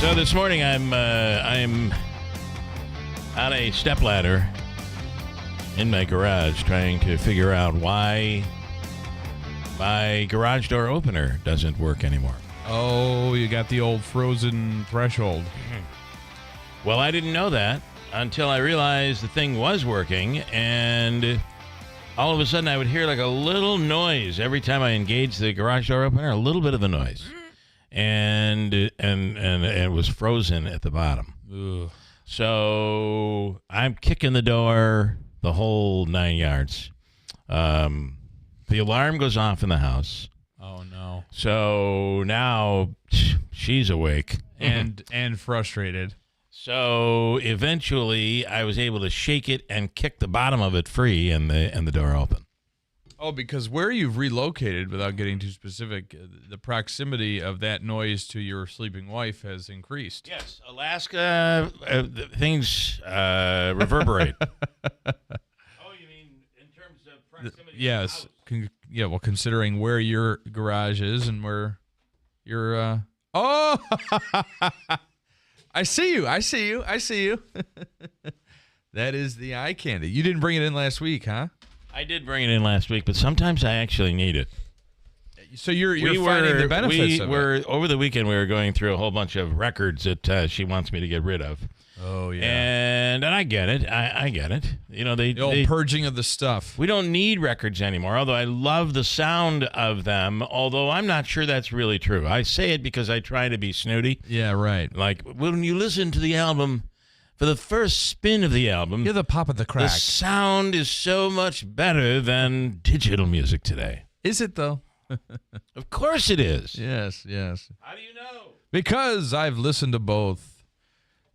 So this morning I'm on a stepladder in my garage trying to figure out why my garage door opener doesn't work anymore. Oh, you got the old frozen threshold. Well, I didn't know that until I realized the thing was working, and all of a sudden I would hear like a little noise every time I engaged the garage door opener, a little bit of a noise. And it was frozen at the bottom. Ugh. So I'm kicking the door the whole 9 yards. The alarm goes off in the house. Oh, no. So now she's awake. And frustrated. So eventually I was able to shake it and kick the bottom of it free and the door open. Oh, because where you've relocated, without getting too specific, the proximity of that noise to your sleeping wife has increased. Yes, Alaska, things reverberate. Oh, you mean in terms of proximity? Yes. Yeah, well, considering where your garage is and where your... Oh! I see you. That is the eye candy. You didn't bring it in last week, huh? I did bring it in last week, but sometimes I actually need it. So you're finding the benefits of it. Over the weekend, we were going through a whole bunch of records that she wants me to get rid of. Oh, yeah. And I get it. I get it. You know, the old purging of the stuff. We don't need records anymore, although I love the sound of them, although I'm not sure that's really true. I say it because I try to be snooty. Yeah, right. Like, when you listen to the album, for the first spin of the album, you're the pop of the crack. The sound is so much better than digital music today. Is it, though? Of course it is. Yes. How do you know? Because I've listened to both.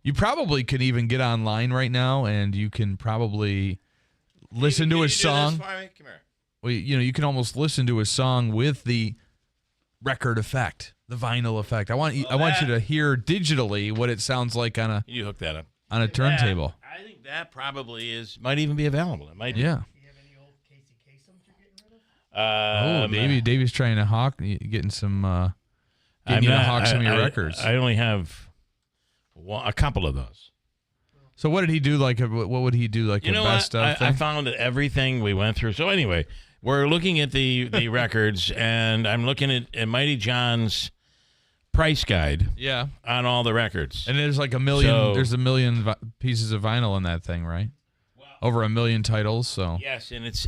You probably can even get online right now, and you can probably listen to a song. Come here. Well, you can almost listen to a song with the record effect, the vinyl effect. I want you to hear digitally what it sounds like on a. You hook that up on a turntable. I think that probably might even be available. It might. Yeah. Do you have any old Casey Kasems you're getting rid of? Davey's trying to getting some. Getting you to hawk some of your records. I only have a couple of those. So what did he do? What would he do? Like a best of thing? I found that everything we went through. So anyway, we're looking at the records, and I'm looking at Mighty John's price guide. Yeah. On all the records. And there's like a million. There's a million pieces of vinyl in that thing, right? Well, over a million titles. So yes, and it's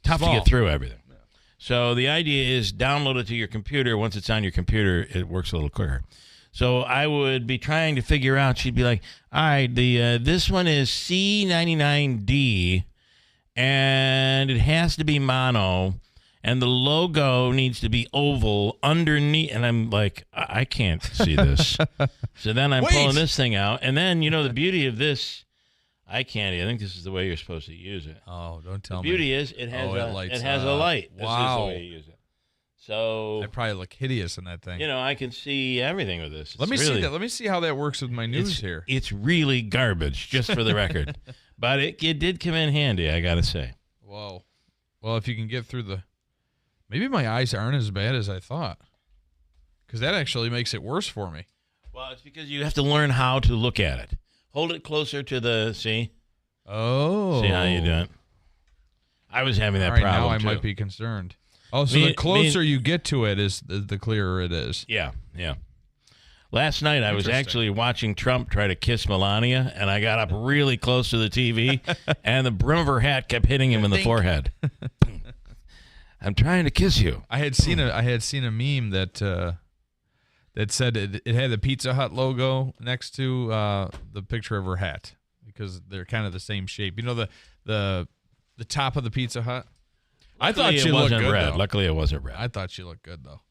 tough to get through everything. Yeah. So the idea is download it to your computer. Once it's on your computer, it works a little quicker. So I would be trying to figure out. She'd be like, "All right, this one is C99D, and it has to be mono, and the logo needs to be oval underneath." And I'm like, I can't see this. So then I'm pulling this thing out, and then the beauty of this eye candy. I think this is the way you're supposed to use it. Oh, don't tell me. The beauty is it has a light. This is the way you use it. So I probably look hideous in that thing. I can see everything with this. Let me see that. Let me see how that works with my news here. It's really garbage, just for the record. But it did come in handy, I got to say. Whoa. Well, if you can get through maybe my eyes aren't as bad as I thought. Because that actually makes it worse for me. Well, it's because you have to learn how to look at it. Hold it closer to the, see? Oh. See how you do it? I was having that problem, now I might be concerned. Oh, so the closer you get to it, is the clearer it is. Yeah. Last night, I was actually watching Trump try to kiss Melania, and I got up really close to the TV, and the brim of her hat kept hitting him in the forehead. I'm trying to kiss you. I had seen a meme that said it had the Pizza Hut logo next to the picture of her hat, because they're kind of the same shape. The top of the Pizza Hut. Luckily, I thought she looked good, red. though. Luckily, it wasn't red. I thought she looked good, though.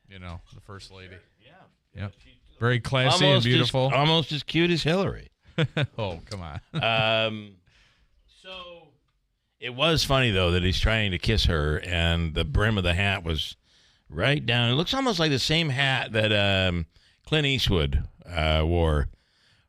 The first lady. Yeah. Yep. Very classy and beautiful. Almost as cute as Hillary. Oh, come on. So it was funny, though, that he's trying to kiss her, and the brim of the hat was right down. It looks almost like the same hat that Clint Eastwood wore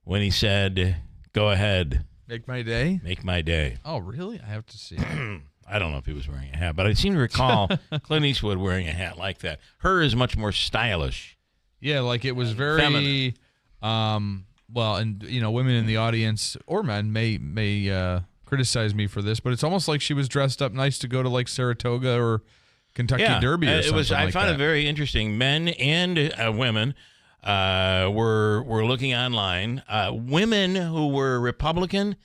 when he said, "Go ahead. Make my day? Make my day." Oh, really? I have to see it. I don't know if he was wearing a hat, but I seem to recall Clint Eastwood wearing a hat like that. Her is much more stylish Yeah, like it was very well, and women in the audience or men may criticize me for this, but it's almost like she was dressed up nice to go to like Saratoga or Kentucky Derby or something I found it very interesting. Men and women were looking online. Women who were Republican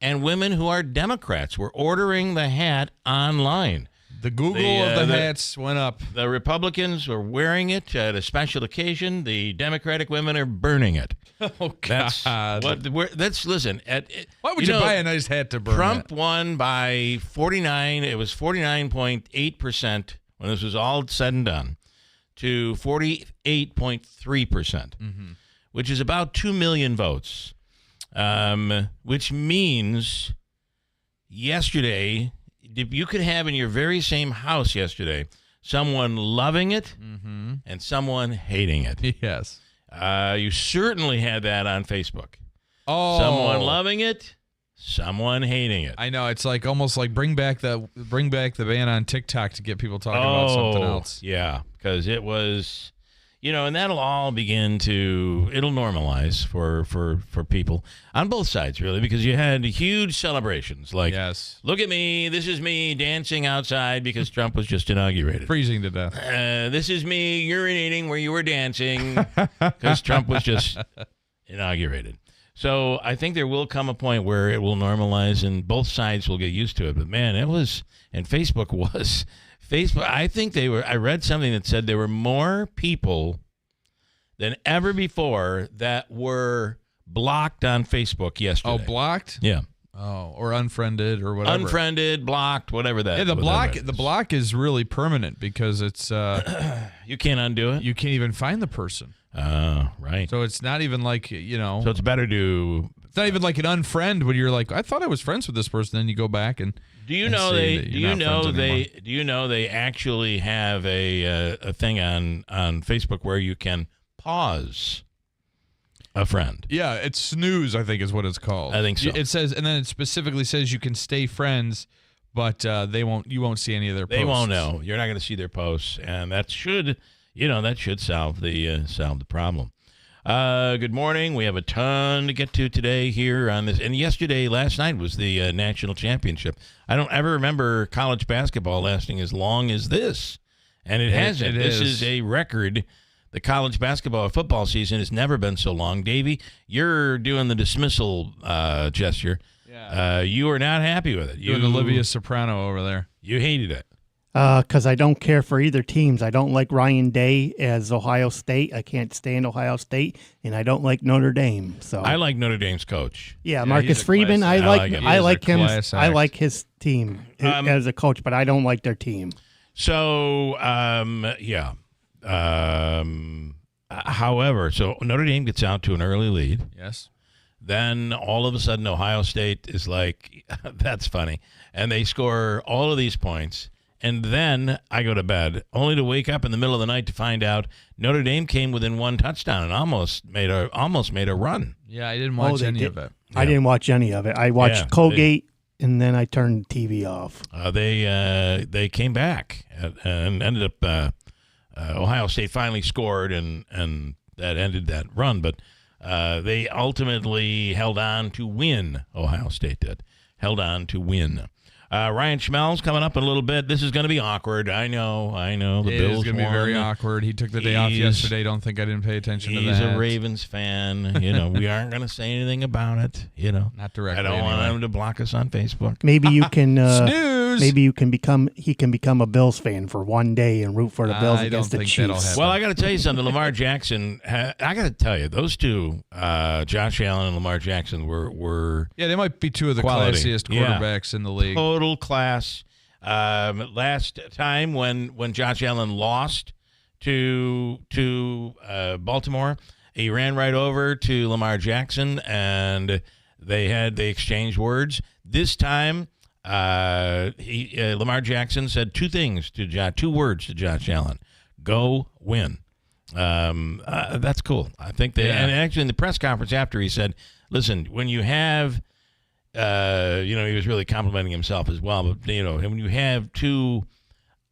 and women who are Democrats were ordering the hat online. The Google of the hats went up. The Republicans were wearing it at a special occasion. The Democratic women are burning it. Oh, God. Listen. Why would you buy a nice hat to burn? Trump won by 49. It was 49.8% when this was all said and done to 48.3%, which is about 2 million votes, which means yesterday, you could have in your very same house yesterday someone loving it and someone hating it. Yes. You certainly had that on Facebook. Oh. Someone loving it, someone hating it. I know. It's like almost like bring back the ban on TikTok to get people talking about something else. Yeah, because it was, and that'll all begin it'll normalize for people on both sides, really, because you had huge celebrations. Like, yes, look at me, this is me dancing outside because Trump was just inaugurated. Freezing to death. This is me urinating where you were dancing because Trump was just inaugurated. So I think there will come a point where it will normalize and both sides will get used to it. But, man, Facebook, I think I read something that said there were more people than ever before that were blocked on Facebook yesterday. Oh, blocked? Yeah. Oh, or unfriended or whatever. Unfriended, blocked, whatever that. Yeah, the block is really permanent because it's you can't undo it. You can't even find the person. Right. So it's not even like, So it's better to. It's not even like an unfriend when you're like, I thought I was friends with this person. Then you go back and. Do you know they actually have a thing on Facebook where you can pause a friend? Yeah, it's snooze, I think is what it's called. I think so. It says, and then it specifically says you can stay friends, but you won't see any of their posts. They won't know. You're not going to see their posts, and that should solve the problem. Good morning. We have a ton to get to today here on this. And last night was the national championship. I don't ever remember college basketball lasting as long as this. And it hasn't. This is a record. The college basketball football season has never been so long. Davey, you're doing the dismissal gesture. Yeah. You are not happy with it. You're doing Olivia Soprano over there. You hated it. Because I don't care for either teams. I don't like Ryan Day as Ohio State. I can't stand Ohio State, and I don't like Notre Dame. So I like Notre Dame's coach. Yeah, Marcus Freeman. I like him. I like his team as a coach, but I don't like their team. So however, so Notre Dame gets out to an early lead. Yes. Then all of a sudden Ohio State is like, that's funny, and they score all of these points. And then I go to bed, only to wake up in the middle of the night to find out Notre Dame came within one touchdown and almost made a run. Yeah, I didn't watch any of it. I didn't watch any of it. I watched Colgate, and then I turned the TV off. They came back and ended up Ohio State finally scored, and that ended that run. But they ultimately held on to win. Ohio State did. Held on to win. Ryan Schmel's coming up in a little bit. This is going to be awkward. I know. The Bills is going to be very awkward. He took the day off yesterday. Don't think I didn't pay attention to that. He's a Ravens fan. We aren't going to say anything about it. Not directly. I don't want him to block us on Facebook. Maybe you can snooze. Maybe he can become a Bills fan for one day and root for the Bills against the Chiefs. Well, I got to tell you something. Lamar Jackson. I got to tell you, those two, Josh Allen and Lamar Jackson, were they might be two of the quality. classiest quarterbacks in the league. Total class. Last time when Josh Allen lost to Baltimore, he ran right over to Lamar Jackson and they exchanged words. This time, Lamar Jackson said two words to Josh Allen: "Go win." That's cool. I think and actually in the press conference after, he said, "Listen, when you have." He was really complimenting himself as well. But, when you have two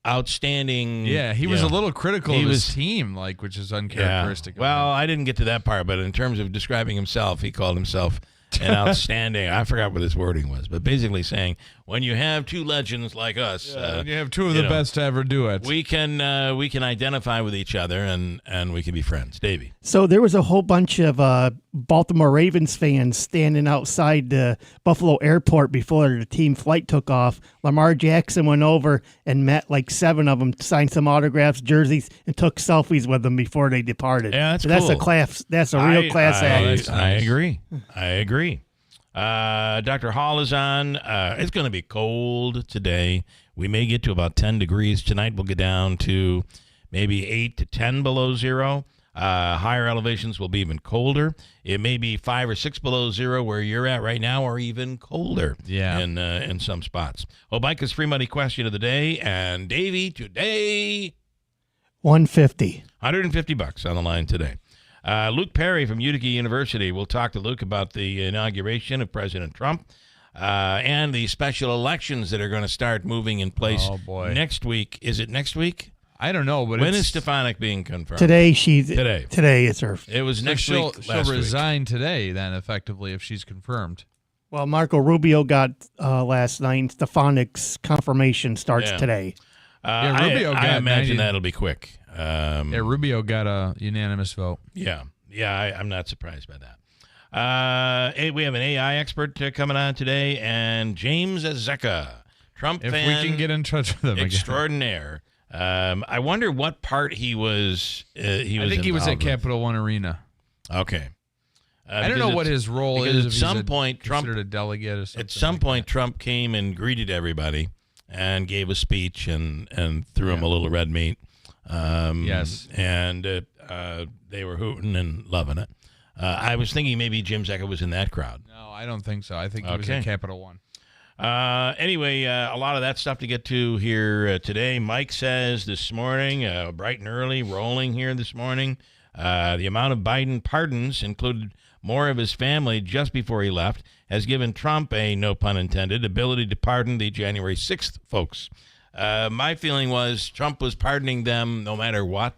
outstanding. Yeah, he was a little critical of his team, which is uncharacteristic. Yeah. Well, I didn't get to that part, but in terms of describing himself, he called himself an outstanding. I forgot what his wording was, but basically saying when you have two legends like us, when you have two of the best to ever do it, we can identify with each other and we can be friends. Davey. So there was a whole bunch of Baltimore Ravens fans standing outside the Buffalo airport before the team flight took off. Lamar Jackson went over and met 7 of them, signed some autographs, jerseys, and took selfies with them before they departed. Yeah, that's so cool. That's a class. That's a real class act. I agree. I agree. Dr. Hall is on. It's going to be cold today. We may get to about 10 degrees tonight. We'll get down to maybe 8 to 10 below zero. Higher elevations will be even colder. It may be 5 or 6 below zero where you're at right now, or even colder. Yeah. In some spots. Obika's free money question of the day, and Davey today, $150 on the line today. Luke Perry from Utica University. We'll talk to Luke about the inauguration of President Trump and the special elections that are going to start moving in place next week. Is it next week? I don't know, but when is Stefanik being confirmed? Today is her. It was next week. She'll resign today, then, effectively, if she's confirmed. Well, Marco Rubio got last night. Stefanik's confirmation starts today. Rubio got I imagine that'll be quick. Rubio got a unanimous vote. Yeah, I'm not surprised by that. We have an AI expert coming on today, and James Azeka, Trump fan. If we can get in touch with him extraordinaire. I wonder what part he was. I think he was at Capital One Arena. Okay. I don't know what his role is. At some point, Trump considered a delegate or something. At some point, Trump came and greeted everybody and gave a speech and threw him a little red meat. Yes. And they were hooting and loving it. I was thinking maybe Jim Zecca was in that crowd. No, I don't think so. I think he was at Capital One. Anyway, a lot of that stuff to get to here today. Mike says this morning, bright and early, rolling here this morning, the amount of Biden pardons included more of his family just before he left, has given Trump a, no pun intended, ability to pardon the January 6th folks. My feeling was Trump was pardoning them no matter what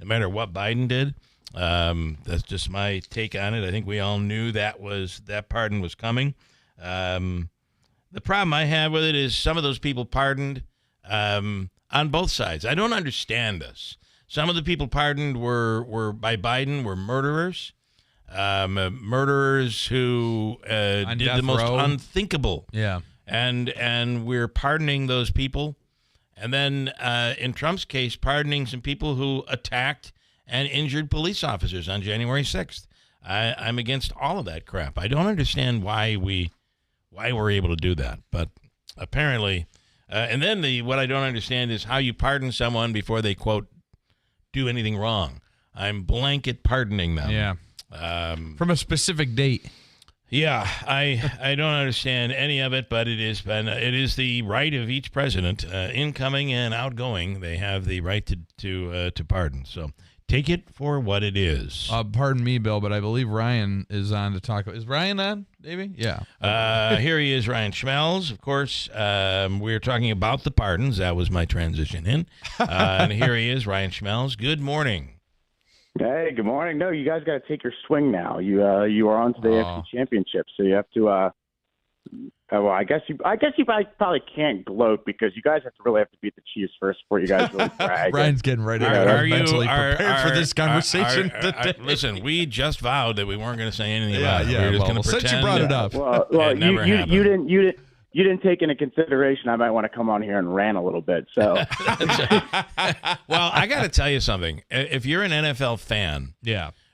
Biden did. That's just my take on it. I think we all knew that pardon was coming. The problem I have with it is some of those people pardoned on both sides. I don't understand this. Some of the people pardoned were by Biden were murderers. Murderers who did the most unthinkable. Yeah. And we're pardoning those people. And then in Trump's case, pardoning some people who attacked and injured police officers on January 6th. I'm against all of that crap. I don't understand why we're able to do that. But apparently, and then what I don't understand is how you pardon someone before they, quote, do anything wrong. I'm blanket pardoning them. Yeah. From a specific date. Yeah, I don't understand any of it, but it is the right of each president, incoming and outgoing. They have the right to pardon. So take it for what it is. Pardon me, Bill, but I believe Ryan is on to talk. Is Ryan on, Davey? Yeah. Here he is, Ryan Schmelz. Of course, we're talking about the pardons. That was my transition in. And here he is, Ryan Schmelz. Good morning. Hey, good morning. No, you guys got to take your swing now. You are on to the AFC Championship, so you have to. Well, I guess you probably can't gloat because you guys really have to beat the Chiefs first before you guys really brag. Ryan's getting ready. Are you mentally prepared for this conversation? Listen, we just vowed that we weren't going to say anything about it. Yeah. We were just going to since pretend. you brought it up, well, you didn't take into consideration I might want to come on here and rant a little bit. So, well, I got to tell you something. If you're an NFL fan,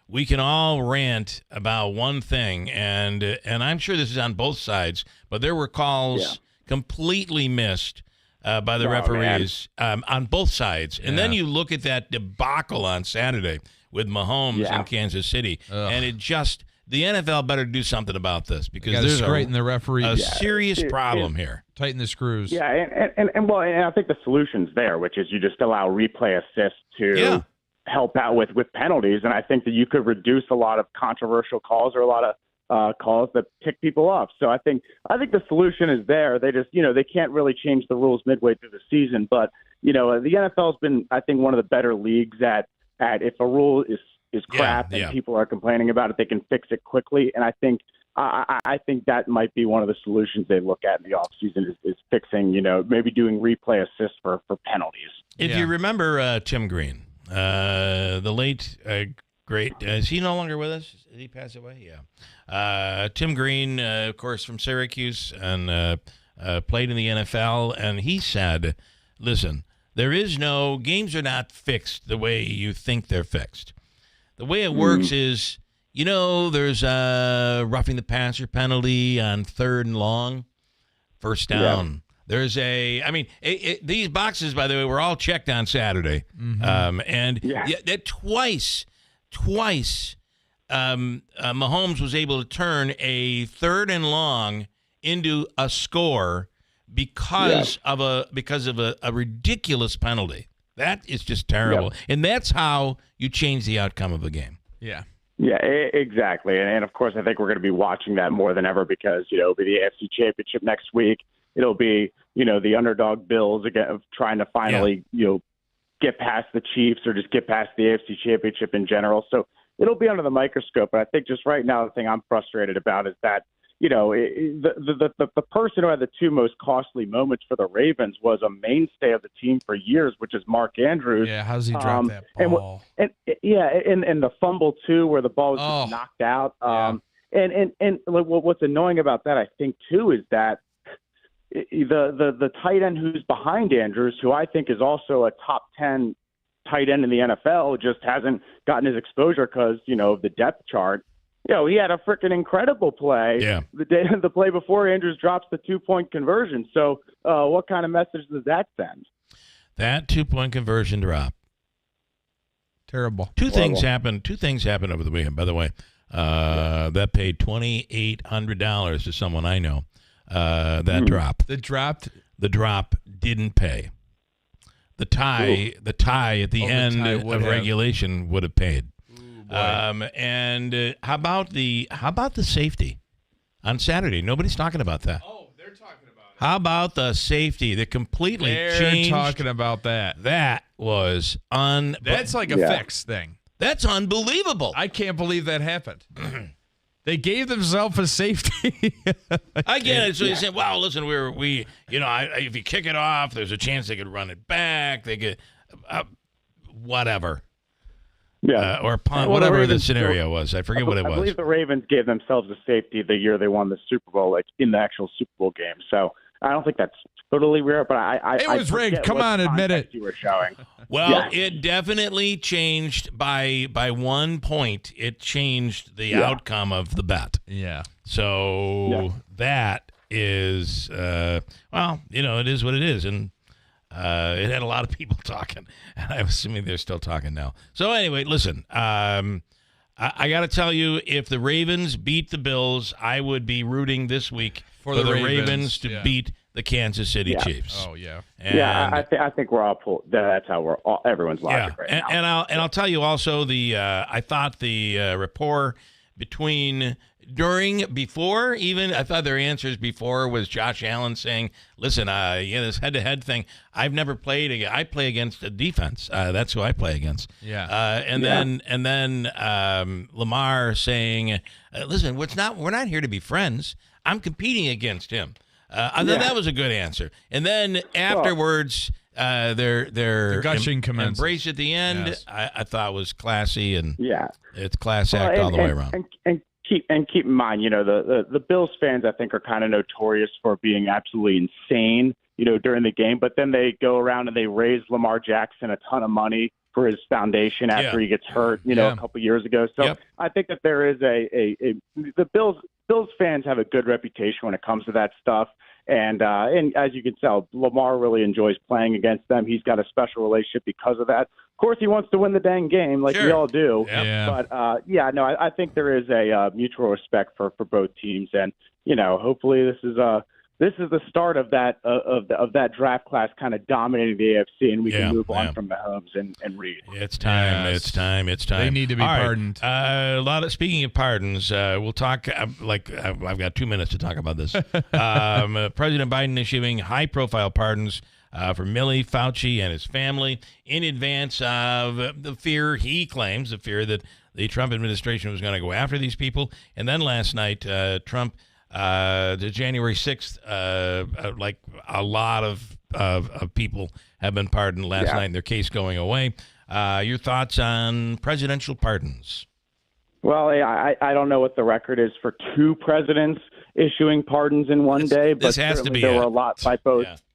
we can all rant about one thing, and I'm sure this is on both sides, but there were calls completely missed by the referees on both sides. And then you look at that debacle on Saturday with Mahomes in Kansas City, and it just – the NFL better do something about this because there's a serious problem here. Tighten the screws. Yeah, and I think the solution's there, which is you just allow replay assist to help out with penalties, and I think that you could reduce a lot of controversial calls or a lot of calls that tick people off. So I think the solution is there. They just they can't really change the rules midway through the season, but the NFL has been, I think, one of the better leagues at if a rule is crap and people are complaining about it, they can fix it quickly. And I think that might be one of the solutions they look at in the offseason is fixing, maybe doing replay assist for penalties. If you remember Tim Green, the late, great, is he no longer with us? Did he pass away? Yeah. Tim Green, of course, from Syracuse and played in the NFL. And he said, listen, games are not fixed the way you think they're fixed. The way it works is, there's a roughing the passer penalty on 3rd and long, first down. Yeah. There's these boxes, by the way, were all checked on Saturday. That twice, Mahomes was able to turn a 3rd and long into a score because of a ridiculous penalty. That is just terrible. Yeah. And that's how you change the outcome of a game. Yeah. Yeah, exactly. And of course, I think we're going to be watching that more than ever because, it'll be the AFC Championship next week. It'll be, the underdog Bills again trying to finally, get past the Chiefs or just get past the AFC Championship in general. So it'll be under the microscope. But I think just right now, the thing I'm frustrated about is that, the person who had the two most costly moments for the Ravens was a mainstay of the team for years, which is Mark Andrews. Yeah, how's he drop that ball? And the fumble too, where the ball was just knocked out. And what's annoying about that, I think too, is that the tight end who's behind Andrews, who I think is also a top 10 tight end in the NFL, just hasn't gotten his exposure because of the depth chart. He had a freaking incredible play the play before Andrews drops the 2-point conversion. So what kind of message does that send? That 2-point conversion drop. Terrible. Two things happened over the weekend, by the way. That paid $2,800 to someone I know. That drop. The drop didn't pay. The tie at the end of regulation would have paid. And how about the safety on Saturday? Nobody's talking about that. Oh, they're talking about it. How about the safety that completely changed? They're talking about that. That was That's like a fix thing. That's unbelievable. I can't believe that happened. They gave themselves a safety. I get it. So you say, "Well, listen, if you kick it off, there's a chance they could run it back. They could, whatever." Yeah, or punt, whatever the scenario was. I forget what it was. I believe the Ravens gave themselves a safety the year they won the Super Bowl, like in the actual Super Bowl game. So I don't think that's totally rare, but it was rigged. Come on, admit it. You were showing. Well, it definitely changed by 1 point. It changed the outcome of the bet. Yeah. So that is, it is what it is, and. It had a lot of people talking, and I'm assuming they're still talking now. So anyway, listen, I got to tell you, if the Ravens beat the Bills, I would be rooting this week for the Ravens to beat the Kansas City Chiefs. Oh yeah, and, I think we're all pulled. That's how everyone's logic right now. And I'll tell you also I thought the rapport between. I thought their answers before was Josh Allen saying, listen, this head-to-head thing, I've never played. I play against a defense. That's who I play against. Yeah. And then Lamar saying, listen, we're not here to be friends. I'm competing against him. That was a good answer. And then afterwards, their gushing embrace at the end, I thought was classy, and it's class act all the way around. Keep in mind, the Bills fans, I think, are kind of notorious for being absolutely insane, during the game. But then they go around and they raise Lamar Jackson a ton of money for his foundation after he gets hurt, a couple years ago. So I think that there is the Bills fans have a good reputation when it comes to that stuff. And as you can tell, Lamar really enjoys playing against them. He's got a special relationship because of that. Of course, he wants to win the dang game like we all do. Yep. But, I think there is a mutual respect for both teams. And, hopefully this is the start of that draft class kind of dominating the AFC, and we can move on from Mahomes and Reed. It's time. Yes. It's time. They need to be pardoned. Speaking of pardons, we'll talk. I've got 2 minutes to talk about this. President Biden issuing high-profile pardons for Millie, Fauci, and his family in advance of the fear he claims, the fear that the Trump administration was going to go after these people. And then last night, Trump, the January 6th, like a lot of people have been pardoned last night and their case going away. Your thoughts on presidential pardons? Well, I don't know what the record is for two presidents issuing pardons in one day, but has to be there were a lot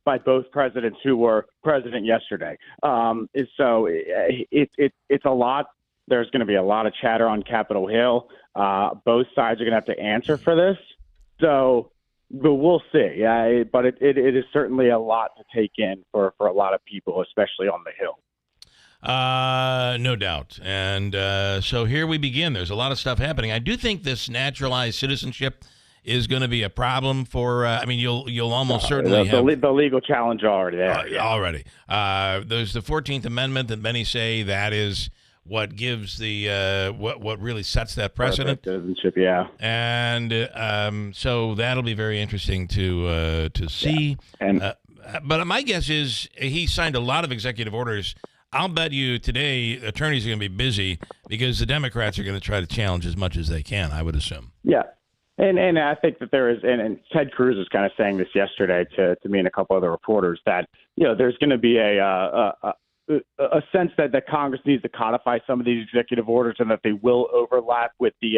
by both presidents who were president yesterday. So it's a lot. There's going to be a lot of chatter on Capitol Hill. Both sides are going to have to answer for this. So, but we'll see. But it is certainly a lot to take in for a lot of people, especially on the Hill. No doubt. And so here we begin. There's a lot of stuff happening. I do think this naturalized citizenship is going to be a problem for, you'll almost certainly have the legal challenge already there. Already. There's the 14th Amendment that many say that is what gives the, what really sets that precedent. Citizenship, yeah. And so that'll be very interesting to see. Yeah. And but my guess is he signed a lot of executive orders. I'll bet you today attorneys are going to be busy because the Democrats are going to try to challenge as much as they can, I would assume. Yeah. And I think that there is, and Ted Cruz was kind of saying this yesterday to me and a couple other reporters, that, there's going to be a sense that Congress needs to codify some of these executive orders and that they will overlap with the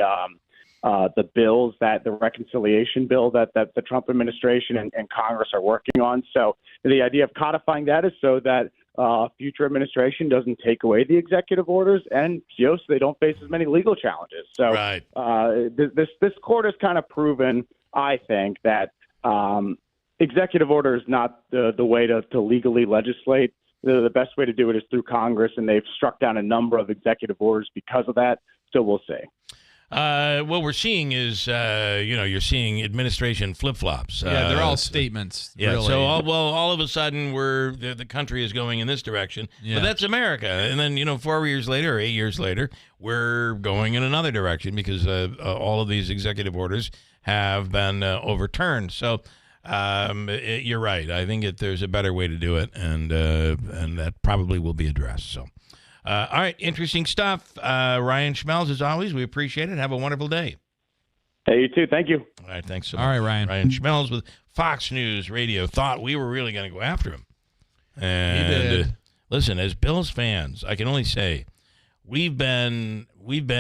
bills, that the reconciliation bill that the Trump administration and Congress are working on. So the idea of codifying that is so that future administration doesn't take away the executive orders, and so they don't face as many legal challenges. So right. This court has kind of proven, I think, that executive order is not the way to legally legislate. The best way to do it is through Congress, and they've struck down a number of executive orders because of that. So we'll see. What we're seeing is, you're seeing administration flip-flops. Yeah, they're all statements. Yeah, really. so all of a sudden the country is going in this direction. Yeah. But that's America. And then, 4 years later or 8 years later, we're going in another direction because all of these executive orders have been overturned. So you're right. I think there's a better way to do it, and that probably will be addressed. So. All right, interesting stuff. Ryan Schmelz, as always, we appreciate it. Have a wonderful day. Hey, you too. Thank you. All right, thanks so much. All right, Ryan. Ryan Schmelz with Fox News Radio thought we were really going to go after him. And he did. Listen, as Bills fans, I can only say we've been on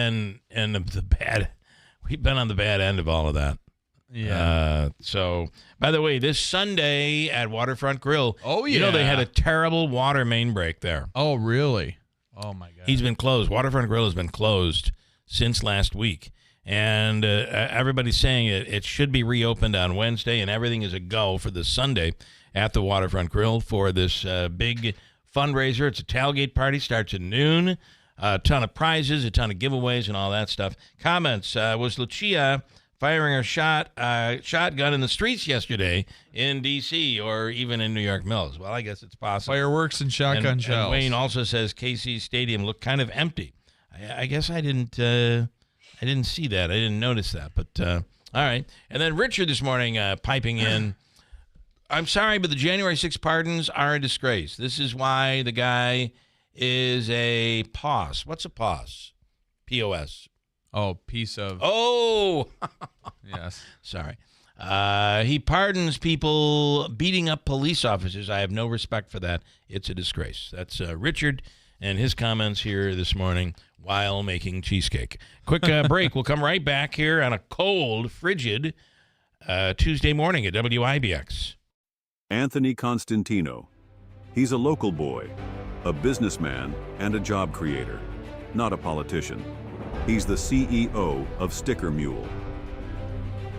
the bad end of all of that. Yeah. So, by the way, this Sunday at Waterfront Grill, they had a terrible water main break there. Oh, really? Oh, my God. He's been closed. Waterfront Grill has been closed since last week. And everybody's saying it should be reopened on Wednesday, and everything is a go for this Sunday at the Waterfront Grill for this big fundraiser. It's a tailgate party. Starts at noon. A ton of prizes, a ton of giveaways, and all that stuff. Comments. Was Lucia firing a shotgun in the streets yesterday in D.C. or even in New York Mills? Well, I guess it's possible. Fireworks and shotgun shells. And Wayne also says KC Stadium looked kind of empty. I guess I didn't see that. I didn't notice that. But all right. And then Richard this morning piping in. I'm sorry, but the January 6 pardons are a disgrace. This is why the guy is a POS. What's a POS? POS. Oh, piece of. Oh, yes. Sorry. He pardons people beating up police officers. I have no respect for that. It's a disgrace. That's Richard and his comments here this morning while making cheesecake. Quick break. We'll come right back here on a cold, frigid Tuesday morning at WIBX. Anthony Constantino. He's a local boy, a businessman, and a job creator, not a politician. He's the CEO of Sticker Mule.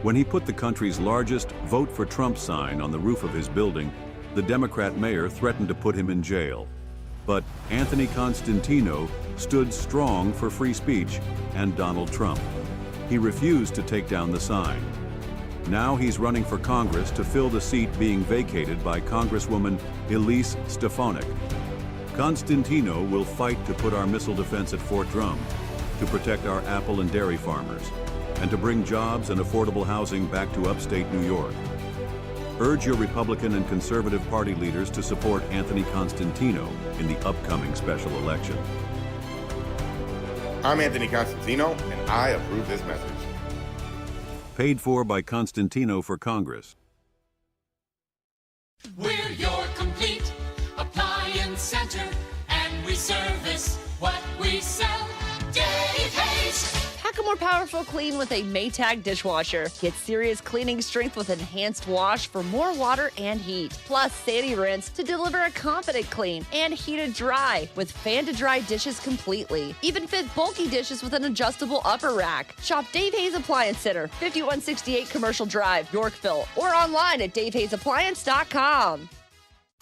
When he put the country's largest Vote for Trump sign on the roof of his building, the Democrat mayor threatened to put him in jail. But Anthony Constantino stood strong for free speech and Donald Trump. He refused to take down the sign. Now he's running for Congress to fill the seat being vacated by Congresswoman Elise Stefanik. Constantino will fight to put our missile defense at Fort Drum, to protect our apple and dairy farmers, and to bring jobs and affordable housing back to upstate New York. Urge your Republican and Conservative Party leaders to support Anthony Constantino in the upcoming special election. I'm Anthony Constantino, and I approve this message. Paid for by Constantino for Congress. We're your complete appliance center, and we service what we sell. Dave Hayes. Pack a more powerful clean with a Maytag dishwasher. Get serious cleaning strength with enhanced wash for more water and heat. Plus sandy rinse to deliver a confident clean and heated dry with fan to dry dishes completely. Even fit bulky dishes with an adjustable upper rack. Shop Dave Hayes Appliance Center, 5168 Commercial Drive, Yorkville, or online at davehayesappliance.com.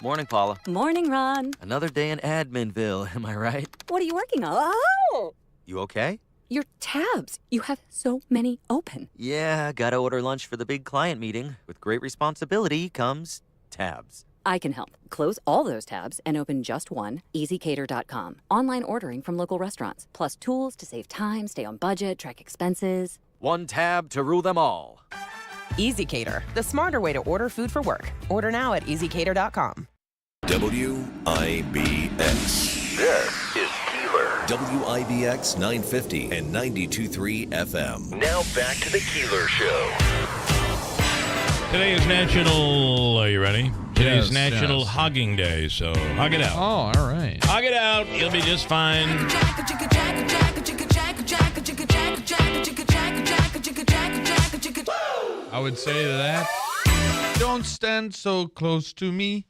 Morning, Paula. Morning, Ron. Another day in Adminville, am I right? What are you working on? Oh! You okay? Your tabs. You have so many open. Yeah, gotta order lunch for the big client meeting. With great responsibility comes tabs. I can help. Close all those tabs and open just one, easycater.com. Online ordering from local restaurants, plus tools to save time, stay on budget, track expenses. One tab to rule them all. EasyCater, the smarter way to order food for work. Order now at easycater.com. WIBX. This is Keeler. WIBX 950 and 92.3 FM. Now back to the Keeler Show. Today is National, are you ready? Today is Yes, National yes. Hogging Day, so hog it out. Oh, all right. Hog it out, you'll be just fine. I would say to that, don't stand so close to me.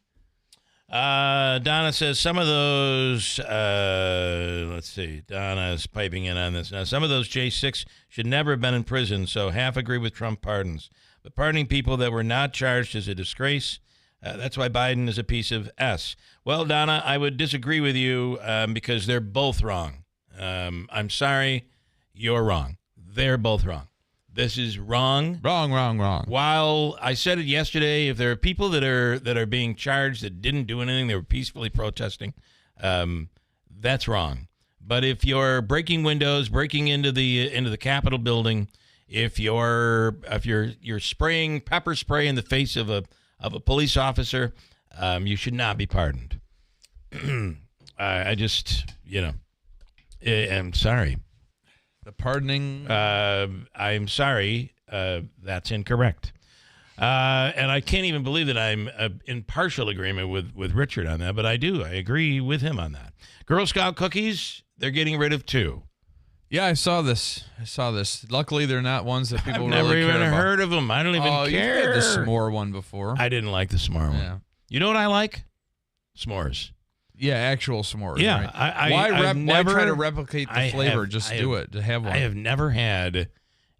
Donna says some of those, let's see, Donna's piping in on this. Now, some of those J6 should never have been in prison, so half agree with Trump pardons. But pardoning people that were not charged is a disgrace. That's why Biden is a piece of S. Well, Donna, I would disagree with you because they're both wrong. I'm sorry, you're wrong. They're both wrong. This is wrong. Wrong. While I said it yesterday, if there are people that are being charged that didn't do anything, they were peacefully protesting, that's wrong. But if you're breaking windows, breaking into the Capitol building, if you're spraying pepper spray in the face of a police officer, you should not be pardoned. I just, I'm sorry. The pardoning. I'm sorry. That's incorrect. And I can't even believe that I'm in partial agreement with Richard on that, but I do. I agree with him on that. Girl Scout cookies, they're getting rid of 2. Yeah, I saw this. Luckily, they're not ones that people I've really never even care about. heard of them. I don't even care. You've had the s'more one before. I didn't like the s'more one. Yeah. You know what I like? S'mores. Yeah, actual s'mores. Yeah. Right? Why try to replicate the flavor? Just do it. To have one. I have never had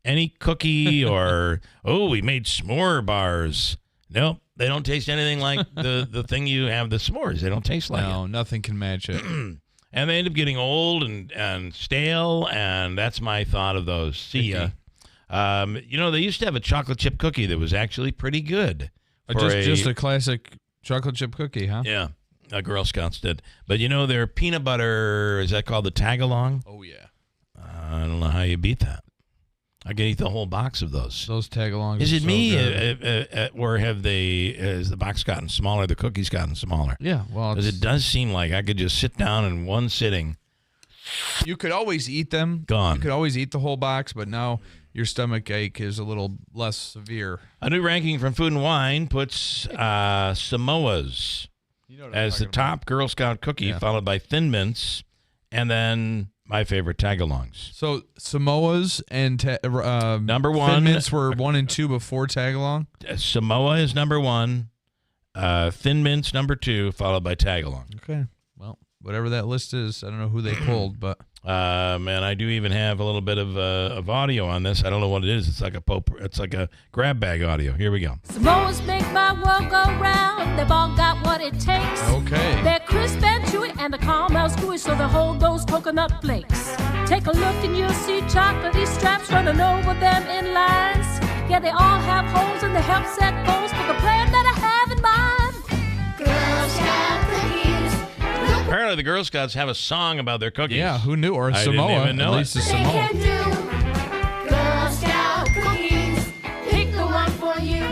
any cookie or, we made s'more bars. Nope. They don't taste anything like the thing you have, the s'mores. They don't taste like it. No, nothing can match it. And they end up getting old and stale, and that's my thought of those. See ya. They used to have a chocolate chip cookie that was actually pretty good. Just a classic chocolate chip cookie, huh? Yeah. Girl Scouts did. But their peanut butter, is that called the tag-along? Oh, yeah. I don't know how you beat that. I could eat the whole box of those. Those tag-alongs. Is are it so me, good. or has the box gotten smaller, the cookies gotten smaller? Yeah, well, because it does seem like I could just sit down in one sitting. You could always eat them. Gone. You could always eat the whole box, but now your stomach ache is a little less severe. A new ranking from Food and Wine puts Samoas as the top Girl Scout cookie, followed by Thin Mints, and then my favorite Tagalongs. So Samoas and number 1. Thin Mints were 1 and 2 before Tagalong? Samoa is number 1. Thin Mints number 2, followed by Tagalong. Okay. Well, whatever that list is, I don't know who they pulled, but... And I do even have a little bit of audio on this. I don't know what it is. It's like a grab bag audio. Here we go. Samoas make my world go round. They've all got what it takes. Okay. They're crisp and chewy and the caramel gooey, so they hold those coconut flakes. Take a look and you'll see chocolatey straps running over them in lines. Yeah, they all have holes and they help set goals for the plan that I have in mind. Girl Scout cookies. Apparently, the Girl Scouts have a song about their cookies. Yeah, who knew? Or I Samoa. didn't even know at least it. a Samoa. They can do Girl Scout cookies. Pick the one for you.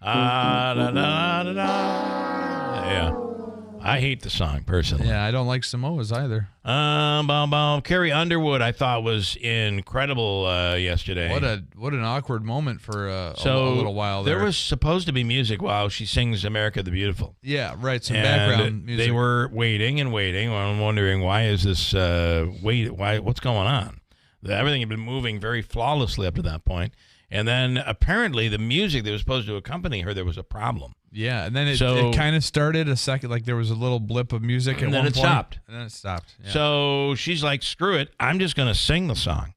Yeah. I hate the song, personally. Yeah, I don't like Samoas either. Carrie Underwood, I thought, was incredible yesterday. What an awkward moment for a little while there was supposed to be music while she sings America the Beautiful. Yeah, right, some background music. They were waiting and waiting. I'm wondering, why is this, what's going on? Everything had been moving very flawlessly up to that point. And then apparently the music that was supposed to accompany her, there was a problem. Yeah, and then it kind of started a second, like there was a little blip of music at one point. Stopped. And then it stopped. Yeah. So she's like, screw it, I'm just going to sing the song.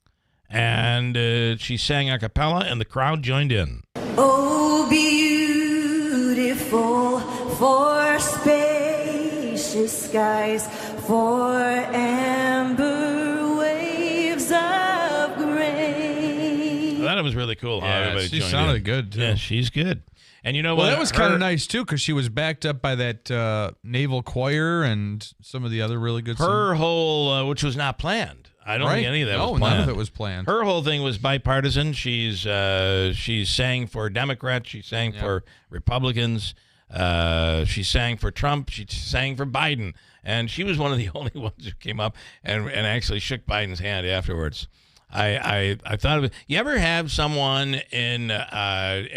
And she sang a cappella, and the crowd joined in. Oh, beautiful for spacious skies, for amber waves of grain. I thought it was really cool how everybody she joined sounded in. good, too. Yeah, she's good. And you know what? Well, that was kind of nice, too, because she was backed up by that naval choir and some of the other really good Her whole, which was not planned. I don't think any of that was planned. None of it was planned. Her whole thing was bipartisan. She's sang for Democrats. She sang for Republicans. She sang for Trump. She sang for Biden. And she was one of the only ones who came up and actually shook Biden's hand afterwards. I thought of it. You ever have someone in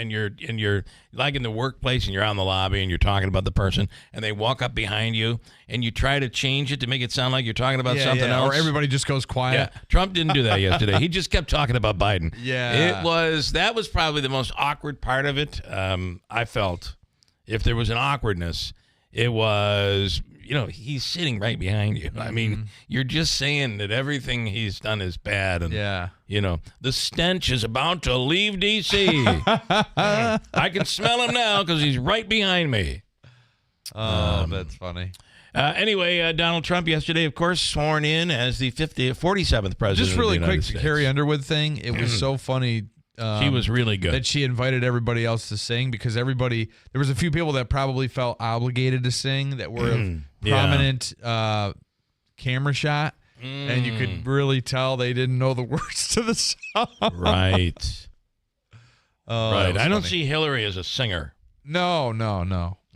your like in the workplace, and you're out in the lobby and you're talking about the person, and they walk up behind you and you try to change it to make it sound like you're talking about something else, or everybody just goes quiet. Yeah. Trump didn't do that yesterday. He just kept talking about Biden. Yeah, that was probably the most awkward part of it. I felt if there was an awkwardness, it was. He's sitting right behind you. I mean, you're just saying that everything he's done is bad. And, the stench is about to leave D.C. I can smell him now because he's right behind me. Oh, that's funny. Anyway, Donald Trump yesterday, of course, sworn in as the 47th president Just really of the quick, United the States. Carrie Underwood thing, it was so funny. She was really good. That she invited everybody else to sing because there was a few people that probably felt obligated to sing that were of prominent camera shot, and you could really tell they didn't know the words to the song. Right. Right. I don't funny. see Hillary as a singer. No.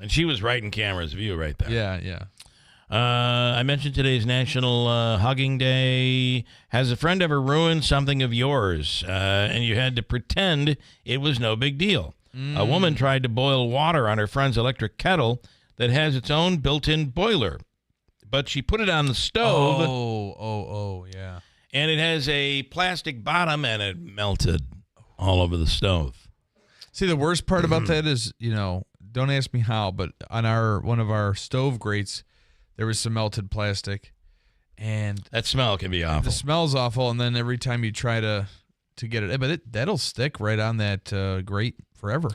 And she was right in camera's view right there. Yeah. I mentioned today's National Hugging Day. Has a friend ever ruined something of yours, and you had to pretend it was no big deal? A woman tried to boil water on her friend's electric kettle that has its own built-in boiler, but she put it on the stove. Oh, yeah. And it has a plastic bottom, and it melted all over the stove. See, the worst part about that is, don't ask me how, but on one of our stove grates, there was some melted plastic, and that smell can be awful. The smell's awful, and then every time you try to get it, but that'll stick right on that grate forever.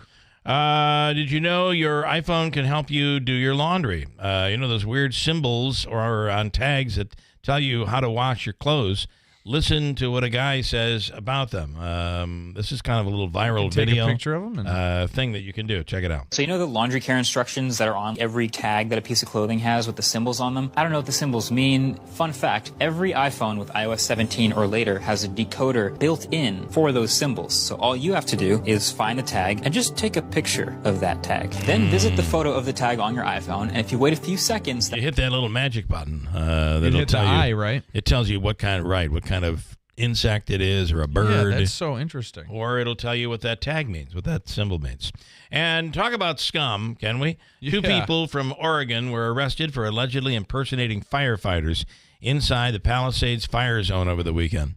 Did you know your iPhone can help you do your laundry? Those weird symbols or on tags that tell you how to wash your clothes. Listen to what a guy says about them. This is kind of a little viral video. Take a picture of them thing that you can do. Check it out. So the laundry care instructions that are on every tag that a piece of clothing has with the symbols on them? I don't know what the symbols mean. Fun fact, every iPhone with iOS 17 or later has a decoder built in for those symbols. So all you have to do is find the tag and just take a picture of that tag. Then visit the photo of the tag on your iPhone, and if you wait a few seconds... You hit that little magic button. That'll hit tell the you, eye, right? It tells you what kind of insect it is, or a bird. Yeah, that's so interesting. Or it'll tell you what that tag means, what that symbol means. And talk about scum, can we? Yeah. 2 people from Oregon were arrested for allegedly impersonating firefighters inside the Palisades fire zone over the weekend.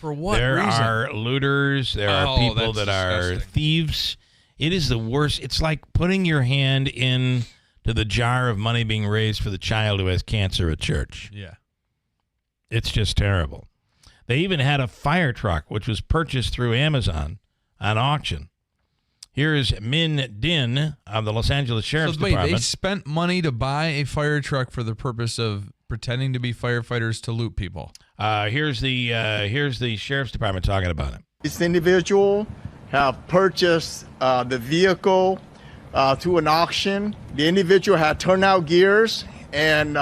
For what There reason? are looters. There are people that are thieves. It is the worst. It's like putting your hand in to the jar of money being raised for the child who has cancer at church. Yeah. It's just terrible. They even had a fire truck, which was purchased through Amazon on auction. Here is Min Din of the Los Angeles Sheriff's Department. They spent money to buy a fire truck for the purpose of pretending to be firefighters to loot people. Here's the Sheriff's Department talking about it. This individual have purchased the vehicle through an auction. The individual had turnout gears and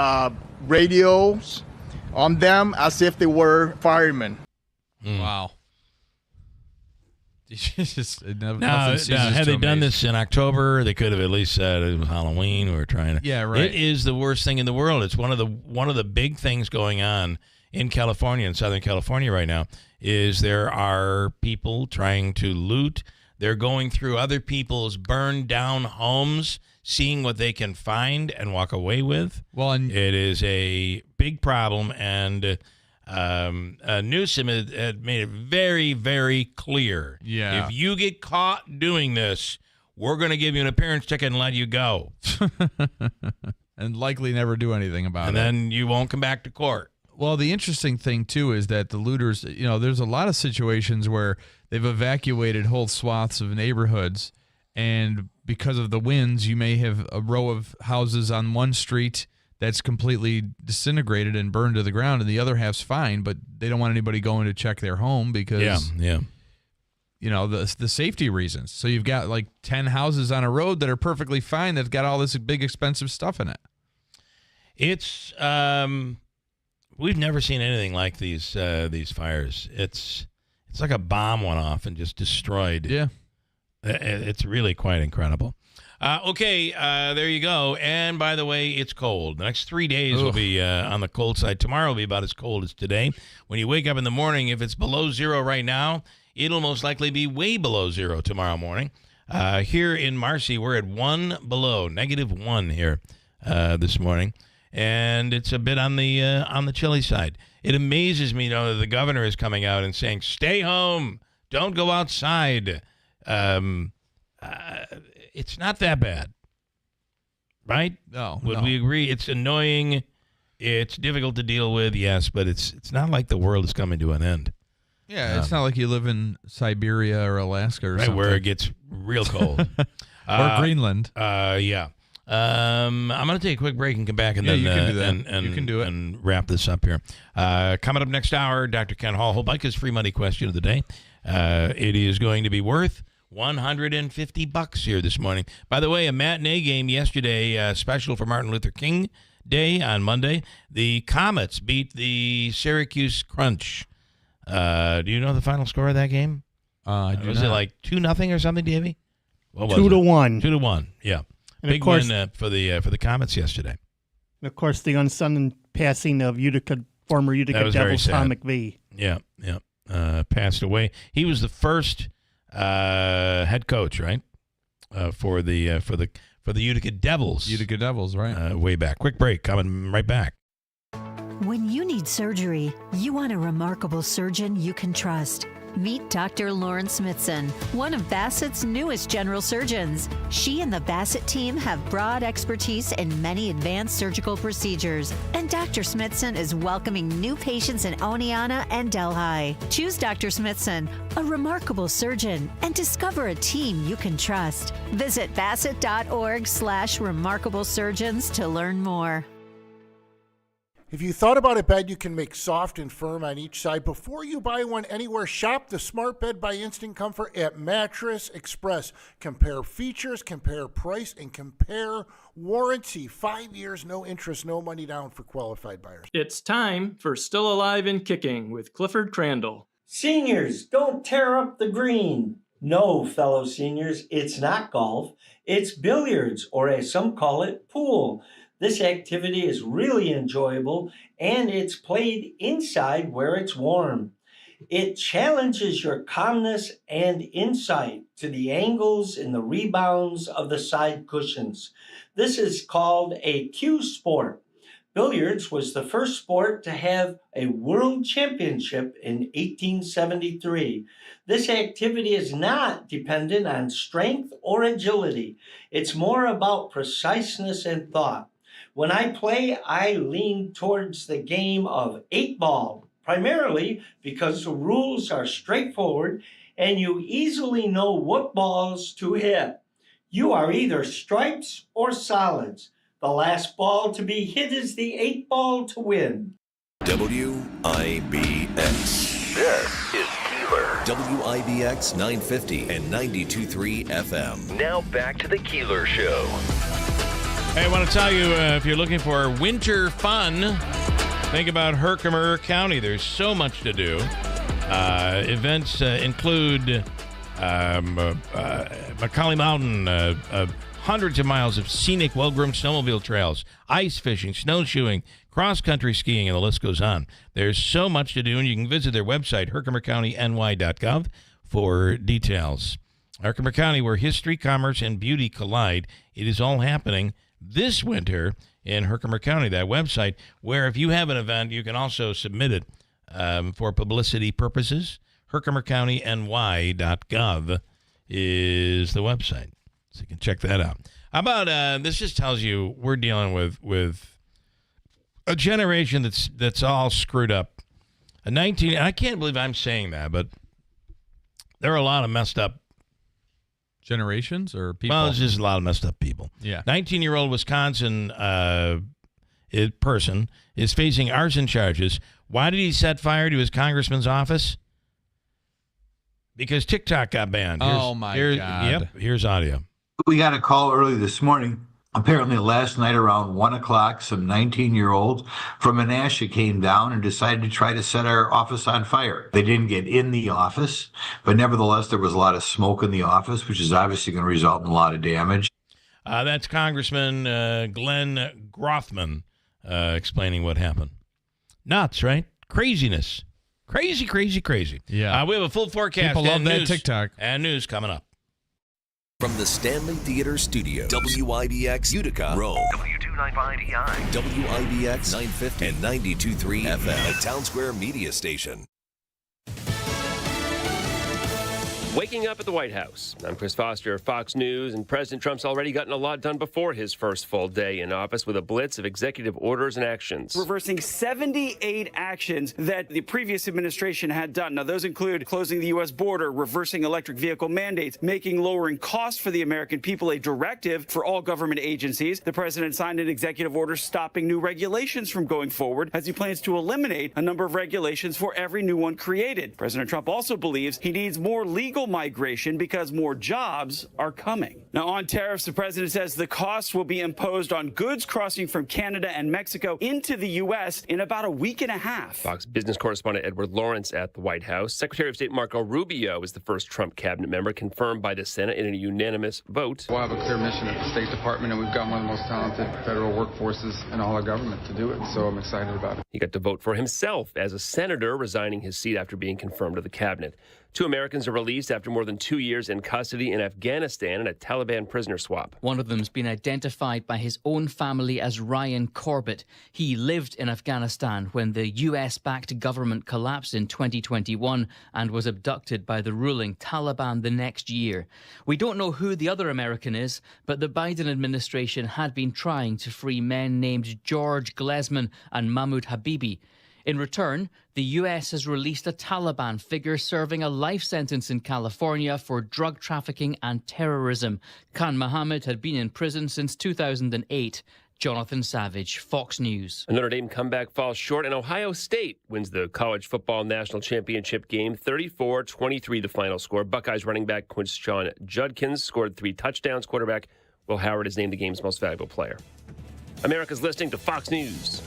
radios on them as if they were firemen. Wow. Now, had they done this in October, they could have at least said it was Halloween. We were trying to. Yeah, right. It is the worst thing in the world. It's one of the big things going on in California, in Southern California right now, is there are people trying to loot. They're going through other people's burned down homes, seeing what they can find and walk away with. Well, and it is a big problem, and Newsom had made it very, very clear. Yeah. If you get caught doing this, we're going to give you an appearance ticket and let you go. And likely never do anything about and it. And then you won't come back to court. Well, the interesting thing, too, is that the looters, there's a lot of situations where they've evacuated whole swaths of neighborhoods, and because of the winds, you may have a row of houses on one street that's completely disintegrated and burned to the ground, and the other half's fine, but they don't want anybody going to check their home because, the safety reasons. So you've got like 10 houses on a road that are perfectly fine that's got all this big expensive stuff in it. It's we've never seen anything like these fires. It's like a bomb went off and just destroyed. Yeah. It's really quite incredible. Okay, there you go. And by the way, it's cold. The next 3 days will be on the cold side. Tomorrow will be about as cold as today. When you wake up in the morning, if it's below zero right now, it'll most likely be way below zero tomorrow morning. Here in Marcy, we're at -1 here this morning. And it's a bit on the chilly side. It amazes me, that the governor is coming out and saying, "Stay home, don't go outside." It's not that bad, right? No. Would we agree? It's annoying. It's difficult to deal with, yes, but it's not like the world is coming to an end. Yeah, it's not like you live in Siberia or Alaska or something. Where it gets real cold. Or Greenland. Yeah. I'm going to take a quick break and come back and then you can do that. And you can do it. And wrap this up here. Coming up next hour, Dr. Ken Hall, Mike's free money question of the day. It is going to be worth $150 here this morning. By the way, a matinee game yesterday, special for Martin Luther King Day on Monday. The Comets beat the Syracuse Crunch. Do you know the final score of that game? Was it like 2-0 or something, Davey? 2-1. 2-1. Yeah. And Big of course, win for the Comets yesterday. And of course, the unsung passing of former Utica Devils Tom McVie. Yeah. Passed away. He was the first head coach, right? For the Utica Devils. Utica Devils, right? Way back. Quick break. Coming right back. When you need surgery, you want a remarkable surgeon you can trust. Meet Dr. Lauren Smithson, one of Bassett's newest general surgeons. She and the Bassett team have broad expertise in many advanced surgical procedures, and Dr. Smithson is welcoming new patients in Oneonta and Delhi. Choose Dr. Smithson, a remarkable surgeon, and discover a team you can trust. Visit bassett.org/remarkable surgeons to learn more. If you thought about a bed you can make soft and firm on each side before you buy one anywhere, shop the Smart Bed by Instant Comfort at Mattress Express. Compare features, compare price, and compare warranty. 5 years, no interest, no money down for qualified buyers. It's time for Still Alive and Kicking with Clifford Crandall. Seniors, don't tear up the green. No, fellow seniors, it's not golf. It's billiards, or as some call it, pool. This activity is really enjoyable, and it's played inside where it's warm. It challenges your calmness and insight to the angles and the rebounds of the side cushions. This is called a cue sport. Billiards was the first sport to have a world championship in 1873. This activity is not dependent on strength or agility. It's more about preciseness and thought. When I play, I lean towards the game of 8-ball, primarily because the rules are straightforward and you easily know what balls to hit. You are either stripes or solids. The last ball to be hit is the 8-ball to win. WIBX. This is Keeler. WIBX 950 and 92.3 FM. Now back to the Keeler Show. Hey, I want to tell you, if you're looking for winter fun, think about Herkimer County. There's so much to do. Events include Macaulay Mountain, hundreds of miles of scenic, well-groomed snowmobile trails, ice fishing, snowshoeing, cross-country skiing, and the list goes on. There's so much to do, and you can visit their website, herkimercountyny.gov, for details. Herkimer County, where history, commerce, and beauty collide. It is all happening this winter in Herkimer County, that website, where if you have an event, you can also submit it for publicity purposes. herkimercountyny.gov is the website, so you can check that out. How about this? Just tells you we're dealing with a generation that's all screwed up. And I can't believe I'm saying that, but there are a lot of messed up generations or people. Well, it's just a lot of messed up people. Yeah. 19-year-old Wisconsin person is facing arson charges. Why did he set fire to his congressman's office? Because TikTok got banned. God. Yep, here's audio. We got a call early this morning. Apparently last night around 1 o'clock, some 19-year-olds from Menasha came down and decided to try to set our office on fire. They didn't get in the office, but nevertheless, there was a lot of smoke in the office, which is obviously going to result in a lot of damage. That's Congressman Glenn Grothman explaining what happened. Nuts, right? Craziness. Crazy. Yeah. We have a full forecast. People love that news, TikTok. And news coming up. From the Stanley Theater Studio, WIBX Utica, Rome, W295EI, WIBX 950 and 92.3 FM, a Town Square media station. Waking up at the White House. I'm Chris Foster of Fox News, and President Trump's already gotten a lot done before his first full day in office with a blitz of executive orders and actions. Reversing 78 actions that the previous administration had done. Now, those include closing the U.S. border, reversing electric vehicle mandates, making lowering costs for the American people a directive for all government agencies. The president signed an executive order stopping new regulations from going forward as he plans to eliminate a number of regulations for every new one created. President Trump also believes he needs more legal migration because more jobs are coming. Now, on tariffs, the president says the costs will be imposed on goods crossing from Canada and Mexico into the U.S. in about a week and a half. Fox business correspondent Edward Lawrence at the White House. Secretary of State Marco Rubio is the first Trump cabinet member confirmed by the Senate in a unanimous vote. We'll have a clear mission at the State Department, and we've got one of the most talented federal workforces in all our government to do it, so I'm excited about it. He got to vote for himself as a senator, resigning his seat after being confirmed to the cabinet. 2 Americans are released after more than 2 years in custody in Afghanistan in a Taliban prisoner swap. One of them's been identified by his own family as Ryan Corbett. He lived in Afghanistan when the US-backed government collapsed in 2021 and was abducted by the ruling Taliban the next year. We don't know who the other American is, but the Biden administration had been trying to free men named George Glesman and Mahmoud Habibi. In return, the U.S. has released a Taliban figure serving a life sentence in California for drug trafficking and terrorism. Khan Mohammed had been in prison since 2008. Jonathan Savage, Fox News. A Notre Dame comeback falls short, and Ohio State wins the college football national championship game, 34-23 the final score. Buckeyes running back Quinshon Judkins scored 3 touchdowns. Quarterback Will Howard is named the game's most valuable player. America's listening to Fox News.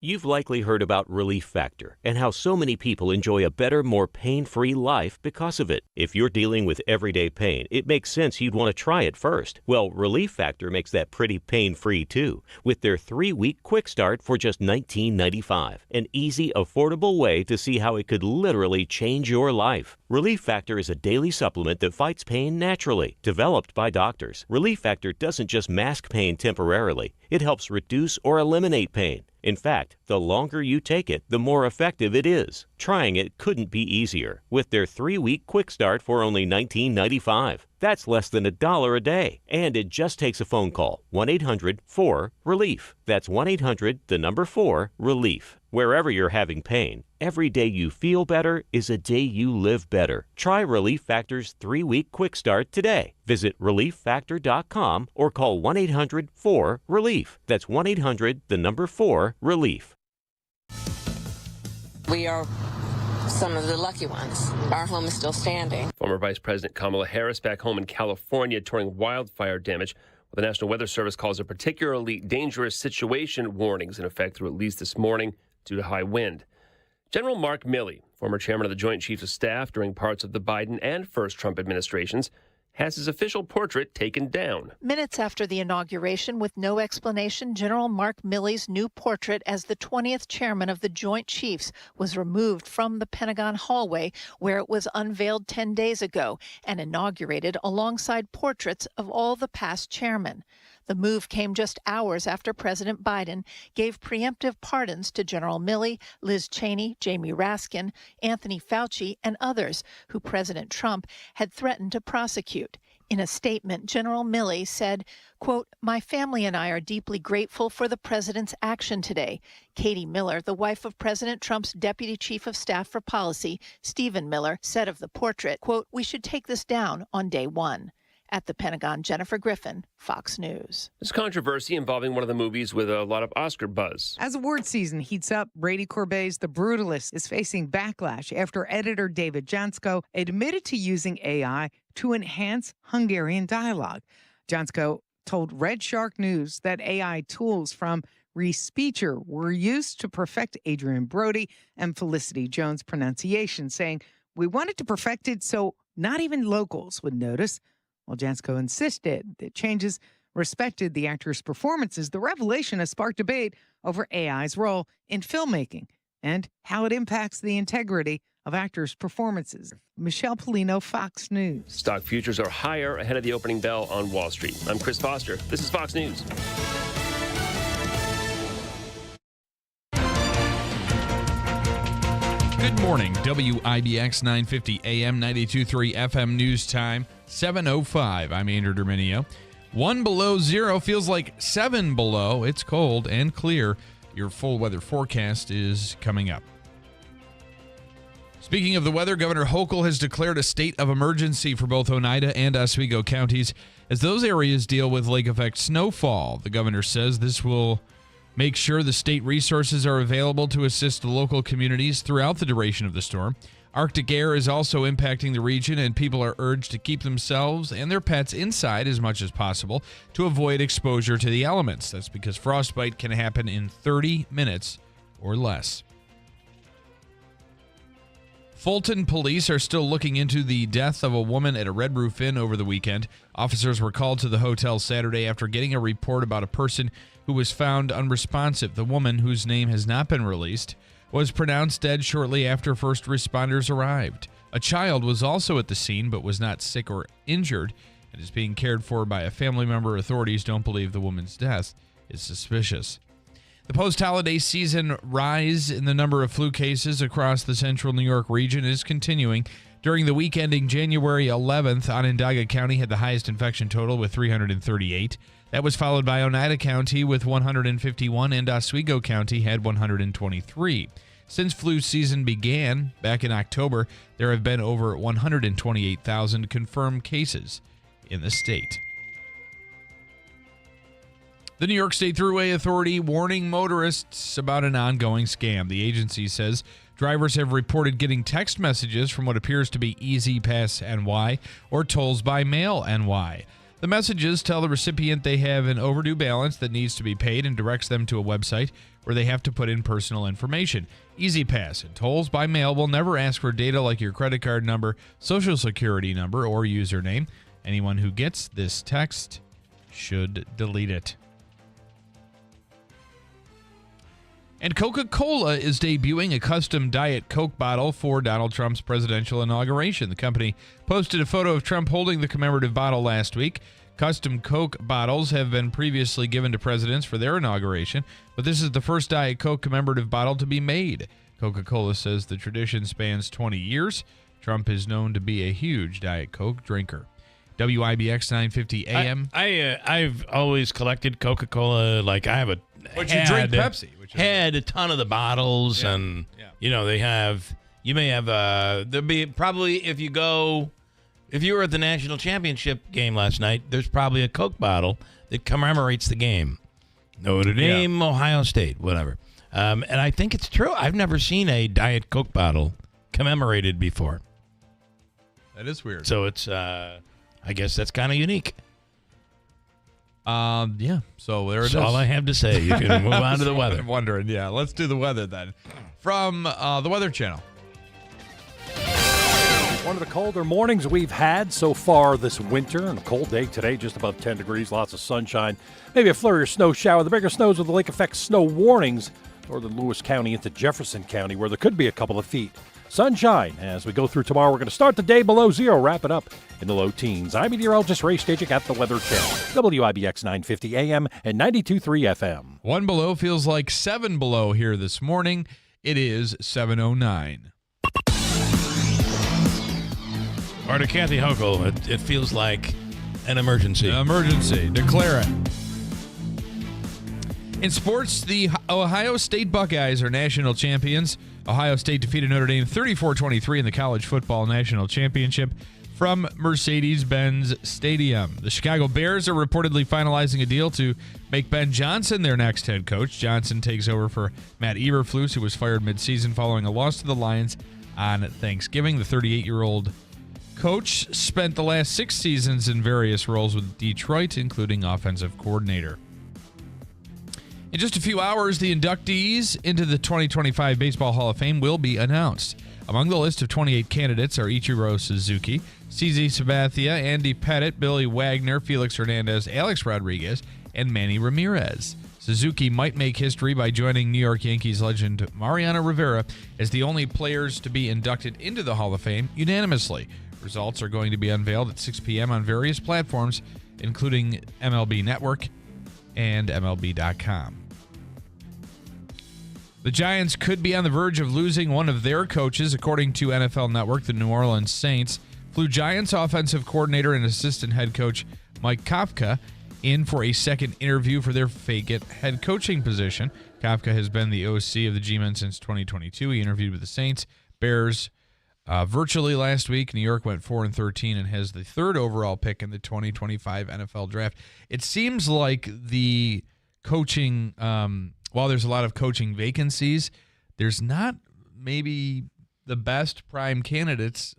You've likely heard about Relief Factor and how so many people enjoy a better, more pain-free life because of it. If you're dealing with everyday pain, it makes sense you'd want to try it first. Well, Relief Factor makes that pretty pain-free too, with their 3-week quick start for just $19.95. An easy, affordable way to see how it could literally change your life. Relief Factor is a daily supplement that fights pain naturally, developed by doctors. Relief Factor doesn't just mask pain temporarily, it helps reduce or eliminate pain. In fact, the longer you take it, the more effective it is. Trying it couldn't be easier with their 3-week quick start for only $19.95. That's less than $1 a day. And it just takes a phone call. 1-800-4-RELIEF. That's 1-800-4-RELIEF. Wherever you're having pain, every day you feel better is a day you live better. Try Relief Factor's 3-week quick start today. Visit ReliefFactor.com or call 1-800-4-RELIEF. That's 1-800-4-RELIEF. We are some of the lucky ones. Our home is still standing. Former Vice President Kamala Harris back home in California touring wildfire damage. Well, the National Weather Service calls a particularly dangerous situation warnings in effect through at least this morning due to high wind. General Mark Milley, former chairman of the Joint Chiefs of Staff during parts of the Biden and first Trump administrations, has his official portrait taken down. Minutes after the inauguration, with no explanation, General Mark Milley's new portrait as the 20th chairman of the Joint Chiefs was removed from the Pentagon hallway where it was unveiled 10 days ago and inaugurated alongside portraits of all the past chairmen. The move came just hours after President Biden gave preemptive pardons to General Milley, Liz Cheney, Jamie Raskin, Anthony Fauci, and others who President Trump had threatened to prosecute. In a statement, General Milley said, quote, "My family and I are deeply grateful for the president's action today." Katie Miller, the wife of President Trump's deputy chief of staff for policy, Stephen Miller, said of the portrait, quote, "We should take this down on day one." At the Pentagon, Jennifer Griffin, Fox News. This controversy involving one of the movies with a lot of Oscar buzz. As award season heats up, Brady Corbet's The Brutalist is facing backlash after editor David Jansko admitted to using AI to enhance Hungarian dialogue. Jansko told Red Shark News that AI tools from Respeecher were used to perfect Adrian Brody and Felicity Jones' pronunciation, saying, "We wanted to perfect it so not even locals would notice." While Jansko insisted that changes respected the actors' performances, the revelation has sparked debate over AI's role in filmmaking and how it impacts the integrity of actors' performances. Michelle Polino, Fox News. Stock futures are higher ahead of the opening bell on Wall Street. I'm Chris Foster. This is Fox News. Good morning, WIBX 950 AM 92.3 FM news time, 7:05. I'm Andrew Derminio. 1 below 0 feels like 7 below. It's cold and clear. Your full weather forecast is coming up. Speaking of the weather, Governor Hochul has declared a state of emergency for both Oneida and Oswego counties as those areas deal with lake effect snowfall. The governor says this will make sure the state resources are available to assist the local communities throughout the duration of the storm. Arctic air is also impacting the region, and people are urged to keep themselves and their pets inside as much as possible to avoid exposure to the elements. That's because frostbite can happen in 30 minutes or less. Fulton police are still looking into the death of a woman at a Red Roof Inn over the weekend. Officers were called to the hotel Saturday after getting a report about a person who was found unresponsive. The woman, whose name has not been released, was pronounced dead shortly after first responders arrived. A child was also at the scene but was not sick or injured and is being cared for by a family member. Authorities don't believe the woman's death is suspicious. The post-holiday season rise in the number of flu cases across the central New York region is continuing. During the week ending January 11th, Onondaga County had the highest infection total with 338. That was followed by Oneida County with 151, and Oswego County had 123. Since flu season began back in October, there have been over 128,000 confirmed cases in the state. The New York State Thruway Authority warning motorists about an ongoing scam. The agency says drivers have reported getting text messages from what appears to be Easy Pass NY or Tolls by Mail NY. The messages tell the recipient they have an overdue balance that needs to be paid and directs them to a website where they have to put in personal information. Easy Pass and Tolls by Mail will never ask for data like your credit card number, social security number, or username. Anyone who gets this text should delete it. And Coca-Cola is debuting a custom Diet Coke bottle for Donald Trump's presidential inauguration. The company posted a photo of Trump holding the commemorative bottle last week. Custom Coke bottles have been previously given to presidents for their inauguration, but this is the first Diet Coke commemorative bottle to be made. Coca-Cola says the tradition spans 20 years. Trump is known to be a huge Diet Coke drinker. WIBX 950 AM. I've always collected Coca-Cola. Like I have a But you drink Pepsi, which is had a ton of the bottles, Yeah. and Yeah. you know they have. You may have. There'll be probably if you were at the national championship game last night. There's probably a Coke bottle that commemorates the game. Notre Dame, Ohio State, whatever. And I think it's true. I've never seen a Diet Coke bottle commemorated before. That is weird. So it's. I guess that's kind of unique. Yeah, so there it is. That's all I have to say. You can move on to the weather. I'm wondering, yeah. Let's do the weather then. From the Weather Channel. One of the colder mornings we've had so far this winter, and a cold day today, just above 10 degrees, lots of sunshine. Maybe a flurry or snow shower. The bigger snows with the lake effect snow warnings, northern Lewis County into Jefferson County, where there could be a couple of feet. Sunshine as we go through tomorrow. We're going to start the day below zero, wrap it up in the low teens. I'm meteorologist Ray Stagik at the Weather Channel, WIBX 950 AM and 92.3 FM. 1 below feels like 7 below here this morning. It is 7:09. Or to Kathy Hochul, it feels like an emergency. Emergency. Declare it. In sports, the Ohio State Buckeyes are national champions. Ohio State defeated Notre Dame 34-23 in the College Football National Championship from Mercedes-Benz Stadium. The Chicago Bears are reportedly finalizing a deal to make Ben Johnson their next head coach. Johnson takes over for Matt Eberflus, who was fired midseason following a loss to the Lions on Thanksgiving. The 38-year-old coach spent the last 6 seasons in various roles with Detroit, including offensive coordinator. In just a few hours, the inductees into the 2025 Baseball Hall of Fame will be announced. Among the list of 28 candidates are Ichiro Suzuki, CZ Sabathia, Andy Pettitte, Billy Wagner, Felix Hernandez, Alex Rodriguez, and Manny Ramirez. Suzuki might make history by joining New York Yankees legend Mariano Rivera as the only players to be inducted into the Hall of Fame unanimously. Results are going to be unveiled at 6 p.m. on various platforms, including MLB Network and MLB.com. The Giants could be on the verge of losing one of their coaches, according to NFL Network. The New Orleans Saints flew Giants offensive coordinator and assistant head coach Mike Kafka in for a second interview for their vacant head coaching position. Kafka has been the OC of the G-Men since 2022. He interviewed with the Saints, Bears, virtually last week. New York went 4-13 and has the 3rd overall pick in the 2025 NFL Draft. It seems like the coaching, while there's a lot of coaching vacancies, there's not maybe the best prime candidates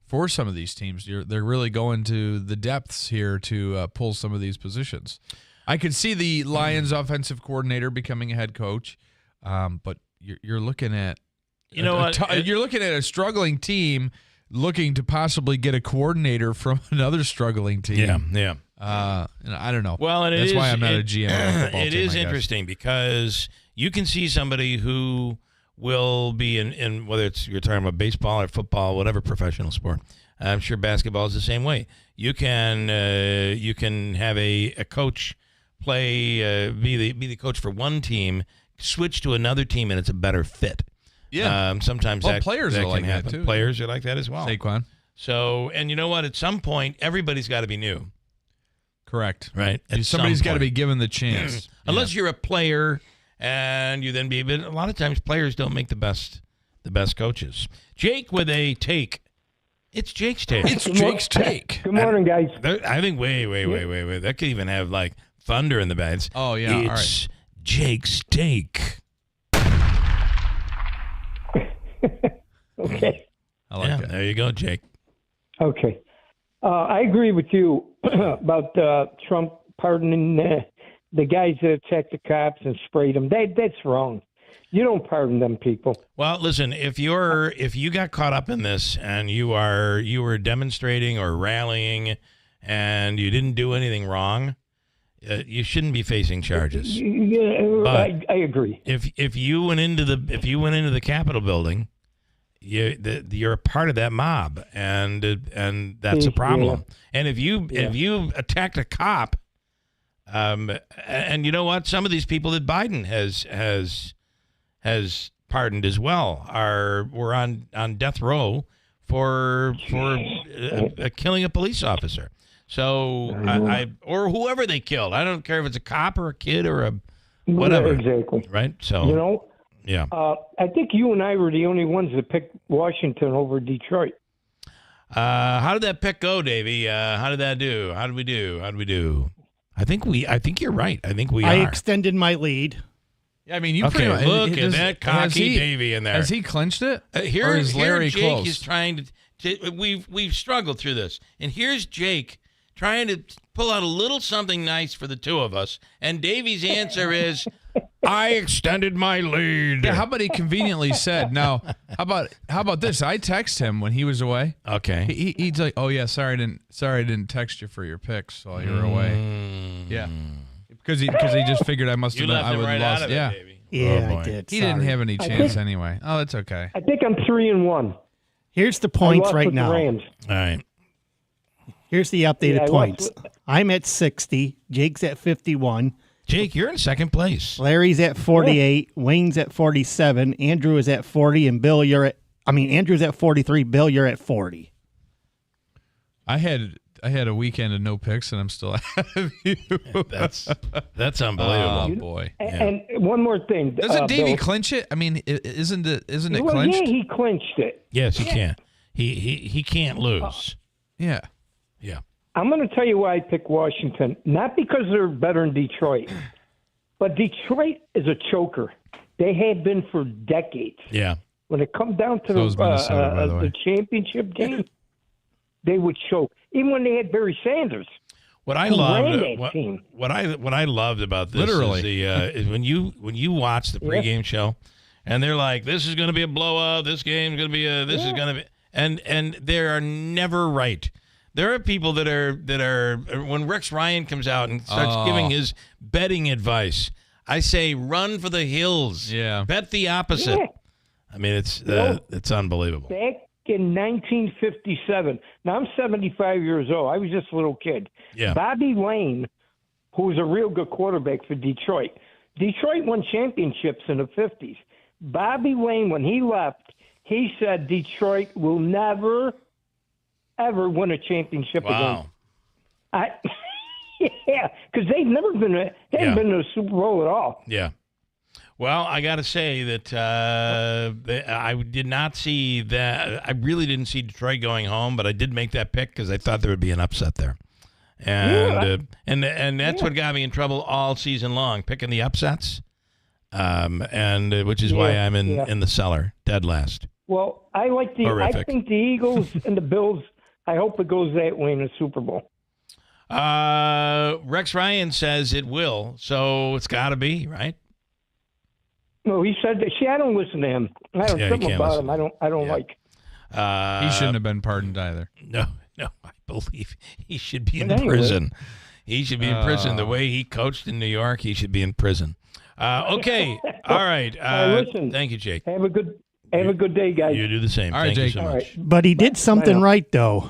for some of these teams. They're really going to the depths here to pull some of these positions. I could see the Lions offensive coordinator becoming a head coach, but you're looking at you're looking at a struggling team looking to possibly get a coordinator from another struggling team. Yeah. I don't know. Well, and that's why I'm not a GM. It is interesting because you can see somebody who will be in whether it's you're talking about baseball or football, whatever professional sport. I'm sure basketball is the same way. You can have a coach play be the coach for one team, switch to another team, and it's a better fit. Yeah. Sometimes players that are can like happen. that too. Players are like that as well. Saquon. So, and you know what? At some point, everybody's got to be new. Correct. Right. Somebody's got to be given the chance. Unless you're a player, and you then but a lot of times players don't make the best coaches. Jake with a take. It's Jake's take. It's Jake's take. Good morning, guys. I think wait. That could even have like thunder in the back. Oh yeah. It's all right. Jake's take. Okay. I like that. There you go, Jake. Okay. I agree with you about Trump pardoning the guys that attacked the cops and sprayed them. That's wrong. You don't pardon them people. Well, listen, if you got caught up in this and you were demonstrating or rallying and you didn't do anything wrong, you shouldn't be facing charges. Yeah, I agree. If you went into the Capitol building, you're a part of that mob, and that's a problem. Yeah. And if you attacked a cop, and you know what, some of these people that Biden has pardoned as well were on death row for killing a police officer. So or whoever they killed, I don't care if it's a cop or a kid or a whatever. Exactly. Right. So yeah. I think you and I were the only ones that picked Washington over Detroit. How did that pick go, Davey? How did that do? How did we do? I think you're right. I think I extended my lead. Yeah, I mean, you okay, look at that cocky Davey in there. Has he clinched it? Here, or is Larry Jake close? is trying to we've struggled through this. And here's Jake trying to pull out a little something nice for the two of us. And Davey's answer is, I extended my lead. Yeah, how about he conveniently said, now, how about this? I text him when he was away. Okay. He's like, oh, yeah, sorry I didn't text you for your picks while you were away. Yeah. Because he just figured I must have been. You left him right out of it, baby. Yeah, I did. He didn't have any chance anyway. Oh, that's okay. I think I'm 3-1. Here's the points right now. Rams. All right. Here's the updated points. I'm at 60. Jake's at 51. Jake, you're in second place. Larry's at 48. Wayne's at 47. Andrew is at 40. And Bill, Andrew's at 43. Bill, you're at 40. I had a weekend of no picks, and I'm still ahead of you. That's unbelievable. Oh, boy. And one more thing. Doesn't Davey Bill, clinch it? I mean, isn't it well, clinched? Yeah, he clinched it. Yes, he can. He can't lose. Yeah. Yeah. I'm going to tell you why I picked Washington. Not because they're better than Detroit, but Detroit is a choker. They have been for decades. Yeah. When it comes down to the championship game, they would choke. Even when they had Barry Sanders. What I loved about this is when you watch the pregame show, and they're like, "This is going to be a blowout. This game's going to be is going to be," and they are never right. There are people that are when Rex Ryan comes out and starts giving his betting advice, I say run for the hills. Yeah. Bet the opposite. Yeah. I mean, it's unbelievable. Back in 1957, now I'm 75 years old. I was just a little kid. Yeah. Bobby Lane, who was a real good quarterback for Detroit. Detroit won championships in the 50s. Bobby Lane, when he left, he said Detroit will never ever win a championship again. Yeah, because they've never been. They haven't been to a Super Bowl at all. Yeah. Well, I got to say that I did not see that. I really didn't see Detroit going home, but I did make that pick because I thought there would be an upset there, and that's what got me in trouble all season long, picking the upsets, which is why I'm in the cellar, dead last. Well, I think the Eagles and the Bills. I hope it goes that way in the Super Bowl. Rex Ryan says it will, so it's got to be, right? No, he said that. See, I don't listen to him. I don't something about him. I don't like. He shouldn't have been pardoned either. No, I believe he should be in prison. He should be in prison. The way he coached in New York, he should be in prison. Okay, all right. Listen, thank you, Jake. Have a good day, guys. You do the same. All right, Thank Jake. you so much. But he did something right, though.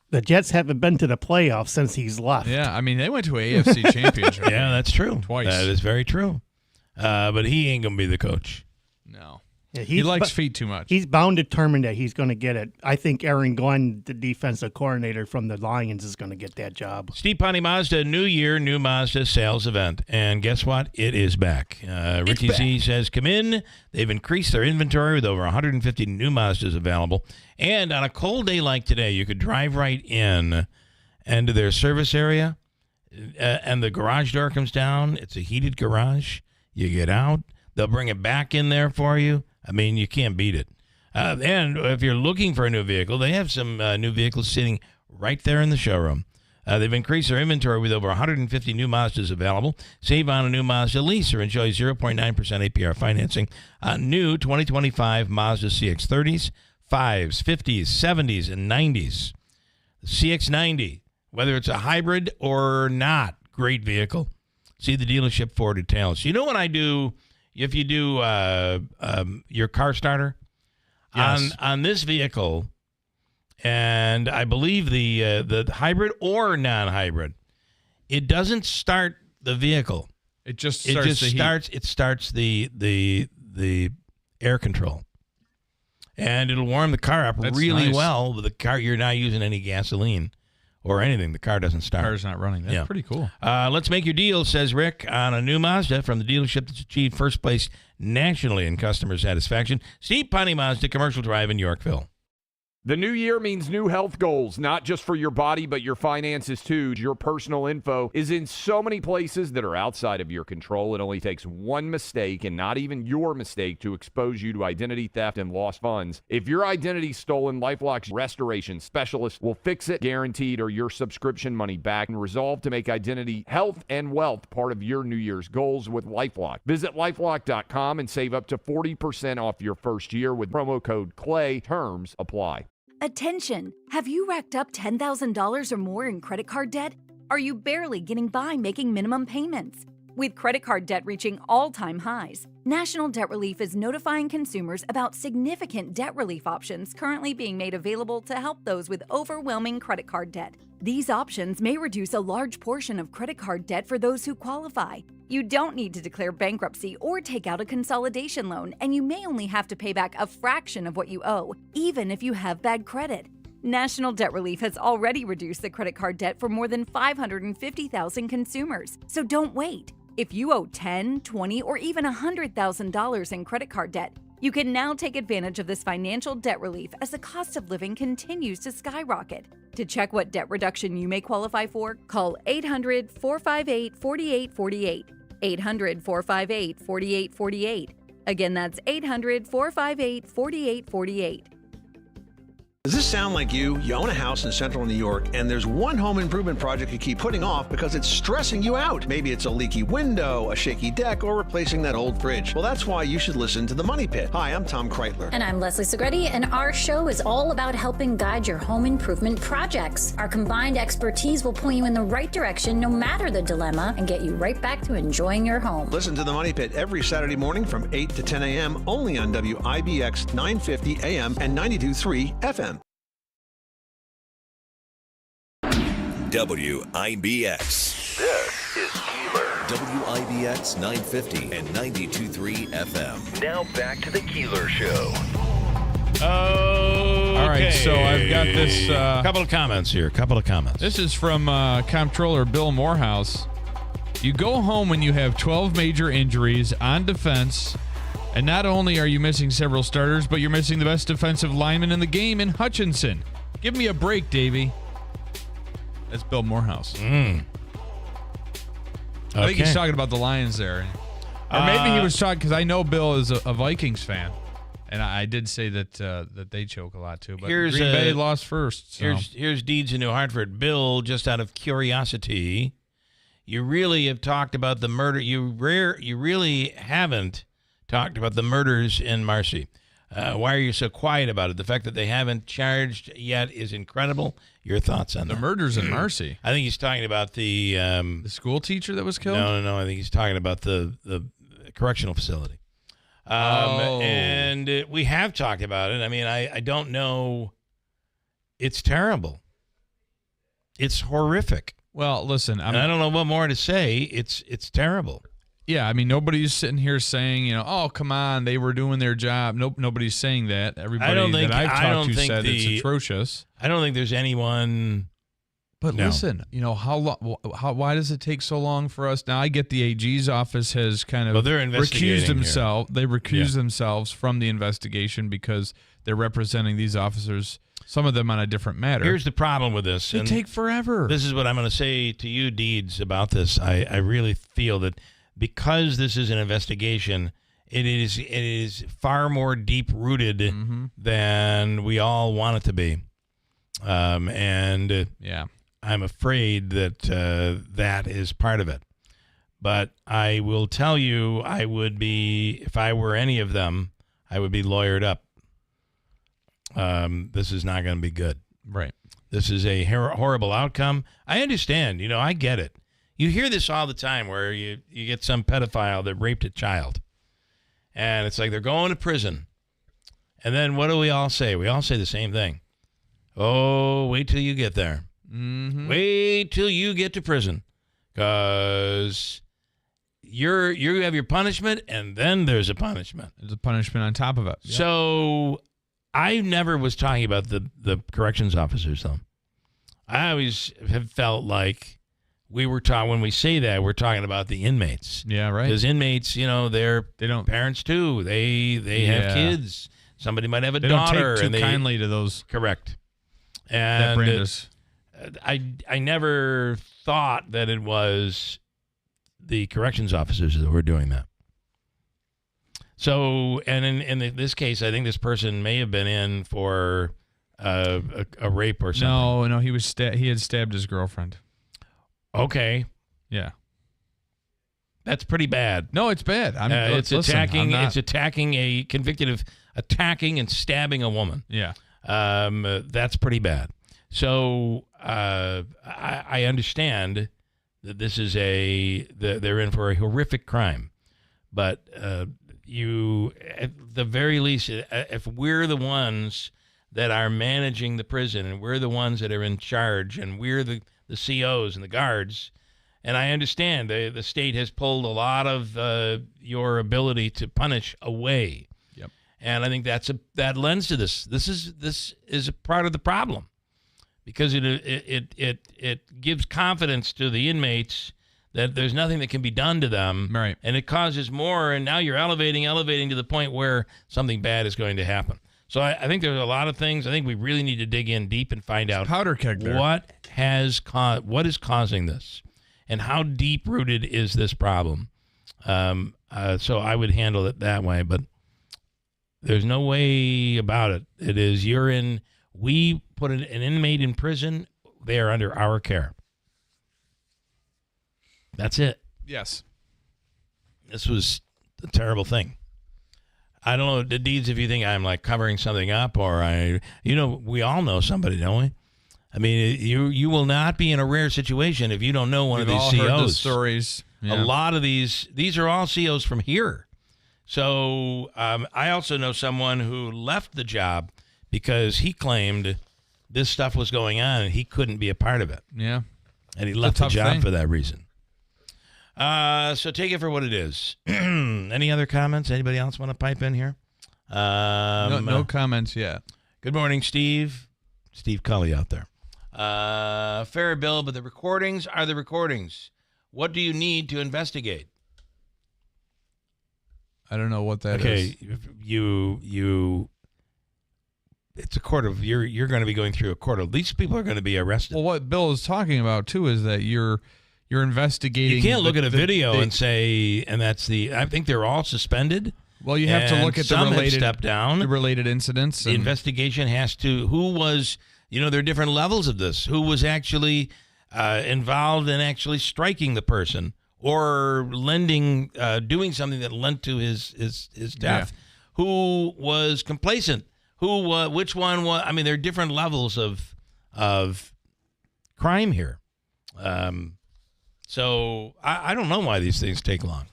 The Jets haven't been to the playoffs since he's left. Yeah, I mean, they went to an AFC championship. Yeah, that's true. Twice. That is very true. But he ain't going to be the coach. No. Yeah, he likes feet too much. He's bound determined that he's going to get it. I think Aaron Glenn, the defensive coordinator from the Lions, is going to get that job. Steve Ponte Mazda, new year, new Mazda sales event. And guess what? It is back. Ricky Z says, come in. They've increased their inventory with over 150 new Mazdas available. And on a cold day like today, you could drive right in and to their service area, and the garage door comes down. It's a heated garage. You get out. They'll bring it back in there for you. I mean, you can't beat it. And if you're looking for a new vehicle, they have some new vehicles sitting right there in the showroom. They've increased their inventory with over 150 new Mazdas available. Save on a new Mazda lease or enjoy 0.9% APR financing on new 2025 Mazda CX-30s, 5s, 50s, 70s, and 90s. The CX-90, whether it's a hybrid or not, great vehicle. See the dealership for details. You know what I do? If you do your car starter on this vehicle, and I believe the hybrid or non-hybrid, it doesn't start the vehicle. It just starts the air control, and it'll warm the car up really well. With the car, you're not using any gasoline or anything. The car doesn't start. The car's not running. That's pretty cool. Let's make your deal, says Rick, on a new Mazda from the dealership that's achieved first place nationally in customer satisfaction. Steve Ponte Mazda, Commercial Drive in Yorkville. The new year means new health goals, not just for your body, but your finances too. Your personal info is in so many places that are outside of your control. It only takes one mistake, and not even your mistake, to expose you to identity theft and lost funds. If your identity's stolen, LifeLock's restoration specialist will fix it, guaranteed, or your subscription money back, and resolve to make identity, health, and wealth part of your New Year's goals with LifeLock. Visit LifeLock.com and save up to 40% off your first year with promo code CLAY. Terms apply. Attention! Have you racked up $10,000 or more in credit card debt? Are you barely getting by making minimum payments? With credit card debt reaching all-time highs, National Debt Relief is notifying consumers about significant debt relief options currently being made available to help those with overwhelming credit card debt. These options may reduce a large portion of credit card debt for those who qualify. You don't need to declare bankruptcy or take out a consolidation loan, and you may only have to pay back a fraction of what you owe, even if you have bad credit. National Debt Relief has already reduced the credit card debt for more than 550,000 consumers, so don't wait. If you owe $10,000, $20,000, or even $100,000 in credit card debt, you can now take advantage of this financial debt relief as the cost of living continues to skyrocket. To check what debt reduction you may qualify for, call 800-458-4848. 800-458-4848. Again, that's 800-458-4848. Does this sound like you? You own a house in central New York, and there's one home improvement project you keep putting off because it's stressing you out. Maybe it's a leaky window, a shaky deck, or replacing that old fridge. Well, that's why you should listen to The Money Pit. Hi, I'm Tom Kreitler. And I'm Leslie Segretti, and our show is all about helping guide your home improvement projects. Our combined expertise will point you in the right direction no matter the dilemma and get you right back to enjoying your home. Listen to The Money Pit every Saturday morning from 8 to 10 a.m. only on WIBX 950 AM and 92.3 FM. WIBX. This is Keeler. WIBX 950 and 92.3 FM. Now back to the Keeler Show. Oh, all right. So I've got this. Couple of comments here. This is from Comptroller Bill Morehouse. You go home when you have 12 major injuries on defense, and not only are you missing several starters, but you're missing the best defensive lineman in the game in Hutchinson. Give me a break, Davey. That's Bill Morehouse. Okay. I think he's talking about the Lions there. Or maybe he was talking, because I know Bill is a Vikings fan. And I did say that that they choke a lot too. But Green Bay lost first. So. Here's Deeds in New Hartford. Bill, just out of curiosity, you really have talked about the murder. You really haven't talked about the murders in Marcy. Why are you so quiet about it? The fact that they haven't charged yet is incredible. Your thoughts on the murders in Marcy? I think he's talking about the school teacher that was killed. No. I think he's talking about the correctional facility. And we have talked about it. I mean, I don't know. It's terrible. It's horrific. Well, listen, I don't know what more to say. It's terrible. Yeah, I mean, nobody's sitting here saying, oh, come on, they were doing their job. Nope, nobody's saying that. Everybody that I've talked to said it's atrocious. I don't think there's anyone. But listen, why does it take so long for us? Now, I get the AG's office has kind of recused themselves. They recused themselves from the investigation because they're representing these officers, some of them on a different matter. Here's the problem with this. They take forever. This is what I'm going to say to you, Deeds, about this. I really feel that because this is an investigation, it is far more deep-rooted than we all want it to be. I'm afraid that that is part of it. But I will tell you, I would be, if I were any of them, I would be lawyered up. This is not going to be good. Right. This is a horrible outcome. I understand. I get it. You hear this all the time where you get some pedophile that raped a child. And it's like they're going to prison. And then what do we all say? We all say the same thing. Oh, wait till you get there. Mm-hmm. Wait till you get to prison. Because you have your punishment, and then there's a punishment. There's a punishment on top of it. Yep. So I never was talking about the corrections officers, though. I always have felt like we were talking, when we say that, we're talking about the inmates. Yeah, right. Because inmates, they're parents too. They have kids. Somebody might have a They daughter. don't take too kindly to those. Correct. That And brand is. I never thought that it was the corrections officers that were doing that. So, and in this case, I think this person may have been in for a rape or something. No, he had stabbed his girlfriend. Okay. Yeah. That's pretty bad. No, it's bad. It's attacking a convicted of attacking and stabbing a woman. Yeah. That's pretty bad. So I understand that this is they're in for a horrific crime, but you, at the very least, if we're the ones that are managing the prison and we're the ones that are in charge and we're the COs and the guards, and I understand the state has pulled a lot of your ability to punish away. Yep. And I think that lends to this. This is a part of the problem, because it gives confidence to the inmates that there's nothing that can be done to them, right? And it causes more. And now you're elevating to the point where something bad is going to happen. So I think there's a lot of things. I think we really need to dig in deep and find out powder keg there. What is causing this, and how deep rooted is this problem. So I would handle it that way, but there's no way about it. It is we put an inmate in prison, they are under our care. That's it. Yes. This was a terrible thing. I don't know, the Deeds, if you think I'm like covering something up, or we all know somebody, don't we? I mean, you will not be in a rare situation if you don't know one of these COs. Heard the stories. Yeah. A lot of these are all COs from here. So I also know someone who left the job because he claimed this stuff was going on and he couldn't be a part of it. Yeah. And he left the job for that reason. So take it for what it is. Any other comments? Anybody else want to pipe in here? No comments yet. Good morning, Steve. Steve Cully out there. Fair bill, but the recordings are the recordings. What do you need to investigate? I don't know what that is. Okay, you. It's a court of you're going to be going through a court of. These people are going to be arrested. Well, what Bill is talking about too is that you're investigating. You can't look at a video and say, and that's I think they're all suspended. Well, you have to look at the related step down. The related incidents. The investigation has to. Who was? There are different levels of this. Who was actually involved in actually striking the person or doing something that led to his death? Yeah. Who was complacent? Which one was? I mean, there are different levels of crime here. So I don't know why these things take long.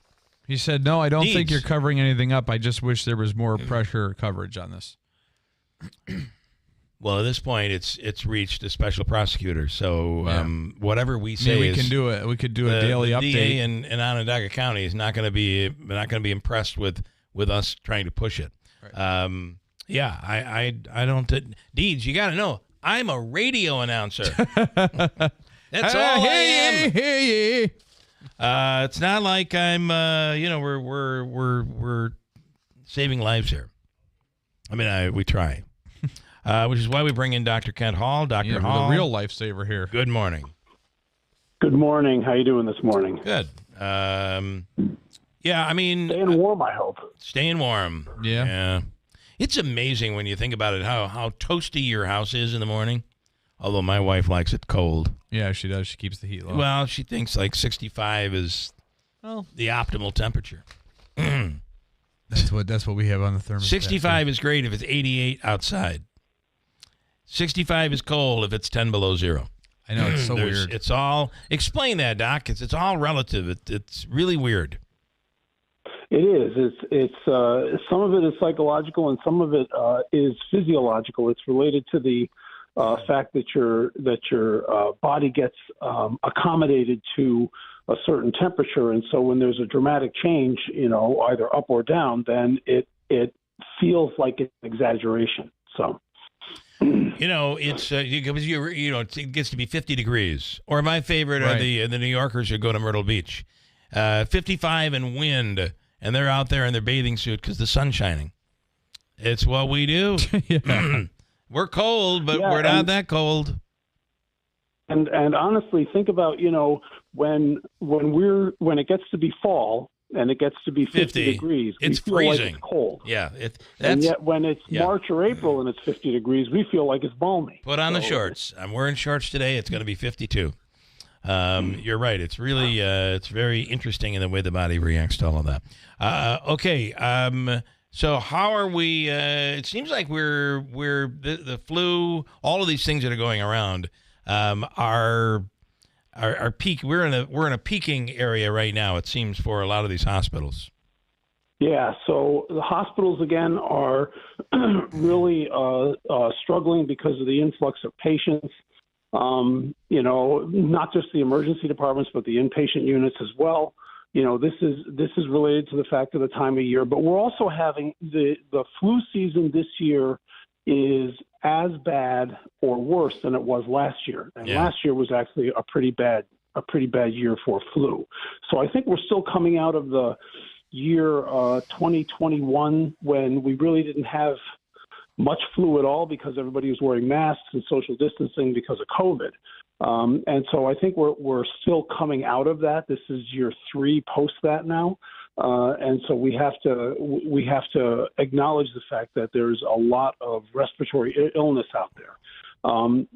He said, "No, I don't think you're covering anything up. I just wish there was more pressure or coverage on this." Well, at this point, it's reached a special prosecutor. So whatever we say, we can do it. We could do a daily update. DA in Onondaga County is not going to be impressed with us trying to push it. Right. I don't. Deeds, you got to know, I'm a radio announcer. That's all I am. It's not like I'm. We're saving lives here. I mean, we try. Which is why we bring in Dr. Kent Hall. Dr. Hall, the real lifesaver here. Good morning. Good morning. How you doing this morning? Good. I mean, staying warm, I hope. Staying warm. Yeah. It's amazing when you think about it how toasty your house is in the morning. Although my wife likes it cold. Yeah, she does. She keeps the heat low. Well, she thinks like 65 is the optimal temperature. That's what we have on the thermostat. 65 is great if it's 88 outside. 65 is cold if it's 10 below zero. I know, it's so weird. It's all, explain that, Doc. It's all relative. It's really weird. It is. It's some of it is psychological and some of it is physiological. It's related to the fact that your body gets accommodated to a certain temperature, and so when there's a dramatic change, either up or down, then it feels like it's an exaggeration. So. It's because it gets to be 50 degrees. Or my favorite are the New Yorkers who go to Myrtle Beach, 55 and wind, and they're out there in their bathing suit because the sun's shining. It's what we do. We're cold, but we're not that cold. And honestly, think about, when it gets to be fall and it gets to be 50 degrees, it's we feel freezing. like it's cold. Yeah, and yet when it's March or April and it's 50 degrees, we feel like it's balmy. Put on the shorts. I'm wearing shorts today. It's going to be 52. You're right. It's really it's very interesting in the way the body reacts to all of that. Okay. So how are we? It seems like we're the flu, all of these things that are going around are peak. We're in a peaking area right now. It seems for a lot of these hospitals. Yeah. So the hospitals again are really struggling because of the influx of patients. Not just the emergency departments, but the inpatient units as well. This is related to the fact of the time of year, but we're also having the flu season this year is as bad or worse than it was last year. And last year was actually a pretty bad year for flu. So I think we're still coming out of the year 2021 when we really didn't have much flu at all because everybody was wearing masks and social distancing because of COVID. And so I think we're still coming out of that. This is year 3 post that now. And so we have to acknowledge the fact that there's a lot of respiratory illness out there. From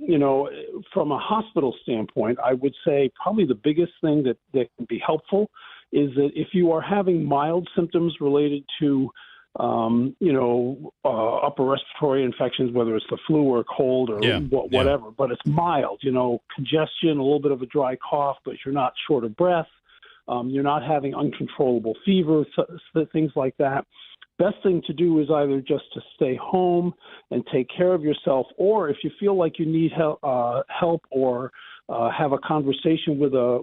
a hospital standpoint, I would say probably the biggest thing that can be helpful is that if you are having mild symptoms related to upper respiratory infections, whether it's the flu or cold or whatever, but it's mild, congestion, a little bit of a dry cough, but you're not short of breath. You're not having uncontrollable fever, things like that. Best thing to do is either just to stay home and take care of yourself, or if you feel like you need help or have a conversation with a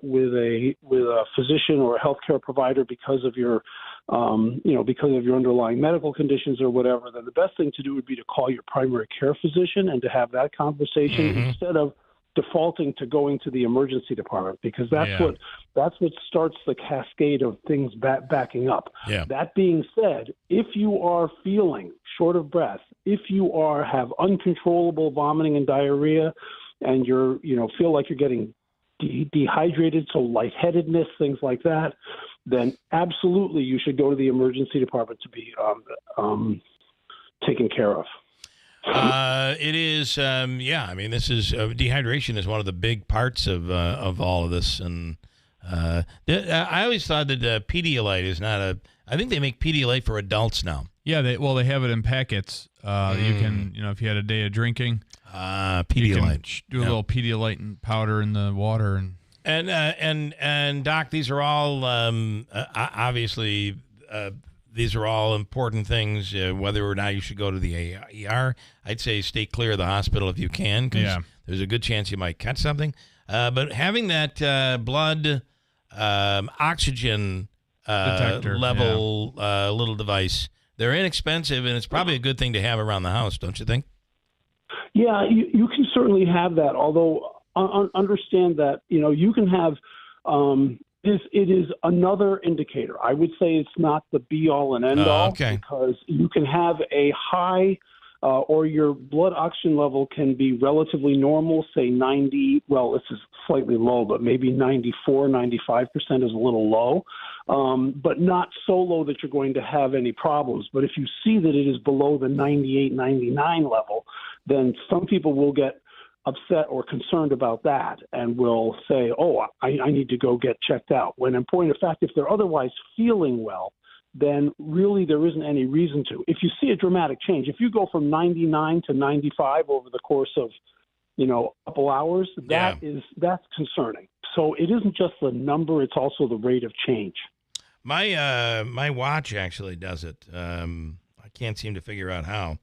physician or a healthcare provider because of your underlying medical conditions or whatever, then the best thing to do would be to call your primary care physician and to have that conversation instead of defaulting to going to the emergency department, because that's what starts the cascade of things backing up. Yeah. That being said, if you are feeling short of breath, if you have uncontrollable vomiting and diarrhea, and feel like you're getting dehydrated, so lightheadedness, things like that, then absolutely you should go to the emergency department to be taken care of. It is, I mean, this is dehydration is one of the big parts of all of this, and I always thought that Pedialyte is not I think they make Pedialyte for adults now. Yeah, they have it in packets. You can, if you had a day of drinking, Pedialyte, do a little Pedialyte and powder in the water, and Doc, these are all obviously. These are all important things, whether or not you should go to the ER. I'd say stay clear of the hospital if you can, because there's a good chance you might catch something. But having that blood oxygen detector level little device, they're inexpensive, and it's probably a good thing to have around the house, don't you think? Yeah, you can certainly have that, although understand that, you can have it is another indicator. I would say it's not the be-all and end-all, because you can have a high or your blood oxygen level can be relatively normal, say 90, well, this is slightly low, but maybe 94, 95% is a little low, but not so low that you're going to have any problems. But if you see that it is below the 98, 99 level, then some people will get upset or concerned about that and will say, I need to go get checked out. When in point of fact, if they're otherwise feeling well, then really there isn't any reason to. If you see a dramatic change, if you go from 99 to 95 over the course of, a couple hours, that's concerning. So it isn't just the number, it's also the rate of change. My watch actually does it. I can't seem to figure out how,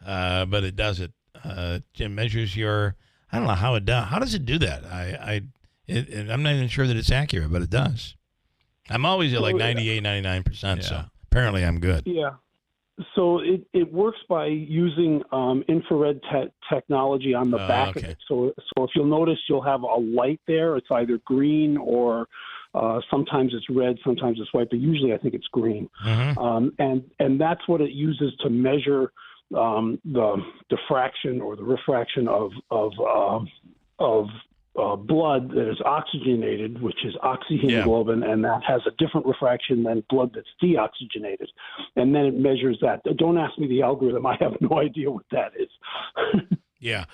but it does it. It measures your, I don't know how it does. How does it do that? I'm not even sure that it's accurate, but it does. I'm always at like 98, 99%, so apparently I'm good. Yeah. So it works by using infrared technology on the back of it. So if you'll notice, you'll have a light there. It's either green or Sometimes it's red, sometimes it's white, but usually I think it's green. And that's what it uses to measure the diffraction or the refraction of blood that is oxygenated, which is oxyhemoglobin, and that has a different refraction than blood that's deoxygenated. And then it measures that. Don't ask me the algorithm. I have no idea what that is. Yeah,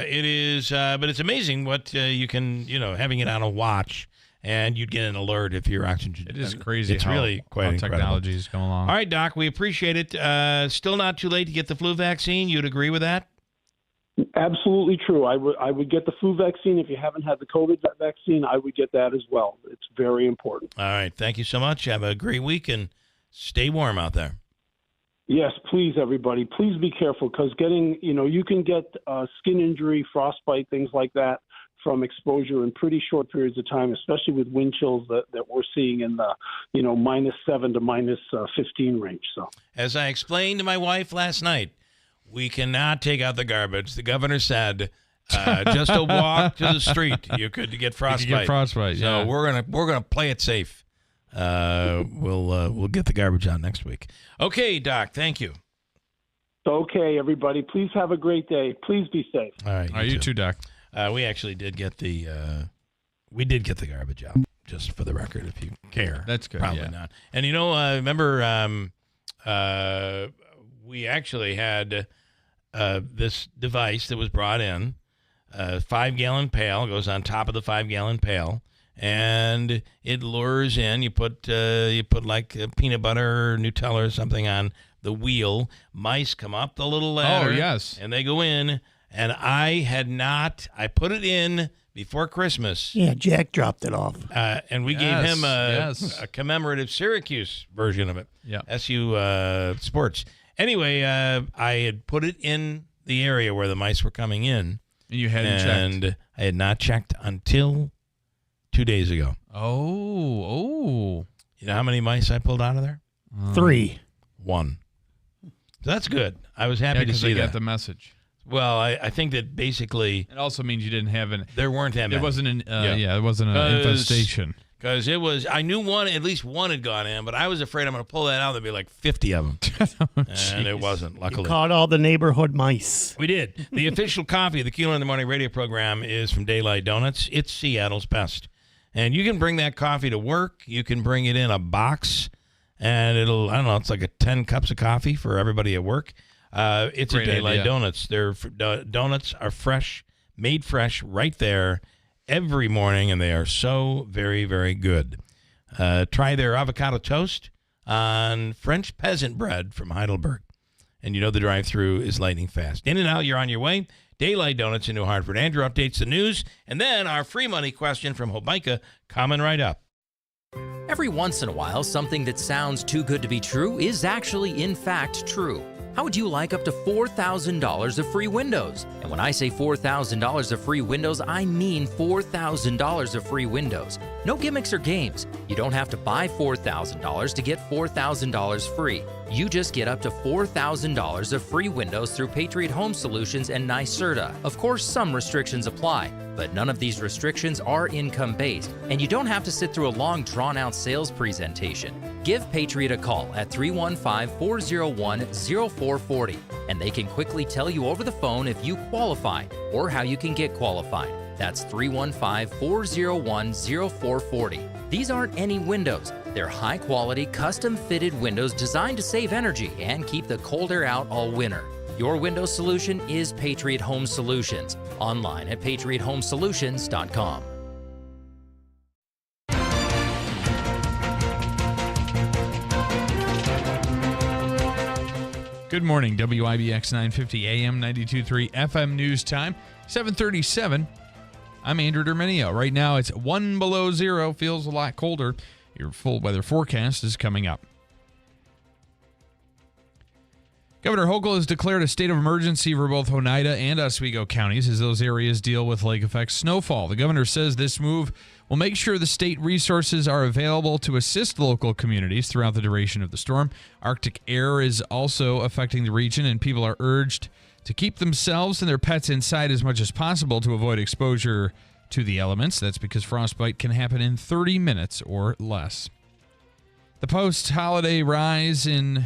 it is, but it's amazing what you can, having it on a watch, and you'd get an alert if your oxygen. It is crazy. It's really quite incredible. Technology is going along. All right, Doc, we appreciate it. Still not too late to get the flu vaccine. You'd agree with that? Absolutely true. I would get the flu vaccine. If you haven't had the COVID vaccine, I would get that as well. It's very important. All right. Thank you so much. Have a great week and stay warm out there. Yes, please, everybody. Please be careful because you can get skin injury, frostbite, things like that from exposure in pretty short periods of time, especially with wind chills that we're seeing in the, -7 to -15 range. So, as I explained to my wife last night, we cannot take out the garbage. The governor said just a walk to the street, you could get frostbite. You could get frostbite. So yeah. we're gonna play it safe. We'll get the garbage out next week. Okay, Doc. Thank you. Okay, everybody. Please have a great day. Please be safe. All right. You too, Doc. We actually did get the garbage out, just for the record, if you care. That's good. Probably not. And remember, we actually had this device that was brought in, a 5-gallon pail, goes on top of the 5-gallon pail, and it lures in. You put like peanut butter or Nutella or something on the wheel. Mice come up the little ladder. Oh, yes. And they go in. And I put it in before Christmas. Yeah, Jack dropped it off. And we gave him a commemorative Syracuse version of it. Yeah. SU Sports. Anyway, I had put it in the area where the mice were coming in. And you hadn't checked. And I had not checked until 2 days ago. Oh. You know how many mice I pulled out of there? 3. 1. So that's good. I was happy to see that. Got the message. Well, I think that basically it also means you didn't have an. There weren't that many. It wasn't an. It wasn't an infestation. Because it was, I knew at least one had gone in, but I was afraid I'm going to pull that out. There'd be like 50 of them, and it wasn't. Luckily, you caught all the neighborhood mice. We did. The official coffee of the Keeler in the Morning radio program is from Daylight Donuts. It's Seattle's best, and you can bring that coffee to work. You can bring it in a box, and it's like 10 cups of coffee for everybody at work. It's Great a Daylight idea. Donuts. Their donuts are fresh, made fresh right there every morning, and they are so very, very good. Try their avocado toast on French peasant bread from Heidelberg. And the drive-thru is lightning fast. In and out, you're on your way. Daylight Donuts in New Hartford. Andrew updates the news, and then our free money question from Hobica coming right up. Every once in a while, something that sounds too good to be true is actually, in fact, true. How would you like up to $4,000 of free windows? And when I say $4,000 of free windows, I mean $4,000 of free windows. No gimmicks or games. You don't have to buy $4,000 to get $4,000 free. You just get up to $4,000 of free windows through Patriot Home Solutions and NYSERDA. Of course, some restrictions apply, but none of these restrictions are income-based, and you don't have to sit through a long, drawn-out sales presentation. Give Patriot a call at 315-401-0440, and they can quickly tell you over the phone if you qualify or how you can get qualified. That's 315-401-0440. These aren't any windows. They're high-quality, custom-fitted windows designed to save energy and keep the cold air out all winter. Your window solution is Patriot Home Solutions. Online at patriothomesolutions.com. Good morning, WIBX 950 AM 92.3 FM news time, 7:37. I'm Andrew Derminio. Right now it's 1 below zero, feels a lot colder. Your full weather forecast is coming up. Governor Hochul has declared a state of emergency for both Oneida and Oswego counties as those areas deal with lake-effect snowfall. The governor says this move will make sure the state resources are available to assist local communities throughout the duration of the storm. Arctic air is also affecting the region, and people are urged to keep themselves and their pets inside as much as possible to avoid exposure to the elements. That's because frostbite can happen in 30 minutes or less. The post-holiday rise in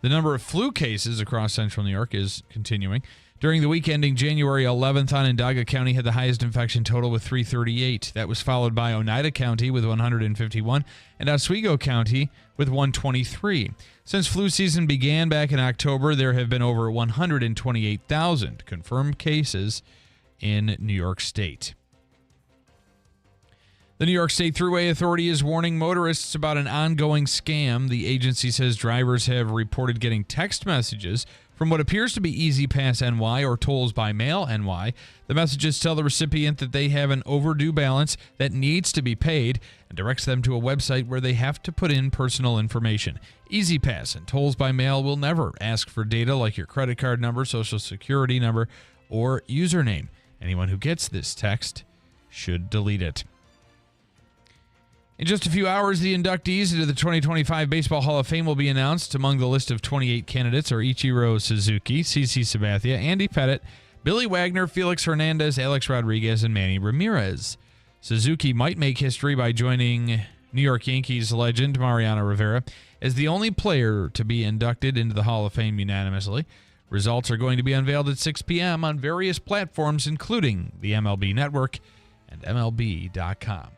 the number of flu cases across central New York is continuing. During the week ending January 11th, Onondaga County had the highest infection total with 338. That was followed by Oneida County with 151 and Oswego County with 123. Since flu season began back in October, there have been over 128,000 confirmed cases in New York State. The New York State Thruway Authority is warning motorists about an ongoing scam. The agency says drivers have reported getting text messages from what appears to be Easy Pass NY or Tolls by Mail NY. The messages tell the recipient that they have an overdue balance that needs to be paid and directs them to a website where they have to put in personal information. Easy Pass and Tolls by Mail will never ask for data like your credit card number, social security number, or username. Anyone who gets this text should delete it. In just a few hours, the inductees into the 2025 Baseball Hall of Fame will be announced. Among the list of 28 candidates are Ichiro Suzuki, CC Sabathia, Andy Pettitte, Billy Wagner, Felix Hernandez, Alex Rodriguez, and Manny Ramirez. Suzuki might make history by joining New York Yankees legend Mariano Rivera as the only player to be inducted into the Hall of Fame unanimously. Results are going to be unveiled at 6 p.m. on various platforms, including the MLB Network and MLB.com.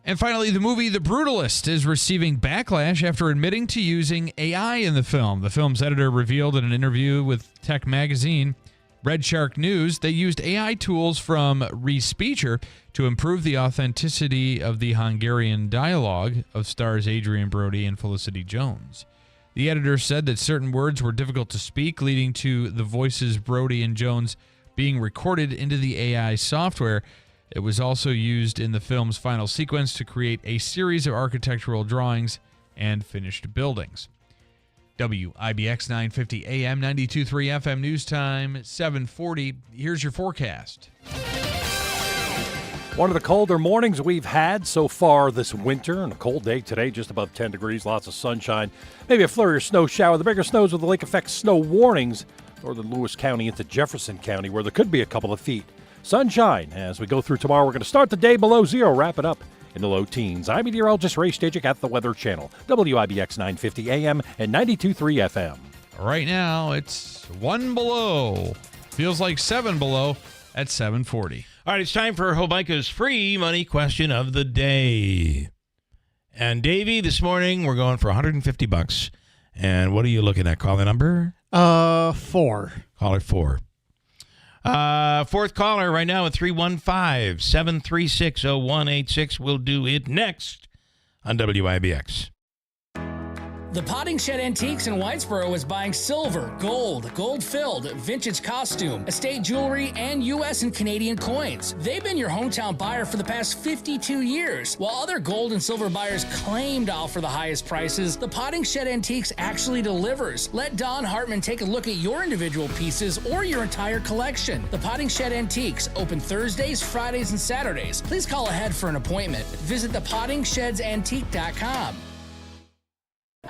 And finally, the movie The Brutalist is receiving backlash after admitting to using AI in the film. The film's editor revealed in an interview with Tech Magazine, Red Shark News, they used AI tools from Respeecher to improve the authenticity of the Hungarian dialogue of stars Adrian Brody and Felicity Jones. The editor said that certain words were difficult to speak, leading to the voices Brody and Jones being recorded into the AI software. It was also used in the film's final sequence to create a series of architectural drawings and finished buildings. WIBX 950 AM, 92.3 FM news time, 7:40. Here's your forecast. One of the colder mornings we've had so far this winter, and a cold day today, just above 10 degrees, lots of sunshine. Maybe a flurry or snow shower. The bigger snows with the lake effect snow warnings, northern Lewis County into Jefferson County, where there could be a couple of feet. Sunshine as we go through tomorrow. We're going to start the day below zero, wrap it up in the low teens. I'm meteorologist Ray Stajic at the Weather Channel, WIBX 950 AM and 92.3 FM. Right now, it's 1 below. Feels like 7 below at 7:40. All right, it's time for Hobica's free money question of the day. And Davey, this morning we're going for $150. And what are you looking at? Call the number? 4. Caller 4. Fourth caller right now at 315-736-0186. We'll do it next on WIBX. The Potting Shed Antiques in Whitesboro is buying silver, gold-filled, vintage costume, estate jewelry, and U.S. and Canadian coins. They've been your hometown buyer for the past 52 years. While other gold and silver buyers claim to offer the highest prices, the Potting Shed Antiques actually delivers. Let Don Hartman take a look at your individual pieces or your entire collection. The Potting Shed Antiques, open Thursdays, Fridays, and Saturdays. Please call ahead for an appointment. Visit thepottingshedsantique.com.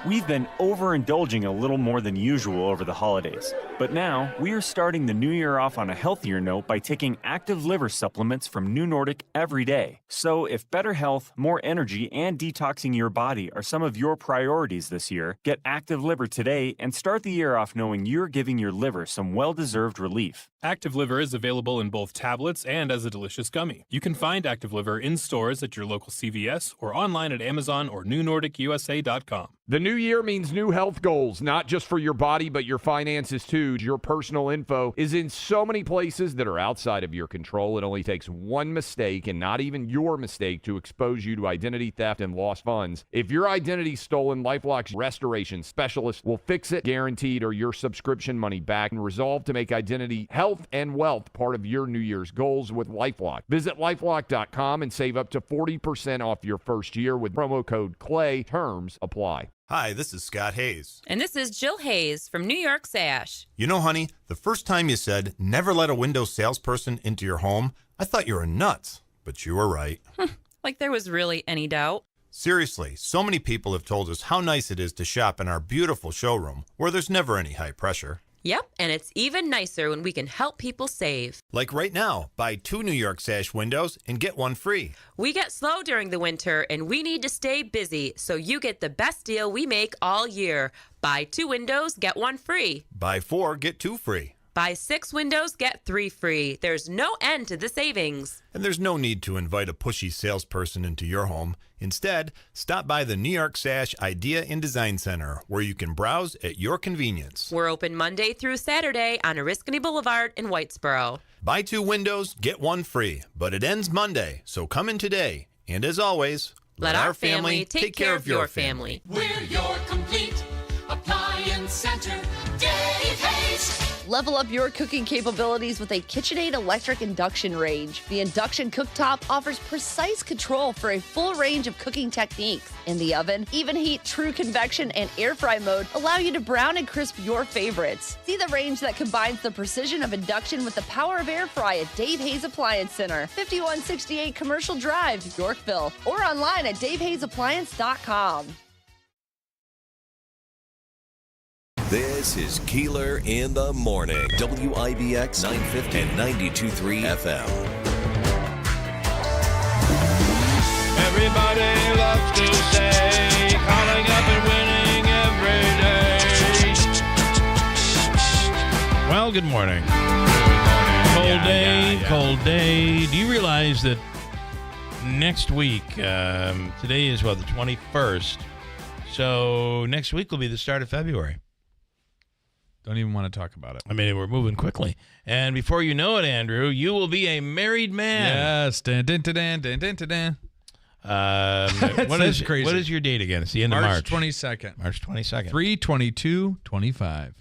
We've been overindulging a little more than usual over the holidays. But now, we are starting the new year off on a healthier note by taking active liver supplements from New Nordic every day. So if better health, more energy, and detoxing your body are some of your priorities this year, get Active Liver today and start the year off knowing you're giving your liver some well-deserved relief. Active Liver is available in both tablets and as a delicious gummy. You can find Active Liver in stores at your local CVS or online at Amazon or newnordicusa.com. The new year means new health goals, not just for your body, but your finances too. Your personal info is in so many places that are outside of your control. It only takes one mistake, and not even your mistake, to expose you to identity theft and lost funds. If your identity's stolen, LifeLock's restoration specialist will fix it, guaranteed, or your subscription money back, and resolve to make identity, health, and wealth part of your New Year's goals with LifeLock. Visit LifeLock.com and save up to 40% off your first year with promo code CLAY. Terms apply. Hi, this is Scott Hayes. And this is Jill Hayes from New York Sash. You know, honey, the first time you said, never let a Windows salesperson into your home, I thought you were nuts. But you were right. Like there was really any doubt. Seriously, so many people have told us how nice it is to shop in our beautiful showroom, where there's never any high pressure. Yep, and it's even nicer when we can help people save. Like right now, buy 2 New York Sash windows and get 1 free. We get slow during the winter, and we need to stay busy, so you get the best deal we make all year. Buy 2 windows, get 1 free. Buy 4, get 2 free. Buy 6 windows, get 3 free. There's no end to the savings. And there's no need to invite a pushy salesperson into your home. Instead, stop by the New York Sash Idea and Design Center, where you can browse at your convenience. We're open Monday through Saturday on Oriskany Boulevard in Whitesboro. Buy 2 windows, get 1 free. But it ends Monday, so come in today. And as always, let our family take care of your family. We're your complete appliance center, Dave Hayes. Level up your cooking capabilities with a KitchenAid electric induction range. The induction cooktop offers precise control for a full range of cooking techniques. In the oven, even heat, true convection, and air fry mode allow you to brown and crisp your favorites. See the range that combines the precision of induction with the power of air fry at Dave Hayes Appliance Center, 5168 Commercial Drive, Yorkville, or online at davehayesappliance.com. This is Keeler in the Morning. WIBX 950 and 92.3 FM. Everybody loves to say, calling up and winning every day. Well, good morning. Cold day. Do you realize that next week, today is, the 21st, so next week will be the start of February. Don't even want to talk about it. I mean, we're moving quickly. And before you know it, Andrew, you will be a married man. Yes. What is crazy. What is your date again? It's the end of March. March 22nd. March 22nd. 3/22/25.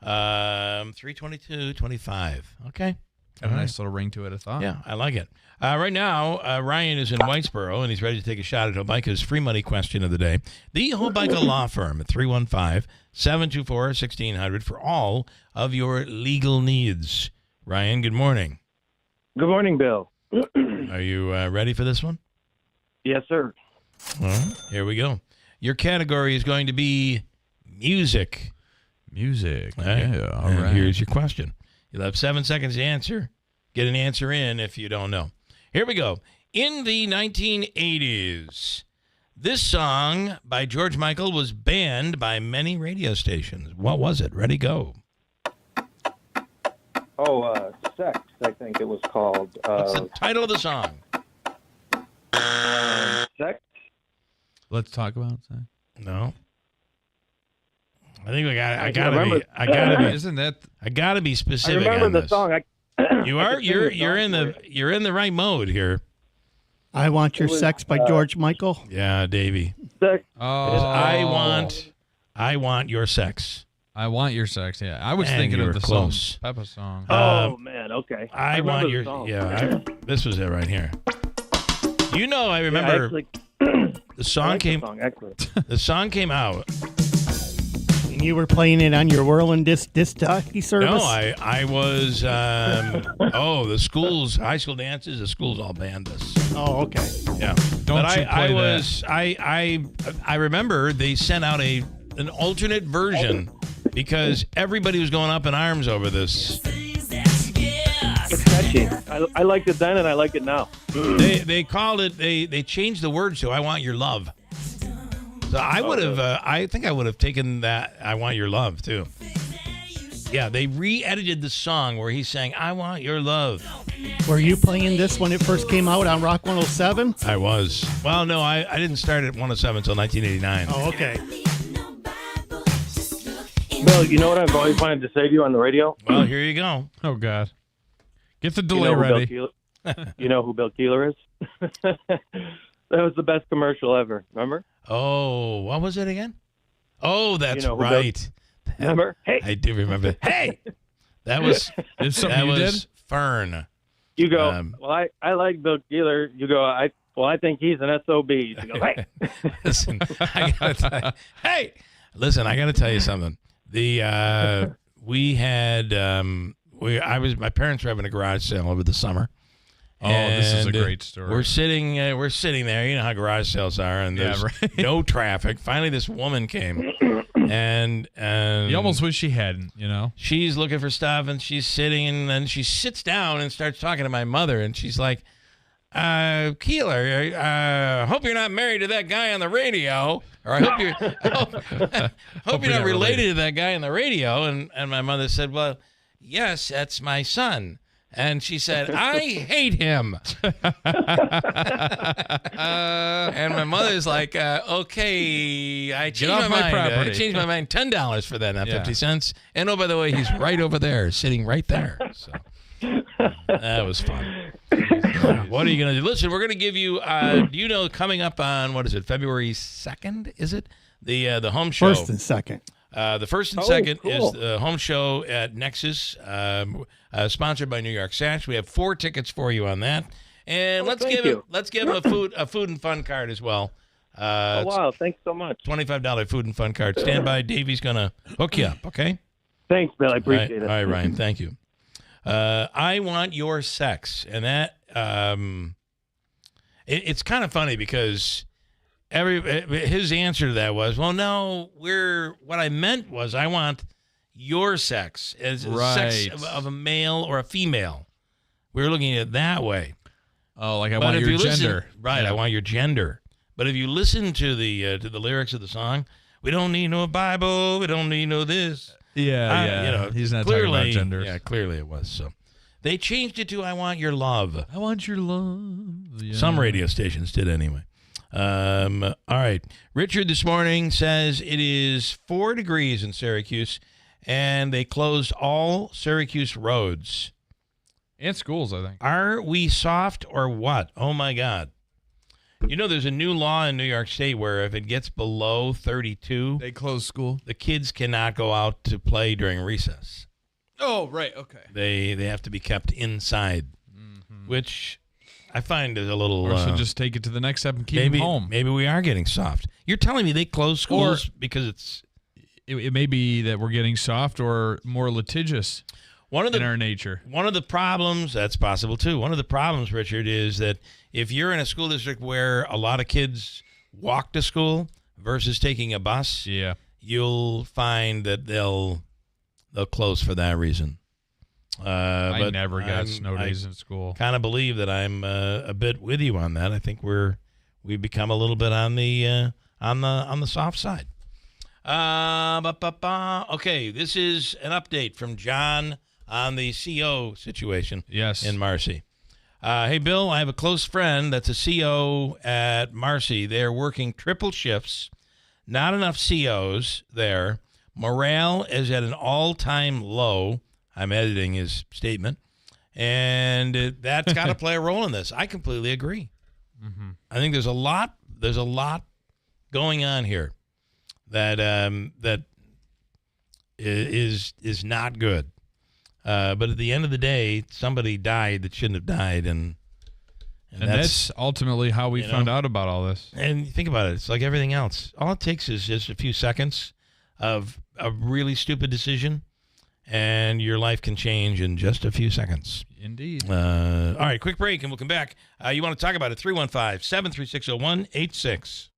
3/22/25. Okay. Got a nice little ring to it, I thought. Yeah, I like it. Right now, Ryan is in Whitesboro, and he's ready to take a shot at Hobica's free money question of the day. The Hobica Law Firm at 315-724-1600 for all of your legal needs. Ryan, good morning. Good morning, Bill. Are you ready for this one? Yes, sir. All right, here we go. Your category is going to be music. Music. All right. Yeah, all right. Here's your question. You'll have 7 seconds to answer. Get an answer in if you don't know. Here we go. In the 1980s, this song by George Michael was banned by many radio stations. What was it? Ready, go. Sex, I think it was called. What's the title of the song? Sex? Let's talk about sex. No. I think I gotta be specific. I remember on the this. song. You're in the right mode here. I Want Your Sex by George Michael. Yeah, Davey. Sex. I want your sex. I want your sex. Yeah, I was And thinking you of were the close. Peppa song. Man, okay. I want your. song. This was it right here. I remember the song came. The song came out. And you were playing it on your whirling disc jockey service? No, I was. The schools, high school dances, the schools all banned us. Oh, okay. Yeah, Don't but you play that. I remember they sent out an alternate version because everybody was going up in arms over this. It's catchy. I liked it then and I like it now. They called it. They changed the words to "I want your love." So I would have. I think I would have taken that. I want your love too. Yeah, they re-edited the song where he sang "I want your love." Were you playing this when it first came out on Rock 107? I was. Well, no, I didn't start at 107 until 1989. Oh, okay. Bill, you know what I've always wanted to say to you on the radio? Well, here you go. Oh God, get the delay ready. You know who Bill Keeler is? That was the best commercial ever. Remember? Oh, what was it again? Oh, that's right. Remember? Hey, I do remember. Hey, that was did? Fern. You go. Well, I like Bill Keeler. You go. I think he's an SOB. You go. Hey, listen, I gotta tell you something. We had my parents were having a garage sale over the summer. Oh, this is a great story. We're sitting there. You know how garage sales are, and there's no traffic. Finally, this woman came, And you almost wish she hadn't, She's looking for stuff, and she's sitting, and then she sits down and starts talking to my mother, and she's like, Keeler, hope you're not married to that guy on the radio, or I hope you're hope you're not related to that guy on the radio. And my mother said, well, yes, that's my son. And she said, I hate him. And my mother's like, okay, I changed my mind. I changed my mind. $10 for that, not 50 cents. And oh, by the way, he's right over there, sitting right there. So that was fun. What are you going to do? Listen, we're going to give you, coming up on, what is it, February 2nd, is it? The home show. First and second. The first and second is the home show at Nexus, sponsored by New York Sash. We have 4 tickets for you on that, and let's give him a food and fun card as well. Wow! Thanks so much. $25 food and fun card. Stand by. Davey's gonna hook you up. Okay. Thanks, Bill. I appreciate it. All right, Ryan. Thank you. I want your sex, and that it's kind of funny because. His answer to that was, well, no, what I meant was I want your sex as sex of a male or a female. We were looking at it that way. Oh, like I want your gender. Right, I want your gender. But if you listen to the lyrics of the song, we don't need no Bible, we don't need no this. Yeah. He's not talking about gender. Yeah, clearly it was. So they changed it to I want your love. I want your love. Yeah. Some radio stations did anyway. All right. Richard this morning says it is 4 degrees in Syracuse, and they closed all Syracuse roads. And schools, I think. Are we soft or what? Oh, my God. There's a new law in New York State where if it gets below 32, they close school. The kids cannot go out to play during recess. Oh, right. Okay. They have to be kept inside, which... I find it a little... Or should just take it to the next step and keep them home. Maybe we are getting soft. You're telling me they close schools because it's... It may be that we're getting soft or more litigious in our nature. One of the problems, that's possible too, one of the problems, Richard, is that if you're in a school district where a lot of kids walk to school versus taking a bus, you'll find that they'll close for that reason. I never got snow days in school. Kind of believe that I'm a bit with you on that. I think we've become a little bit on the soft side. Okay, this is an update from John on the CO situation. Yes, in Marcy. Hey, Bill, I have a close friend that's a CO at Marcy. They're working triple shifts. Not enough COs there. Morale is at an all-time low. I'm editing his statement, and that's got to play a role in this. I completely agree. Mm-hmm. I think there's a lot going on here that is not good. But at the end of the day, somebody died that shouldn't have died, and that's ultimately how we found out about all this. And think about it; it's like everything else. All it takes is just a few seconds of a really stupid decision. And your life can change in just a few seconds. Indeed. All right, quick break, and we'll come back. You want to talk about it, 315-736-0186.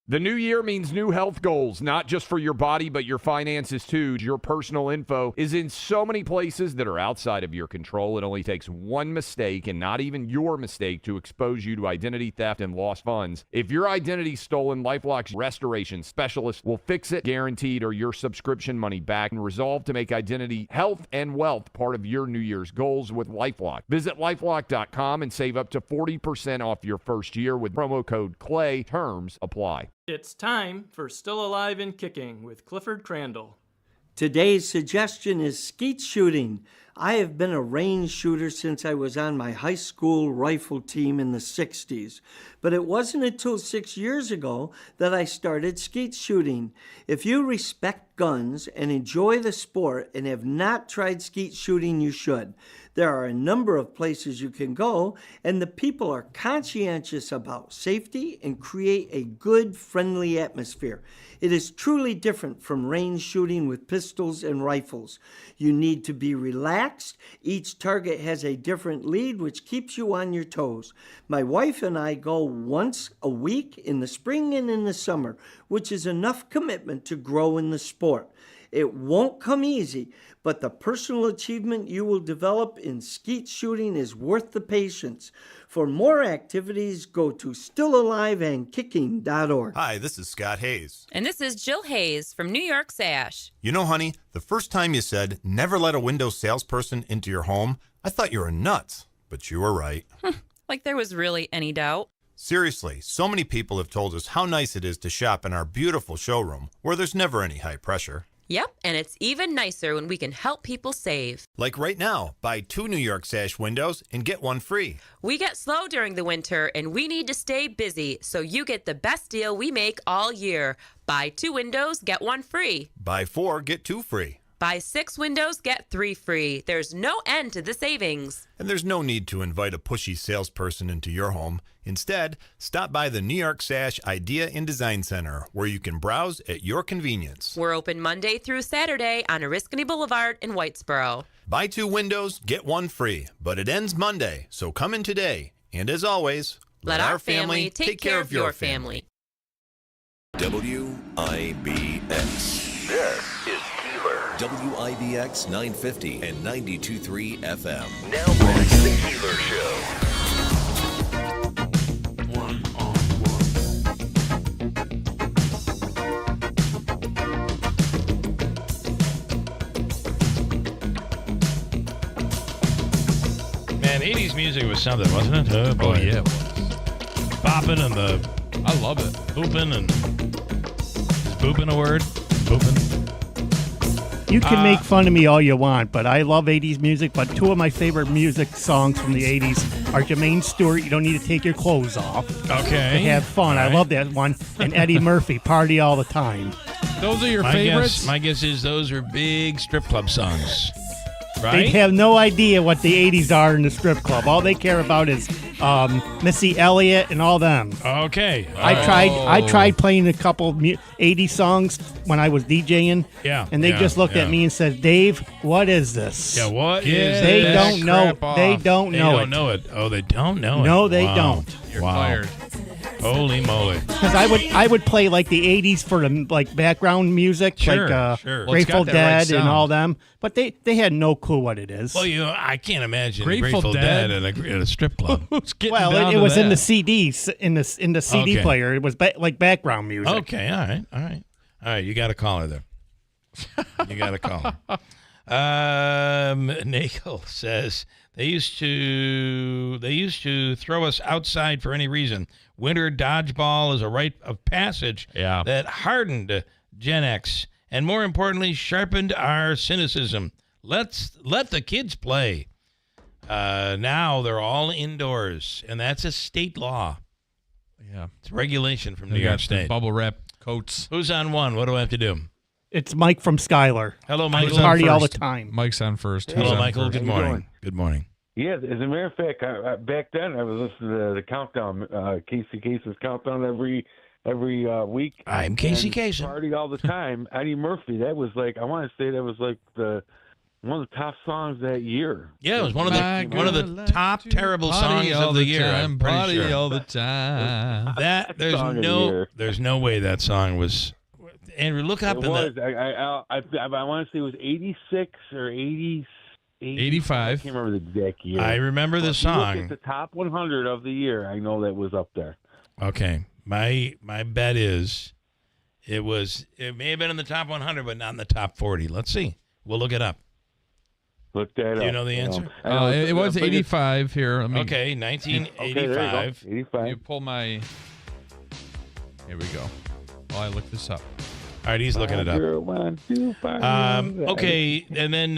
The new year means new health goals, not just for your body, but your finances too. Your personal info is in so many places that are outside of your control. It only takes one mistake, and not even your mistake, to expose you to identity theft and lost funds. If your identity's stolen, LifeLock's restoration specialist will fix it, guaranteed, or your subscription money back, and resolve to make identity, health, and wealth part of your New Year's goals with LifeLock. Visit LifeLock.com and save up to 40% off your first year with promo code CLAY. Terms apply. It's time for Still Alive and Kicking with Clifford Crandall. Today's suggestion is skeet shooting. I have been a range shooter since I was on my high school rifle team in the 60s. But it wasn't until 6 years ago that I started skeet shooting. If you respect guns and enjoy the sport and have not tried skeet shooting, you should. There are a number of places you can go, and the people are conscientious about safety and create a good, friendly atmosphere. It is truly different from range shooting with pistols and rifles. You need to be relaxed relaxed. Each target has a different lead, which keeps you on your toes. My wife and I go once a week in the spring and in the summer, which is enough commitment to grow in the sport. It won't come easy, but the personal achievement you will develop in skeet shooting is worth the patience. For more activities, go to stillaliveandkicking.org. Hi, this is Scott Hayes. And this is Jill Hayes from New York Sash. You know, honey, the first time you said never let a window salesperson into your home, I thought you were nuts, but you were right. Like there was really any doubt. Seriously, so many people have told us how nice it is to shop in our beautiful showroom where there's never any high pressure. Yep, and it's even nicer when we can help people save. Like right now, buy 2 New York Sash windows and get 1 free. We get slow during the winter, and we need to stay busy, so you get the best deal we make all year. Buy 2 windows, get 1 free. Buy 4, get 2 free. Buy 6 windows, get 3 free. There's no end to the savings. And there's no need to invite a pushy salesperson into your home. Instead, stop by the New York Sash Idea and Design Center, where you can browse at your convenience. We're open Monday through Saturday on Oriskany Boulevard in Whitesboro. Buy 2 windows, get 1 free, but it ends Monday, so come in today. And as always, let our family take care of your family. WIBX. This is Keeler. WIBX 950 and 92.3 FM. Now back to the Keeler Show. Man, 80s music was something, wasn't it? Oh, boy. Oh, yeah, it was. Bopping and I love it. Booping and... Is booping a word? Booping. You can make fun of me all you want, but I love 80s music. But 2 of my favorite music songs from the 80s are Jermaine Stewart, You Don't Need to Take Your Clothes Off. Okay. To have fun. All right. I love that one. And Eddie Murphy, Party All the Time. Those are your favorites? My guess is those are big strip club songs. Right? They have no idea what the 80s are in the strip club. All they care about is Missy Elliott and all them. Okay. I tried playing a couple 80s songs when I was DJing. Yeah. And they just looked at me and said, "Dave, what is this?" Yeah, what is They this? don't know. They don't They know don't it. know it. Oh, they don't know it. No, they Wow. don't. You're fired. Holy moly. Because I would play like the 80s for the like background music, Sure, like sure. Well, it's Grateful got that right Dead and sound. all them. But they had no clue what it is. Well, I can't imagine Grateful Grateful Dead? Dead at a strip club. Who's getting Well, down it to was in the that? CDs in the CD Okay. player. It was like background music. Okay, all right. You got a caller there. You got a caller. Nagel says they used to throw us outside for any reason. Winter dodgeball is a rite of passage that hardened Gen X and, more importantly, sharpened our cynicism. Let the kids play. Now they're all indoors, and that's a state law. Yeah, it's regulation from New They York got the State. bubble wrap coats. Who's on one? What do I have to do? It's Mike from Skylar. Hello, Michael. Party all the time. Mike's on first. Hello, Who's on Michael. first? Good morning. Good morning. Yeah, as a matter of fact, back then I was listening to the countdown, Casey Kase's countdown every week. I'm Casey and Kasem. Party all the time. Eddie Murphy. That was like I want to say that was like one of the top songs that year. Yeah, it was one of the top terrible songs of the year. I'm pretty Party sure. all the time. That Song of the year. there's no way that song was. Andrew, look up It in was. the. I want to say it was 86 or 80. 85. I can't remember the exact year. I remember the But if you look song. at the top 100 of the year, I know that was up there. Okay, my bet is, it may have been in the top 100, but not in the top 40. Let's see. We'll look it up. Look that up. Do you know the answer? It was 85 here. Let me, Okay, Okay, there 1985. you go. 85. You pull my. Here we go. While I look this up. All right, he's looking it up. 1, 2, 5. Okay, and then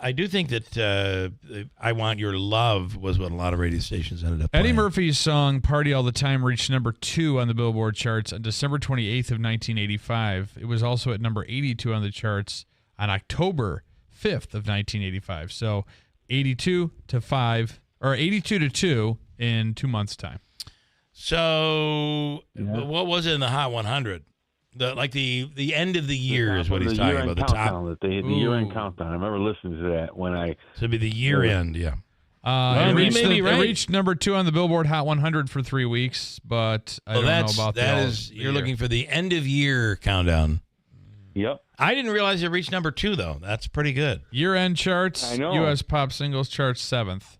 I do think that I Want Your Love was what a lot of radio stations ended up playing. Eddie Murphy's song "Party All the Time" reached number 2 on the Billboard charts on December 28th of 1985. It was also at number 82 on the charts on October 5th of 1985. So 82 to 2 in 2 months' time. So what was it in the Hot 100? The end of the year is what he's talking about. The top. The year-end countdown. I remember listening to that when I. So it'd be the year-end, yeah. It reached number 2 on the Billboard Hot 100 for 3 weeks, but I don't know about that. You're looking for the end-of-year countdown. Yep. I didn't realize it reached number 2, though. That's pretty good. Year-end charts, I know. U.S. pop singles charts 7th.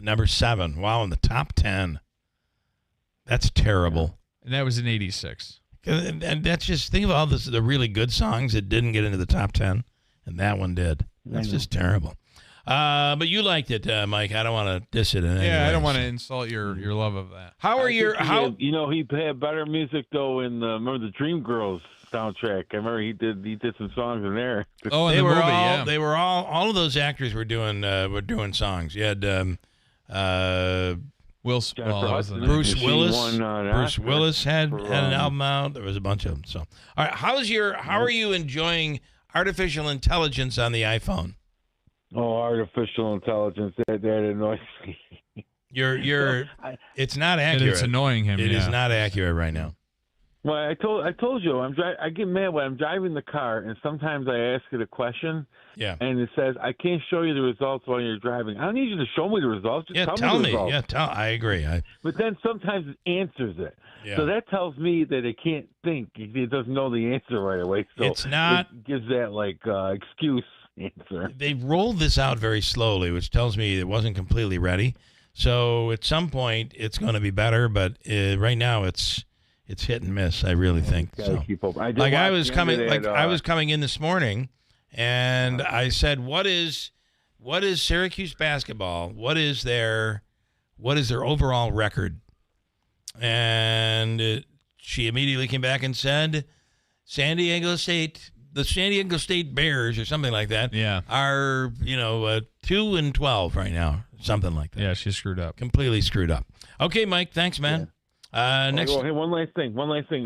Number 7. Wow, in the top 10. That's terrible. And that was in 86. And that's just, think of all the really good songs that didn't get into the top 10, and that one did. That's just terrible. But you liked it, Mike. I don't want to diss it in any way. I don't want to insult your love of that. He had better music though in remember the Dreamgirls soundtrack. I remember he did some songs in there. Oh, in the movie, yeah. They were all of those actors were doing songs. You had Bruce Willis had an album out. There was a bunch of them. So, all right, how are you enjoying artificial intelligence on the iPhone? Oh, artificial intelligence, that annoys me. It's not accurate. And it's annoying him. It is not accurate right now. Well, I told you, I get mad when I'm driving the car, and sometimes I ask it a question, and it says, I can't show you the results while you're driving. I don't need you to show me the results. Just tell me the results. I agree. But then sometimes it answers it. Yeah. So that tells me that it can't think. It doesn't know the answer right away. So it's not. It gives that, excuse answer. They rolled this out very slowly, which tells me it wasn't completely ready. So at some point, it's going to be better, but right now it's hit and miss. I really think. So. Keep up. I was coming in this morning, and I said, "What is Syracuse basketball? What is their overall record?" And she immediately came back and said, the San Diego State Bears or something like that are 2-12 right now, something like that. Yeah, she screwed up. Completely screwed up. Okay, Mike, thanks, man. Next. Hey, one last thing.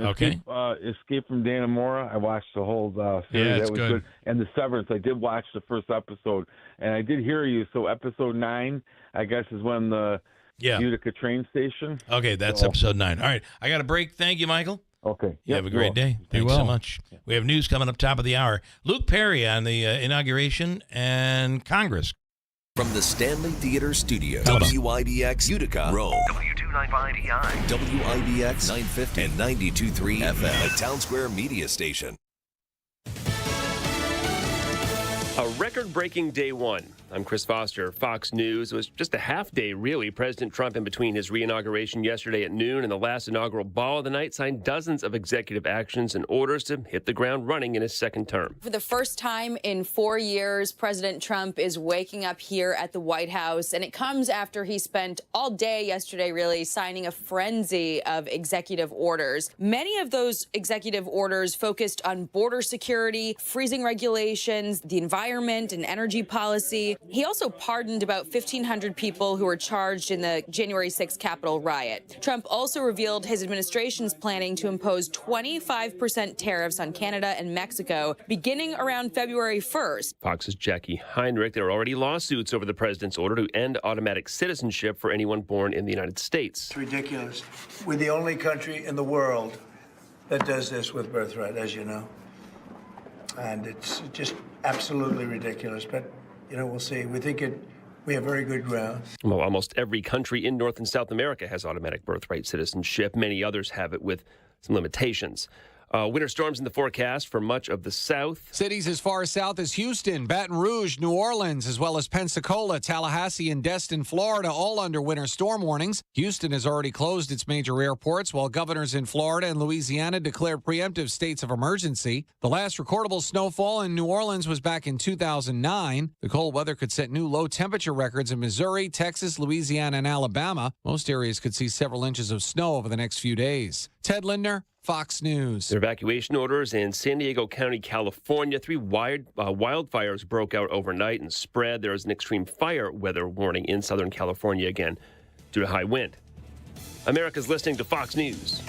Okay. Escape from Dannemora. I watched the whole series. Yeah, that was good. And the Severance. I did watch the first episode, and I did hear you. So episode 9, I guess, is when the Utica train station. Okay, that's episode 9. All right, I got a break. Thank you, Michael. Okay. You have a great day. Thanks so much. We have news coming up top of the hour. Luke Perry on the inauguration and Congress. From the Stanley Theater Studio, WIBX Utica, Rome, W295EI, WIBX 950 and 92.3 FM, a Town Square media station. A record-breaking day one. I'm Chris Foster, Fox News. It was just a half day, really. President Trump, in between his re-inauguration yesterday at noon and the last inaugural ball of the night, signed dozens of executive actions and orders to hit the ground running in his second term. For the first time in 4 years, President Trump is waking up here at the White House, and it comes after he spent all day yesterday, really, signing a frenzy of executive orders. Many of those executive orders focused on border security, freezing regulations, the environment, and energy policy. He also pardoned about 1,500 people who were charged in the January 6th Capitol riot. Trump also revealed his administration's planning to impose 25% tariffs on Canada and Mexico beginning around February 1st. Fox's Jackie Heinrich. There are already lawsuits over the president's order to end automatic citizenship for anyone born in the United States. It's ridiculous. We're the only country in the world that does this with birthright, as you know. And it's just absolutely ridiculous. But we'll see. We have very good grounds. Well, almost every country in North and South America has automatic birthright citizenship. Many others have it with some limitations. Winter storms in the forecast for much of the South. Cities as far south as Houston, Baton Rouge, New Orleans, as well as Pensacola, Tallahassee, and Destin, Florida, all under winter storm warnings. Houston has already closed its major airports, while governors in Florida and Louisiana declared preemptive states of emergency. The last recordable snowfall in New Orleans was back in 2009. The cold weather could set new low temperature records in Missouri, Texas, Louisiana, and Alabama. Most areas could see several inches of snow over the next few days. Ted Lindner, Fox News. There are evacuation orders in San Diego County, California. 3 wildfires broke out overnight and spread. There is an extreme fire weather warning in Southern California again due to high wind. America's listening to Fox News.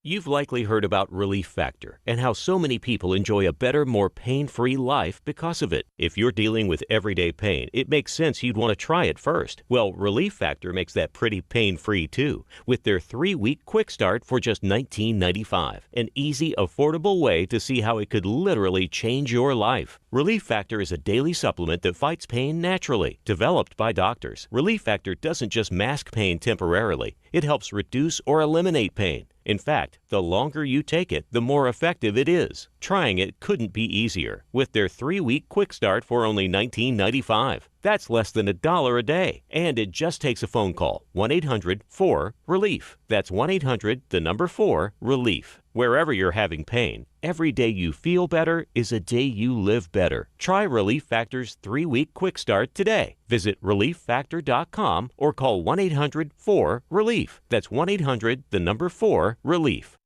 You've likely heard about Relief Factor and how so many people enjoy a better, more pain-free life because of it. If you're dealing with everyday pain, it makes sense you'd want to try it first. Well, Relief Factor makes that pretty pain-free too, with their 3-week quick start for just $19.95. An easy, affordable way to see how it could literally change your life. Relief Factor is a daily supplement that fights pain naturally, developed by doctors. Relief Factor doesn't just mask pain temporarily, it helps reduce or eliminate pain. In fact, the longer you take it, the more effective it is. Trying it couldn't be easier with their 3-week quick start for only $19.95. That's less than $1 a day, and it just takes a phone call. 1-800-4-RELIEF. That's 1-800-4-RELIEF. Wherever you're having pain, every day you feel better is a day you live better. Try Relief Factor's 3-week quick start today. Visit ReliefFactor.com or call 1-800-4-RELIEF. That's 1-800-4-RELIEF.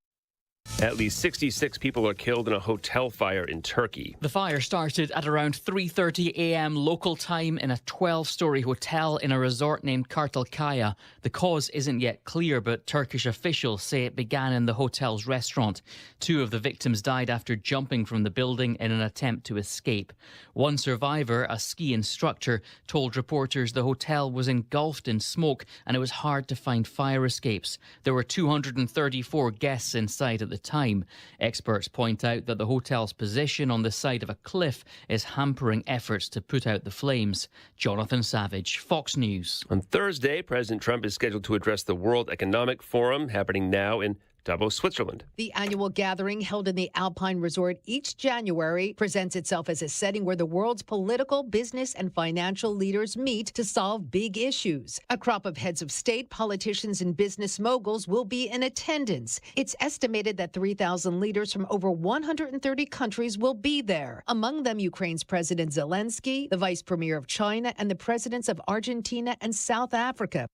At least 66 people are killed in a hotel fire in Turkey. The fire started at around 3:30 a.m. local time in a 12-story hotel in a resort named Kartalkaya. The cause isn't yet clear, but Turkish officials say it began in the hotel's restaurant. 2 of the victims died after jumping from the building in an attempt to escape. One survivor, a ski instructor, told reporters the hotel was engulfed in smoke and it was hard to find fire escapes. There were 234 guests inside at the time. Experts point out that the hotel's position on the side of a cliff is hampering efforts to put out the flames. Jonathan Savage, Fox News. On Thursday, President Trump is scheduled to address the World Economic Forum happening now in Davos, Switzerland. The annual gathering held in the Alpine Resort each January presents itself as a setting where the world's political, business, and financial leaders meet to solve big issues. A crop of heads of state, politicians, and business moguls will be in attendance. It's estimated that 3,000 leaders from over 130 countries will be there. Among them, Ukraine's President Zelensky, the Vice Premier of China, and the presidents of Argentina and South Africa.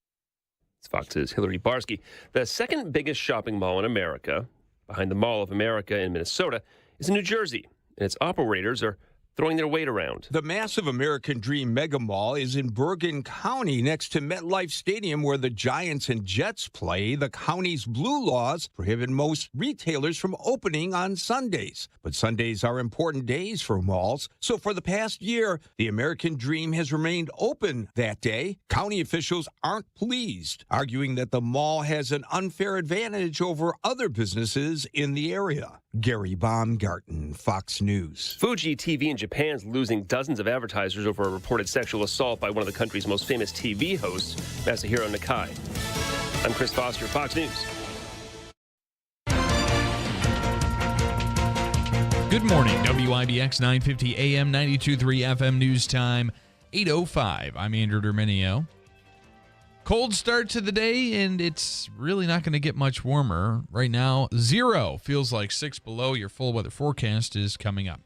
It's Fox's Hillary Barsky. The second biggest shopping mall in America, behind the Mall of America in Minnesota, is in New Jersey, and its operators are throwing their weight around. The massive American Dream Mega Mall is in Bergen County next to MetLife Stadium where the Giants and Jets play. The county's blue laws prohibit most retailers from opening on Sundays. But Sundays are important days for malls. So for the past year, the American Dream has remained open that day. County officials aren't pleased, arguing that the mall has an unfair advantage over other businesses in the area. Gary Baumgarten, Fox News. Fuji TV in Japan is losing dozens of advertisers over a reported sexual assault by one of the country's most famous TV hosts, Masahiro Nakai. I'm Chris Foster, Fox News. Good morning, WIBX 950 AM 92.3 FM news time, 8:05. I'm Andrew Derminio. Cold start to the day, and it's really not going to get much warmer. Right now, 0 feels like 6 below. Your full weather forecast is coming up.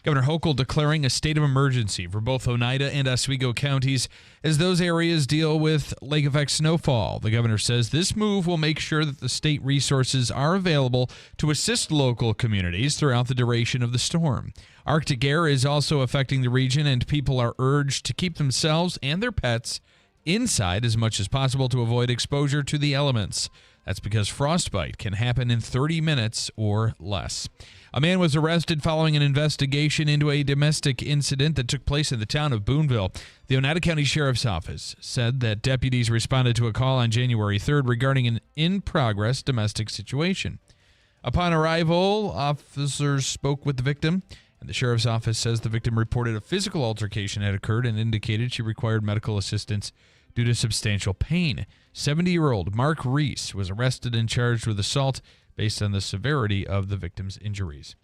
Governor Hochul declaring a state of emergency for both Oneida and Oswego counties as those areas deal with lake effect snowfall. The governor says this move will make sure that the state resources are available to assist local communities throughout the duration of the storm. Arctic air is also affecting the region, and people are urged to keep themselves and their pets inside as much as possible to avoid exposure to the elements. That's because frostbite can happen in 30 minutes or less. A man was arrested following an investigation into a domestic incident that took place in the town of Boonville. The Oneida County Sheriff's Office said that deputies responded to a call on January 3rd regarding an in-progress domestic situation. Upon arrival, officers spoke with the victim, and the Sheriff's Office says the victim reported a physical altercation had occurred and indicated she required medical assistance due to substantial pain. 70-year-old Mark Reese was arrested and charged with assault based on the severity of the victim's injuries.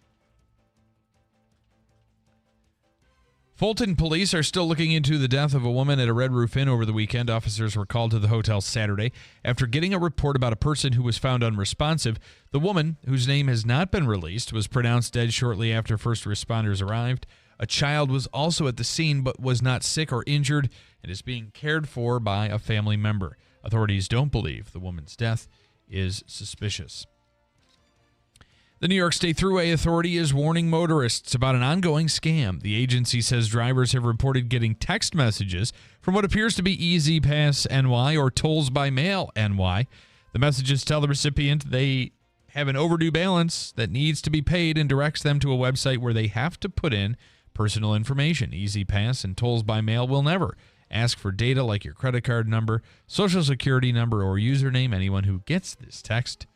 Fulton police are still looking into the death of a woman at a Red Roof Inn over the weekend. Officers were called to the hotel Saturday after getting a report about a person who was found unresponsive. The woman, whose name has not been released, was pronounced dead shortly after first responders arrived. A child was also at the scene but was not sick or injured and is being cared for by a family member. Authorities don't believe the woman's death is suspicious. The New York State Thruway Authority is warning motorists about an ongoing scam. The agency says drivers have reported getting text messages from what appears to be Easy Pass NY or Tolls by Mail NY. The messages tell the recipient they have an overdue balance that needs to be paid and directs them to a website where they have to put in personal information. Easy Pass and tolls by mail will never ask for data like your credit card number, social security number, or username. Anyone who gets this text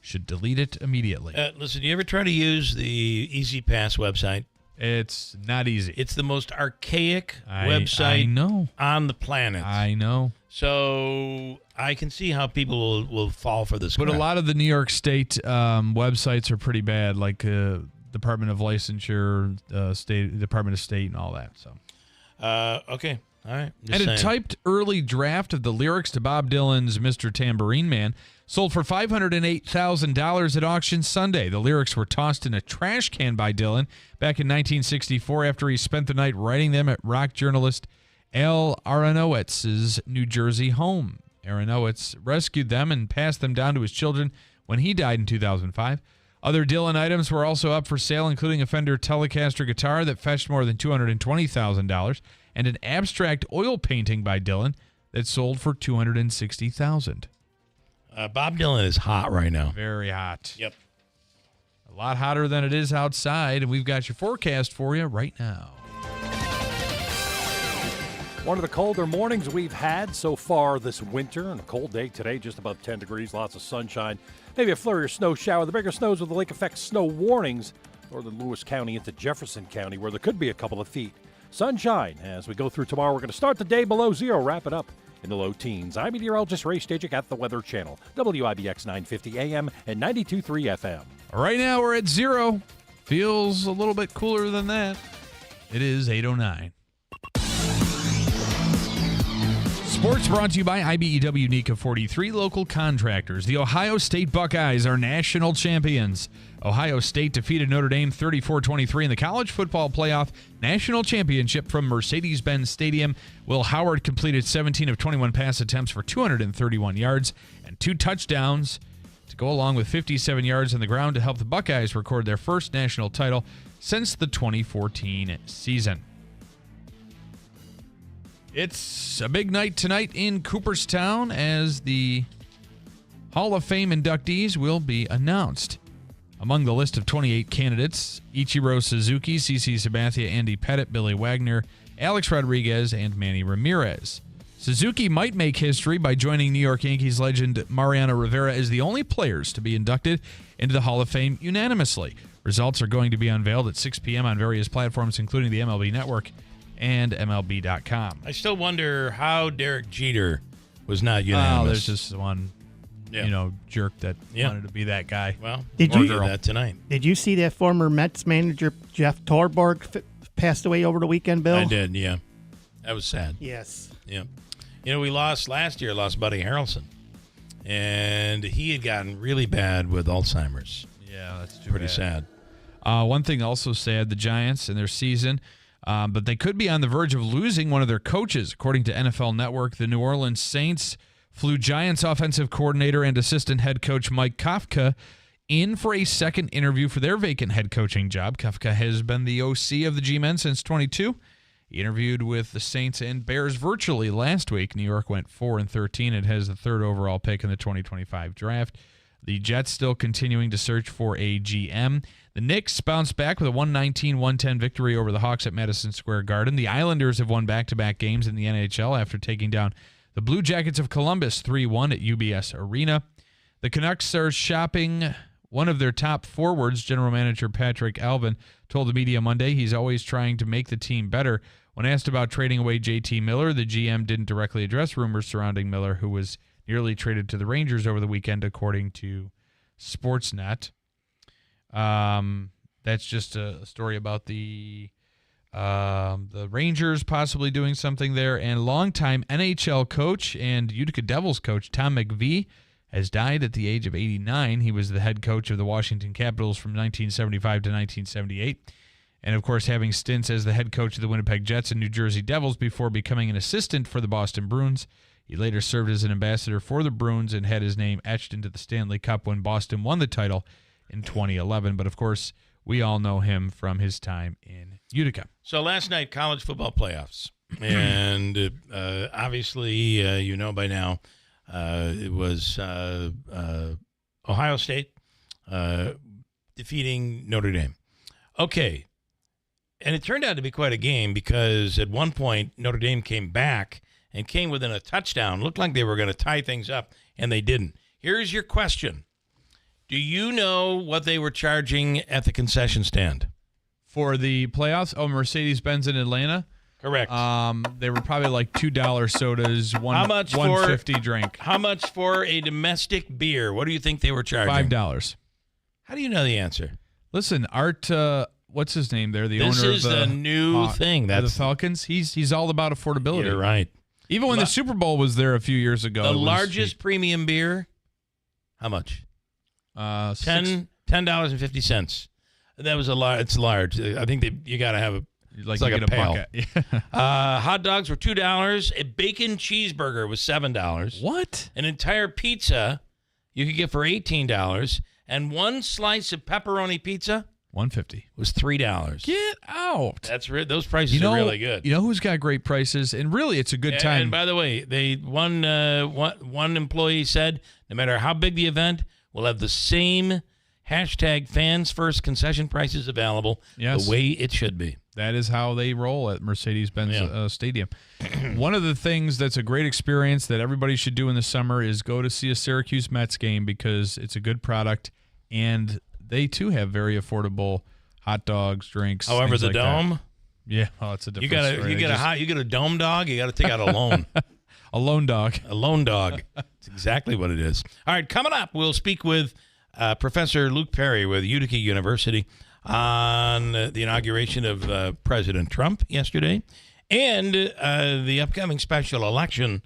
should delete it immediately. Listen, you ever try to use the Easy Pass website? It's not easy. It's the most archaic website on the planet. I know. So I can see how people will fall for this. But a lot of the New York State websites are pretty bad, like Department of Licensure, State Department of State, and all that. So, okay. All right. And a typed early draft of the lyrics to Bob Dylan's Mr. Tambourine Man sold for $508,000 at auction Sunday. The lyrics were tossed in a trash can by Dylan back in 1964 after he spent the night writing them at rock journalist Al Aronowitz's New Jersey home. Aronowitz rescued them and passed them down to his children when he died in 2005. Other Dylan items were also up for sale, including a Fender Telecaster guitar that fetched more than $220,000 and an abstract oil painting by Dylan that sold for $260,000. Bob Dylan is hot right now. Very hot. Yep. A lot hotter than it is outside, and we've got your forecast for you right now. One of the colder mornings we've had so far this winter, and a cold day today, just above 10 degrees, lots of sunshine. Maybe a flurry or snow shower. The bigger snows with the lake effect snow warnings, northern Lewis County into Jefferson County, where there could be a couple of feet. Sunshine as we go through tomorrow. We're going to start the day below zero, wrap it up in the low teens. I'm meteorologist Ray Stajic at the Weather Channel, WIBX 950 AM and 92.3 FM. Right now we're at 0. Feels a little bit cooler than that. It is 8:09. Sports brought to you by IBEW NECA 43 local contractors. The Ohio State Buckeyes are national champions. Ohio State defeated Notre Dame 34-23 in the college football playoff national championship from Mercedes-Benz Stadium. Will Howard completed 17 of 21 pass attempts for 231 yards and 2 touchdowns to go along with 57 yards on the ground to help the Buckeyes record their first national title since the 2014 season. It's a big night tonight in Cooperstown as the Hall of Fame inductees will be announced. Among the list of 28 candidates, Ichiro Suzuki, CeCe Sabathia, Andy Pettit, Billy Wagner, Alex Rodriguez, and Manny Ramirez. Suzuki might make history by joining New York Yankees legend Mariano Rivera as the only players to be inducted into the Hall of Fame unanimously. Results are going to be unveiled at 6 p.m. on various platforms, including the MLB Network and MLB.com. I still wonder how Derek Jeter was not unanimous. Oh, there's just one, jerk that wanted to be that guy. Well, did you do that tonight? Did you see that former Mets manager Jeff Torborg passed away over the weekend, Bill? I did, yeah. That was sad. Yes. Yeah. We lost Buddy Harrelson, and he had gotten really bad with Alzheimer's. Yeah, that's pretty sad. One thing also sad, the Giants and their season. But they could be on the verge of losing one of their coaches. According to NFL Network, the New Orleans Saints flew Giants offensive coordinator and assistant head coach Mike Kafka in for a second interview for their vacant head coaching job. Kafka has been the OC of the G-Men since 22. He interviewed with the Saints and Bears virtually last week. New York went 4-13. It has the third overall pick in the 2025 draft. The Jets still continuing to search for a GM. The Knicks bounced back with a 119-110 victory over the Hawks at Madison Square Garden. The Islanders have won back-to-back games in the NHL after taking down the Blue Jackets of Columbus 3-1 at UBS Arena. The Canucks are shopping one of their top forwards. General manager Patrick Alvin told the media Monday he's always trying to make the team better. When asked about trading away JT Miller, the GM didn't directly address rumors surrounding Miller, who was nearly traded to the Rangers over the weekend, according to Sportsnet. That's just a story about the Rangers possibly doing something there. And longtime NHL coach and Utica Devils coach Tom McVie has died at the age of 89. He was the head coach of the Washington Capitals from 1975 to 1978. And, of course, having stints as the head coach of the Winnipeg Jets and New Jersey Devils before becoming an assistant for the Boston Bruins. He later served as an ambassador for the Bruins and had his name etched into the Stanley Cup when Boston won the title in 2011. But, of course, we all know him from his time in Utica. So last night, college football playoffs. And obviously, by now, it was Ohio State defeating Notre Dame. Okay. And it turned out to be quite a game because at one point Notre Dame came back and came within a touchdown. Looked like they were going to tie things up, and they didn't. Here's your question. Do you know what they were charging at the concession stand? For the playoffs? Oh, Mercedes-Benz in Atlanta? Correct. They were probably like $2 sodas, $1.50 drink. How much for a domestic beer? What do you think they were charging? $5. How do you know the answer? Listen, Art, what's his name there? The owner of This is the new thing. That's the Falcons. He's all about affordability. You're right. Even when the Super Bowl was there a few years ago. The largest premium beer, how much? $10.50. That was a large. It's large. I think you got to have it's like a pail. Hot dogs were $2. A bacon cheeseburger was $7. What? An entire pizza you could get for $18, and one slice of pepperoni pizza $1.50 was $3. Get out. That's those prices are really good. You know who's got great prices, and really it's a good time. And by the way, one employee said no matter how big the event, we'll have the same hashtag fans first concession prices available the way it should be. That is how they roll at Mercedes-Benz Stadium. One of the things that's a great experience that everybody should do in the summer is go to see a Syracuse Mets game because it's a good product, and they too have very affordable hot dogs, drinks. However, the dome, it's a different story. You get a dome dog. You got to take out a loan. A lone dog. A lone dog. That's exactly what it is. All right, coming up, we'll speak with Professor Luke Perry with Utica University on the inauguration of President Trump yesterday and the upcoming special election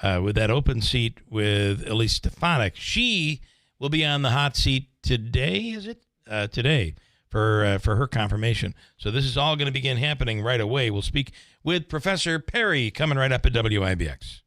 with that open seat with Elise Stefanik. She will be on the hot seat today, is it? Today for her confirmation. So this is all going to begin happening right away. We'll speak with Professor Perry coming right up at WIBX.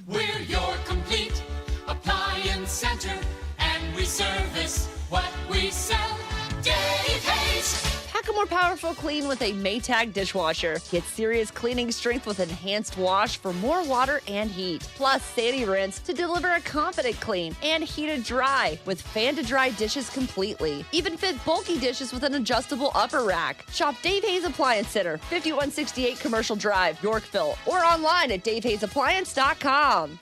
We're your complete appliance center, and we service what we sell. Dave Hayes. Pack a more powerful clean with a Maytag dishwasher. Get serious cleaning strength with enhanced wash for more water and heat. Plus Sandy Rinse to deliver a confident clean and heated dry with fan to dry dishes completely. Even fit bulky dishes with an adjustable upper rack. Shop Dave Hayes Appliance Center, 5168 Commercial Drive, Yorkville, or online at davehayesappliance.com.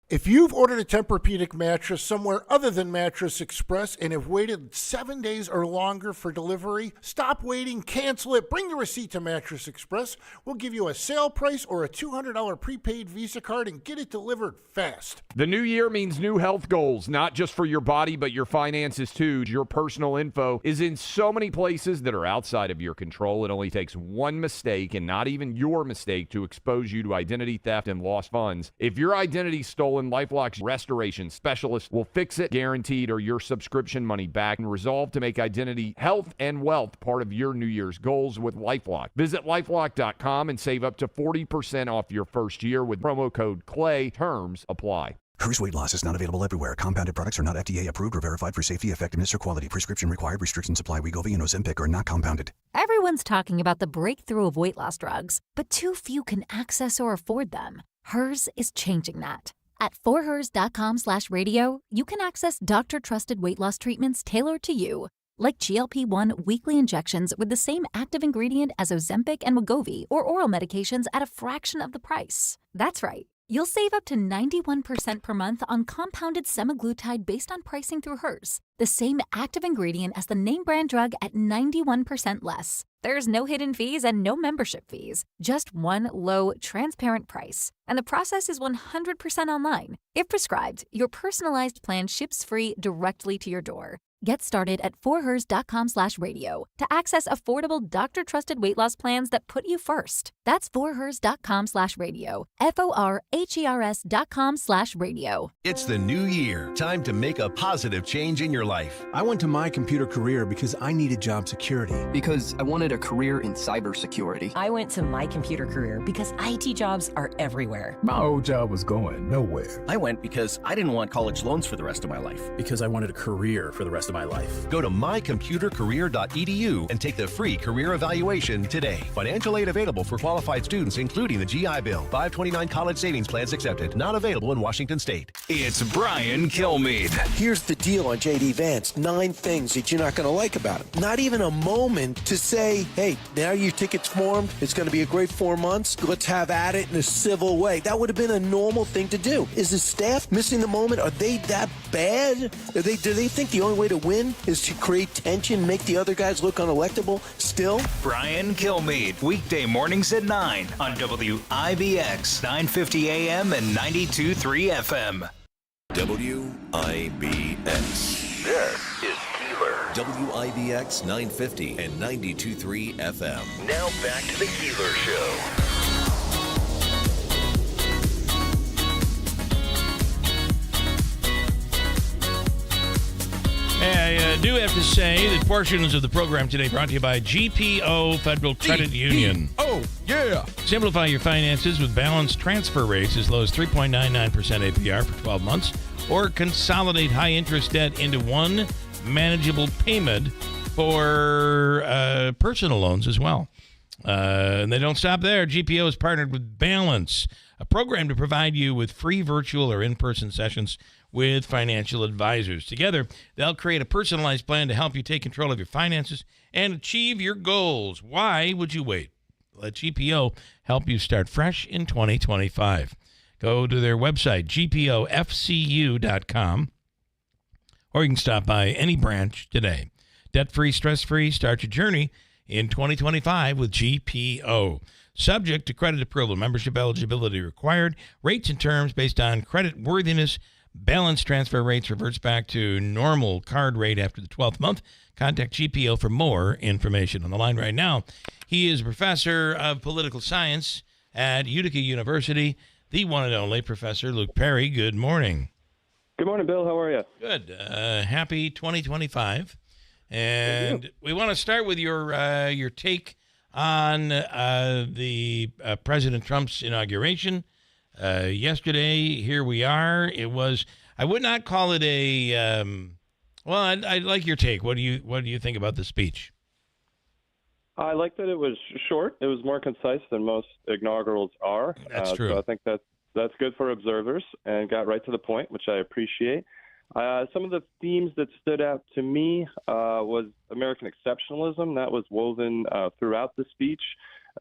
If you've ordered a Tempur-Pedic mattress somewhere other than Mattress Express and have waited 7 days or longer for delivery, stop waiting, cancel it, bring your receipt to Mattress Express. We'll give you a sale price or a $200 prepaid Visa card and get it delivered fast. The new year means new health goals, not just for your body, but your finances too. Your personal info is in so many places that are outside of your control. It only takes one mistake, and not even your mistake, to expose you to identity theft and lost funds. If your identity's stolen, LifeLock's restoration specialist will fix it, guaranteed, or your subscription money back, and resolve to make identity, health, and wealth part of your New Year's goals with LifeLock. Visit LifeLock.com and save up to 40% off your first year with promo code CLAY. Terms apply. Hers weight loss is not available everywhere. Compounded products are not FDA approved or verified for safety, effectiveness, or quality. Prescription required. Restrictions apply. Wegovy and Ozempic are not compounded. Everyone's talking about the breakthrough of weight loss drugs, but too few can access or afford them. Hers is changing that. At forhers.com/radio, you can access doctor-trusted weight loss treatments tailored to you, like GLP-1 weekly injections with the same active ingredient as Ozempic and Wegovy, or oral medications at a fraction of the price. That's right. You'll save up to 91% per month on compounded semaglutide based on pricing through Hers. The same active ingredient as the name brand drug at 91% less. There's no hidden fees and no membership fees. Just one low, transparent price. And the process is 100% online. If prescribed, your personalized plan ships free directly to your door. Get started at forhers.com/radio to access affordable doctor-trusted weight loss plans that put you first. That's forhers.com/radio. FORHERS.com/radio. It's the new year. Time to make a positive change in your life. I went to My Computer Career because I needed job security. Because I wanted a career in cybersecurity. I went to My Computer Career because IT jobs are everywhere. My old job was going nowhere. I went because I didn't want college loans for the rest of my life. Because I wanted a career for the rest rest of my life. Go to mycomputercareer.edu and take the free career evaluation today. Financial aid available for qualified students, including the GI Bill. 529 college savings plans accepted. Not available in Washington State. It's Brian Kilmeade. Here's the deal on J.D. Vance. 9 things that you're not going to like about it. Not even a moment to say, hey, now your ticket's formed. It's going to be a great 4 months. Let's have at it in a civil way. That would have been a normal thing to do. Is the staff missing the moment? Are they that bad? Do they think the only way to win is to create tension, make the other guys look unelectable still? Brian Kilmeade, weekday mornings at 9 on WIBX, 950 AM and 92.3 FM. WIBX. This is Keeler. WIBX 950 and 92.3 FM. Now back to the Keeler Show. I do have to say that portions of the program today brought to you by GPO Federal Credit Union. Oh, yeah. Simplify your finances with balanced transfer rates as low as 3.99% APR for 12 months, or consolidate high-interest debt into one manageable payment for personal loans as well. And they don't stop there. GPO has partnered with Balance, a program to provide you with free virtual or in-person sessions with financial advisors. Together, they'll create a personalized plan to help you take control of your finances and achieve your goals. Why would you wait? Let GPO help you start fresh in 2025. Go to their website, gpofcu.com, or you can stop by any branch today. Debt-free, stress-free, start your journey in 2025 with GPO. Subject to credit approval, membership eligibility required, rates and terms based on credit worthiness. Balance transfer rates reverts back to normal card rate after the 12th month. Contact GPO for more information. On the line right now, he is a professor of political science at Utica University, the one and only Professor Luke Perry. Good morning. Good morning, Bill. How are you? Good. Happy 2025. And we want to start with your take on the President Trump's inauguration. Yesterday, here we are. It was, I would not call it a, well, I'd like your take. What do you think about the speech? I like that it was short. It was more concise than most inaugurals are. That's true. So I think that's good for observers and got right to the point, which I appreciate. Some of the themes that stood out to me was American exceptionalism. That was woven throughout the speech.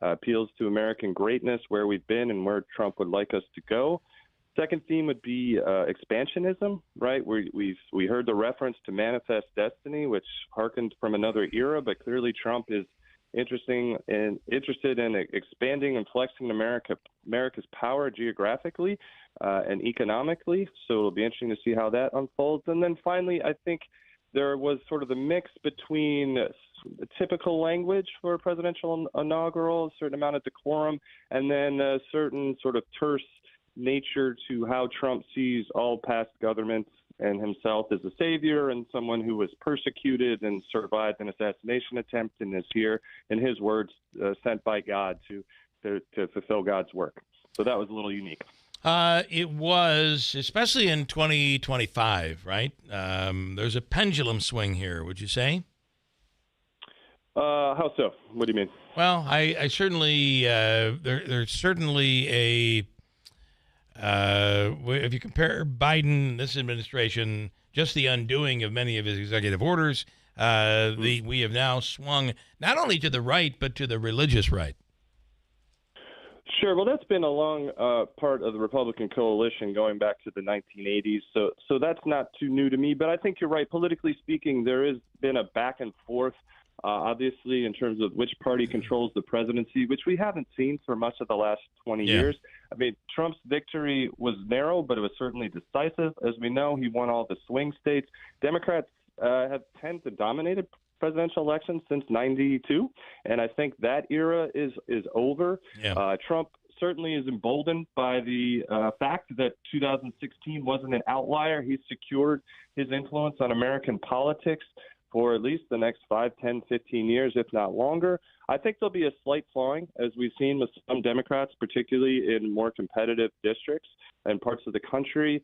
Appeals to American greatness, where we've been and where Trump would like us to go. Second theme would be expansionism, right? We heard the reference to manifest destiny, which harkened from another era, but clearly Trump is interested in expanding and flexing America's power geographically and economically. So it'll be interesting to see how that unfolds. And then finally, I think there was sort of the mix between typical language for a presidential inaugural, a certain amount of decorum, and then a certain sort of terse nature to how Trump sees all past governments and himself as a savior and someone who was persecuted and survived an assassination attempt and is here, in his words, sent by God to fulfill God's work. So that was a little unique. It was, especially in 2025, right? There's a pendulum swing here, would you say? How so? What do you mean? Well, I certainly, there's certainly a, if you compare Biden, this administration, just the undoing of many of his executive orders, we have now swung not only to the right, but to the religious right. Sure. Well, that's been a long part of the Republican coalition going back to the 1980s. So that's not too new to me. But I think you're right. Politically speaking, there has been a back and forth, obviously, in terms of which party controls the presidency, which we haven't seen for much of the last 20 years. I mean, Trump's victory was narrow, but it was certainly decisive. As we know, he won all the swing states. Democrats have tended to dominate presidential elections since 92, and I think that era is over. Trump certainly is emboldened by the fact that 2016 wasn't an outlier. He's secured his influence on American politics for at least the next 5, 10, 15 years, if not longer. I think there'll be a slight thawing, as we've seen with some Democrats, particularly in more competitive districts and parts of the country.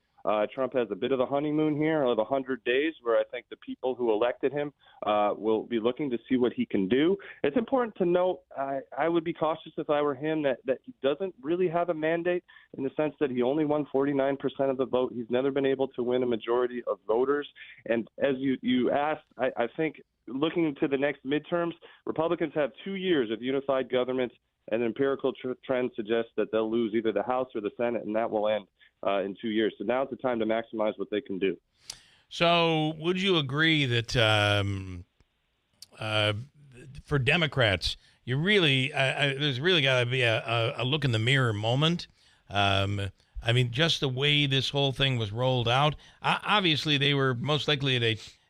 Trump has a bit of a honeymoon here of 100 days where I think the people who elected him will be looking to see what he can do. It's important to note, I would be cautious if I were him, that he doesn't really have a mandate in the sense that he only won 49% of the vote. He's never been able to win a majority of voters. And as you asked, I think looking to the next midterms, Republicans have 2 years of unified government, and empirical trends suggest that they'll lose either the House or the Senate, and that will end in 2 years. So now's the time to maximize what they can do. So would you agree that for Democrats, you really there's really got to be a look in the mirror moment? I mean, just the way this whole thing was rolled out, obviously they were most likely at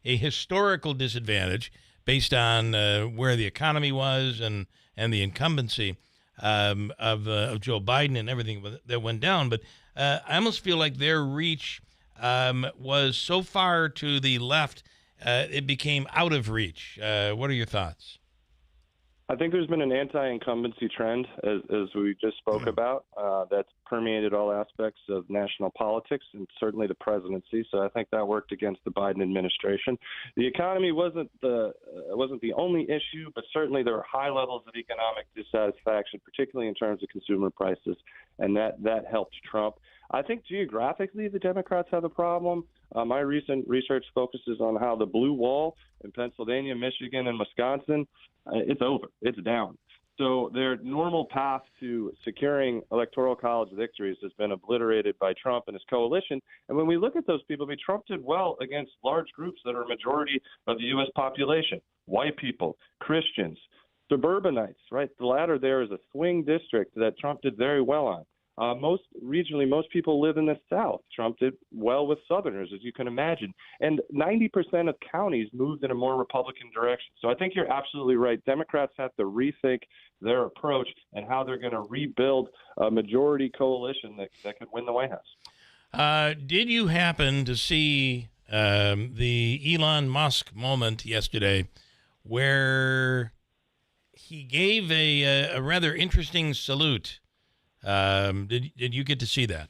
a historical disadvantage based on where the economy was and the incumbency of Joe Biden and everything that went down. But I almost feel like their reach was so far to the left, it became out of reach. What are your thoughts? I think there's been an anti-incumbency trend, as we just spoke about, that's permeated all aspects of national politics and certainly the presidency. So I think that worked against the Biden administration. The economy wasn't the only issue, but certainly there were high levels of economic dissatisfaction, particularly in terms of consumer prices, and that helped Trump. I think geographically the Democrats have a problem. My recent research focuses on how the blue wall in Pennsylvania, Michigan, and Wisconsin, it's over. It's down. So their normal path to securing electoral college victories has been obliterated by Trump and his coalition. And when we look at those people, Trump did well against large groups that are a majority of the U.S. population, white people, Christians, suburbanites, right? The latter there is a swing district that Trump did very well on. Most people live in the South. Trump did well with Southerners, as you can imagine. And 90% of counties moved in a more Republican direction. So I think you're absolutely right. Democrats have to rethink their approach and how they're going to rebuild a majority coalition that could win the White House. Did you happen to see the Elon Musk moment yesterday where he gave a rather interesting salute? Did you get to see that?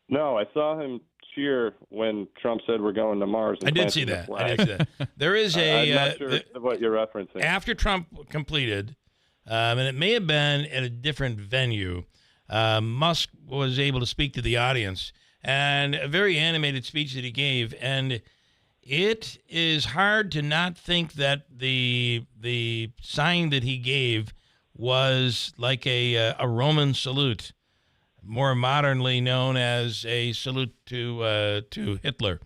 No, I saw him cheer when Trump said we're going to Mars. I did see that. There is I'm not sure what you're referencing. After Trump completed, and it may have been at a different venue, Musk was able to speak to the audience, and a very animated speech that he gave. And it is hard to not think that the sign that he gave was like a Roman salute, more modernly known as a salute to Hitler.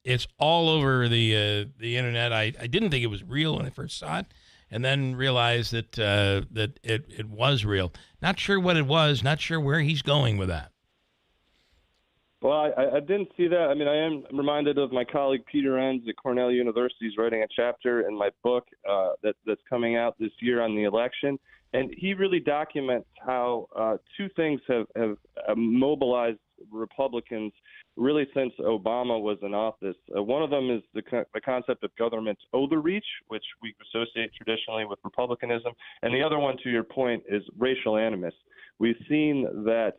It's all over the internet. I didn't think it was real when I first saw it, and then realized that it was real. Not sure what it was. Not sure where he's going with that. Well, I didn't see that. I mean, I am reminded of my colleague Peter Enns at Cornell University is writing a chapter in my book that's coming out this year on the election. And he really documents how two things have mobilized Republicans really since Obama was in office. One of them is the concept of government's overreach, which we associate traditionally with republicanism. And the other one, to your point, is racial animus. We've seen that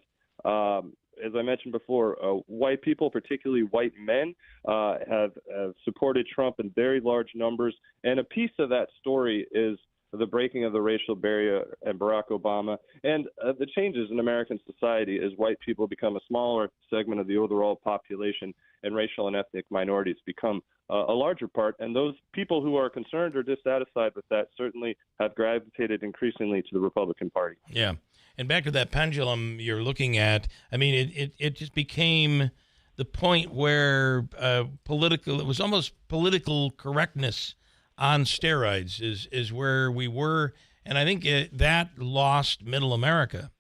as I mentioned before, white people, particularly white men, have supported Trump in very large numbers. And a piece of that story is the breaking of the racial barrier and Barack Obama and the changes in American society as white people become a smaller segment of the overall population and racial and ethnic minorities become a larger part. And those people who are concerned or dissatisfied with that certainly have gravitated increasingly to the Republican Party. Yeah. And back to that pendulum you're looking at, I mean, it just became the point where it was almost political correctness on steroids is where we were. And I think that lost middle America.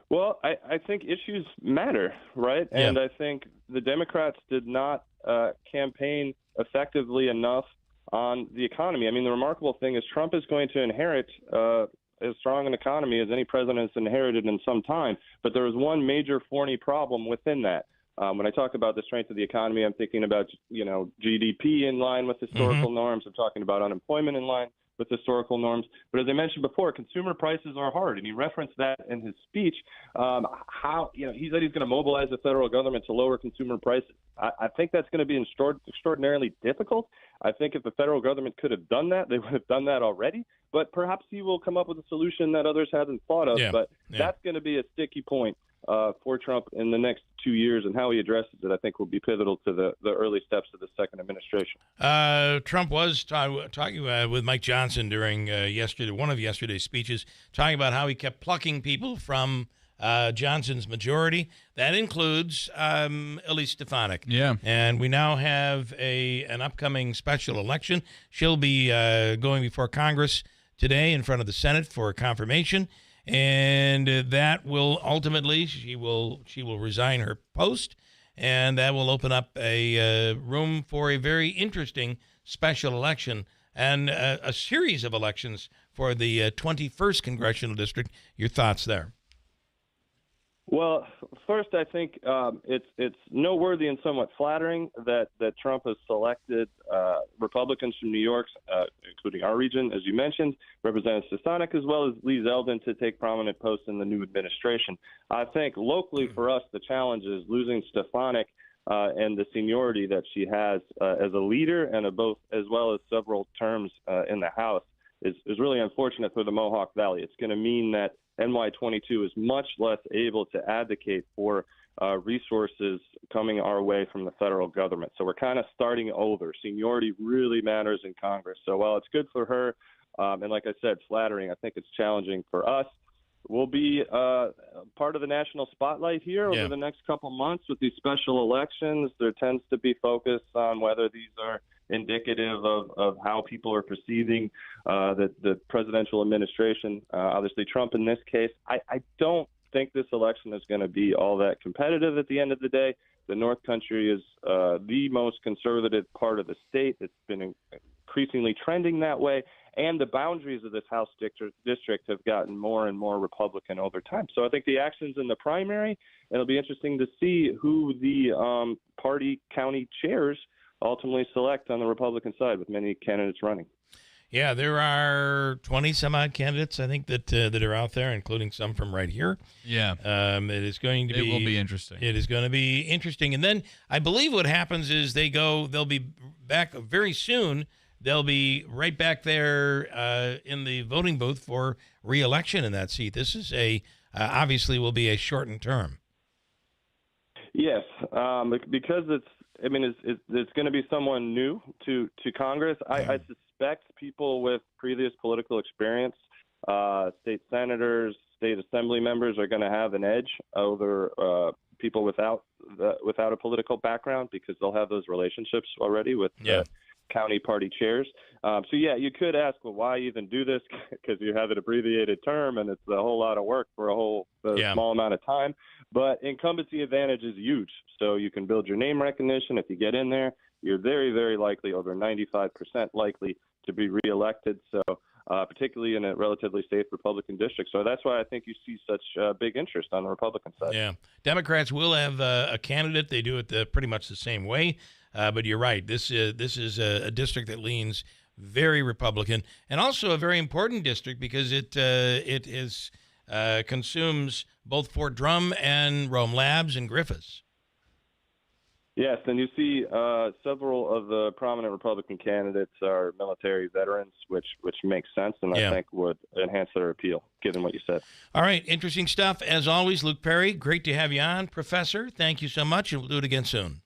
Well, I think issues matter, right? Yeah. And I think the Democrats did not campaign effectively enough on the economy. I mean, the remarkable thing is Trump is going to inherit as strong an economy as any president has inherited in some time. But there was one major thorny problem within that. When I talk about the strength of the economy, I'm thinking about, GDP in line with historical norms. I'm talking about unemployment in line with historical norms. But as I mentioned before, consumer prices are hard, and he referenced that in his speech. He said he's going to mobilize the federal government to lower consumer prices. I think that's going to be extraordinarily difficult. I think if the federal government could have done that, they would have done that already. But perhaps he will come up with a solution that others haven't thought of. But that's going to be a sticky point for Trump in the next 2 years, and how he addresses it, I think, will be pivotal to the early steps of the second administration. Trump was talking with Mike Johnson during one of yesterday's speeches, talking about how he kept plucking people from Johnson's majority. That includes Elise Stefanik. Yeah. And we now have an upcoming special election. She'll be going before Congress today in front of the Senate for confirmation. And that will ultimately, she will resign her post, and that will open up a room for a very interesting special election and a series of elections for the 21st Congressional District. Your thoughts there? Well, first, I think it's noteworthy and somewhat flattering that Trump has selected Republicans from New York, including our region, as you mentioned, Representative Stefanik, as well as Lee Zeldin, to take prominent posts in the new administration. I think locally for us, the challenge is losing Stefanik and the seniority that she has as a leader, and as well as several terms in the House is really unfortunate for the Mohawk Valley. It's going to mean that NY22 is much less able to advocate for resources coming our way from the federal government. So we're kind of starting over. Seniority really matters in Congress. So while it's good for her, and like I said, flattering, I think it's challenging for us. We'll be part of the national spotlight here over the next couple months with these special elections. There tends to be focus on whether these are indicative of how people are perceiving the presidential administration. Obviously, Trump in this case. I don't think this election is going to be all that competitive at the end of the day. The North Country is the most conservative part of the state. It's been increasingly trending that way. And the boundaries of this House district have gotten more and more Republican over time. So I think the actions in the primary, it'll be interesting to see who the party county chairs ultimately select on the Republican side, with many candidates running. Yeah, there are 20 some odd candidates, I think, that are out there, including some from right here. Yeah. It will be interesting. It is going to be interesting. And then I believe what happens is they'll be back very soon. They'll be right back there in the voting booth for re-election in that seat. This is obviously will be a shortened term. Yes, because it's going to be someone new to Congress. I suspect people with previous political experience, state senators, state assembly members, are going to have an edge over people without a political background, because they'll have those relationships already with county party chairs. You could ask, well, why even do this? Because you have an abbreviated term, and it's a whole lot of work for a small amount of time. But incumbency advantage is huge. So you can build your name recognition. If you get in there, you're very, very likely, over 95% likely, to be reelected. So particularly in a relatively safe Republican district. So that's why I think you see such big interest on the Republican side. Yeah. Democrats will have a candidate. They do it pretty much the same way. But you're right. This is a district that leans very Republican, and also a very important district because it consumes both Fort Drum and Rome Labs and Griffiths. Yes, and you see several of the prominent Republican candidates are military veterans, which makes sense, and I think would enhance their appeal, given what you said. All right, interesting stuff. As always, Luke Perry, great to have you on. Professor, thank you so much, and we'll do it again soon.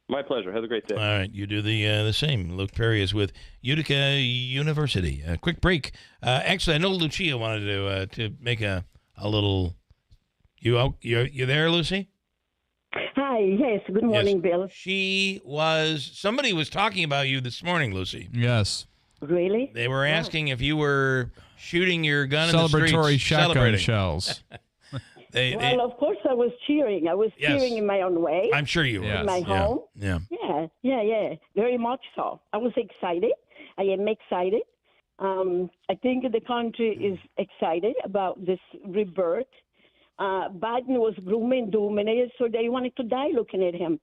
My pleasure. Have a great day. All right, you do the same. Luke Perry is with Utica University. A quick break. Actually, I know Lucia wanted to make a little. You there, Lucy? Hi. Yes. Good morning, Bill. Somebody was talking about you this morning, Lucy. Yes. Really? They were asking if you were shooting your gun in the streets. Celebratory shotgun shells. Of course I was cheering. I was cheering in my own way. I'm sure you were. In my home. Yeah. Yeah. Very much so. I was excited. I am excited. I think the country is excited about this rebirth Biden was gloom and doom, and yesterday you wanted to die looking at him.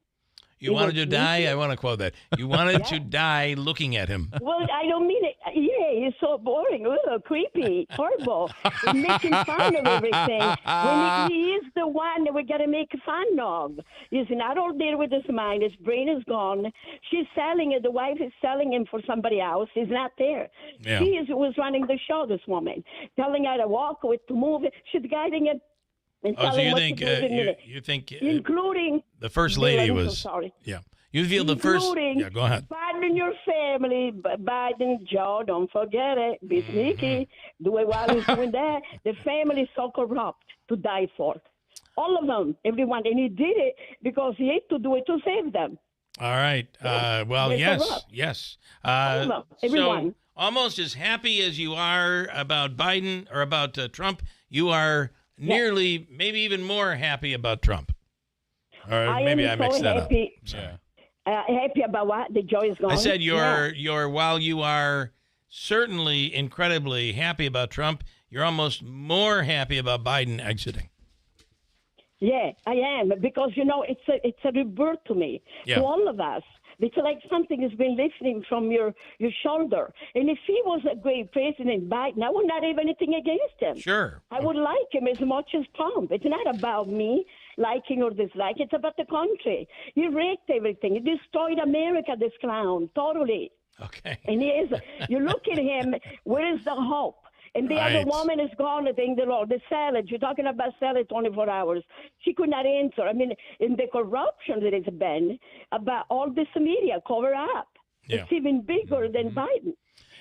You wanted to die? I want to quote that. You wanted to die looking at him. Well, I don't mean it. Yeah, he's so boring. Ugh, creepy, horrible. He's making fun of everything. When he is the one that we got to make fun of. He's not all there with his mind. His brain is gone. She's selling it. The wife is selling him for somebody else. He's not there. Yeah. She was running the show, this woman. Telling her to walk, to move. She's guiding it. And Oh, so telling you what think to do in a minute. you think Including the first Bill, lady I'm so was sorry. yeah. You feel the first Including yeah. Go ahead. Biden, your family, Biden, Joe, don't forget it. Be sneaky. Do it while he's doing that. The family is so corrupt to die for. All of them, everyone. And he did it because he had to do it to save them. All right. Well, They're yes, corrupt. yes. All of them, everyone. So almost as happy as you are about Biden or about Trump, you are nearly, maybe even more happy about Trump. Or maybe I mixed that up. Happy about what? The joy is gone? I said you're while you are certainly incredibly happy about Trump, you're almost more happy about Biden exiting. Yeah, I am, because, it's a rebirth to me, to all of us. It's like something has been lifting from your shoulder. And if he was a great president, Biden, I would not have anything against him. Sure. I would like him as much as Trump. It's not about me liking or dislike. It's about the country. He wrecked everything. He destroyed America, this clown, totally. Okay. And he is. You look at him, where is the hope? And the Right. other woman is gone, thank the Lord. The salad, you're talking about salad 24 hours. She could not answer. I mean, in the corruption that has been about all this media cover up. Yeah. It's even bigger than Biden.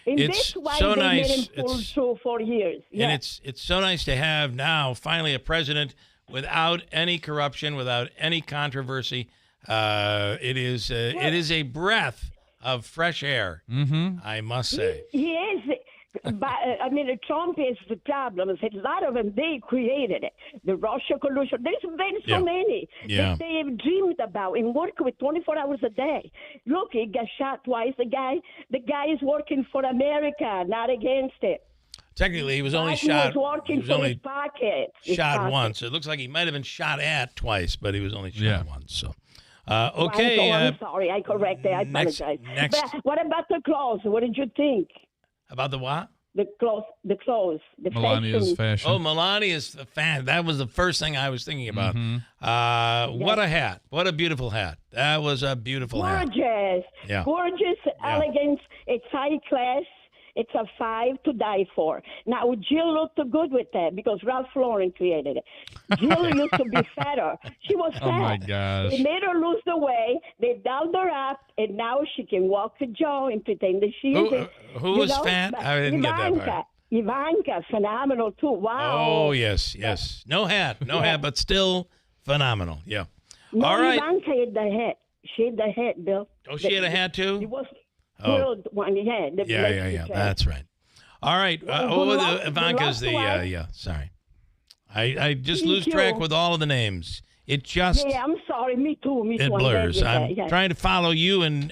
And It's that's why so they nice. made him pull through for years. And it's so nice to have now finally a president without any corruption, without any controversy. It is a breath of fresh air. Mm-hmm. I must say. He is. But, Trump is the problem. A lot of them, they created it. The Russia collusion. There's been so many that they have dreamed about and work with 24 hours a day. Look, he got shot twice. The guy is working for America, not against it. Technically, he was only Biden shot. was working for his pocket. Shot once. It looks like he might have been shot at twice, but he was only shot once. So, okay. I'm sorry. I corrected. I apologize. But what about the clothes? What did you think? About the what? The clothes. The Melania's fashion. Oh, Melania's the fan. That was the first thing I was thinking about. Mm-hmm. What a hat. What a beautiful hat. That was a beautiful hat. Gorgeous. Yeah. Gorgeous, elegance. It's high class. It's a 5 to die for. Now, Jill looked good with that because Ralph Lauren created it. Jill used to be fatter. She was fat. Oh, my gosh. They made her lose the weight. They dolled her up, and now she can walk to Joe and pretend that she is. Who was fat? But I didn't get that part. Ivanka, phenomenal, too. Wow. Oh, yes. No hat. No hat, but still phenomenal. Yeah. No, All right. Ivanka had the hat. She had the hat, Bill. Oh, she had a hat, too? It was Oh. one he had. Yeah. That's right. All right. Ivanka's sorry. I just lose track with all of the names. It just. Yeah, I'm sorry. Me too. It blurs. I'm trying to follow you and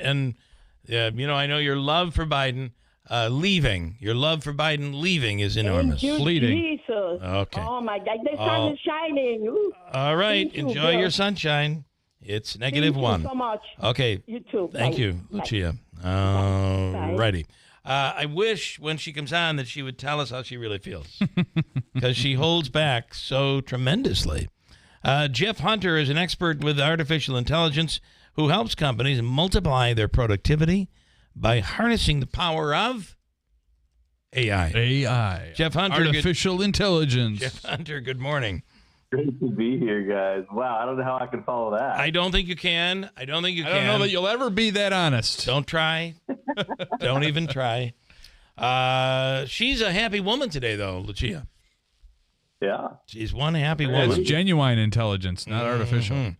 I know your love for Biden leaving. Your love for Biden leaving is enormous. Fleeting. Jesus. Okay. Oh, my God. The sun is shining. Ooh. All right. Thank you, Enjoy Bill. your sunshine. It's -1. Thank you so much. Okay. You too. Thank Bye. you, Bye. Lucia. Righty. I wish when she comes on that she would tell us how she really feels because she holds back so tremendously. Jeff Hunter is an expert with artificial intelligence who helps companies multiply their productivity by harnessing the power of AI. Jeff Hunter. Artificial intelligence. Jeff Hunter, good morning. Great to be here, guys. Wow, I don't know how I can follow that. I don't think you can. I don't know that you'll ever be that honest. Don't try. Don't even try. She's a happy woman today, though, Lucia. Yeah. She's one happy woman. It's genuine intelligence, not artificial.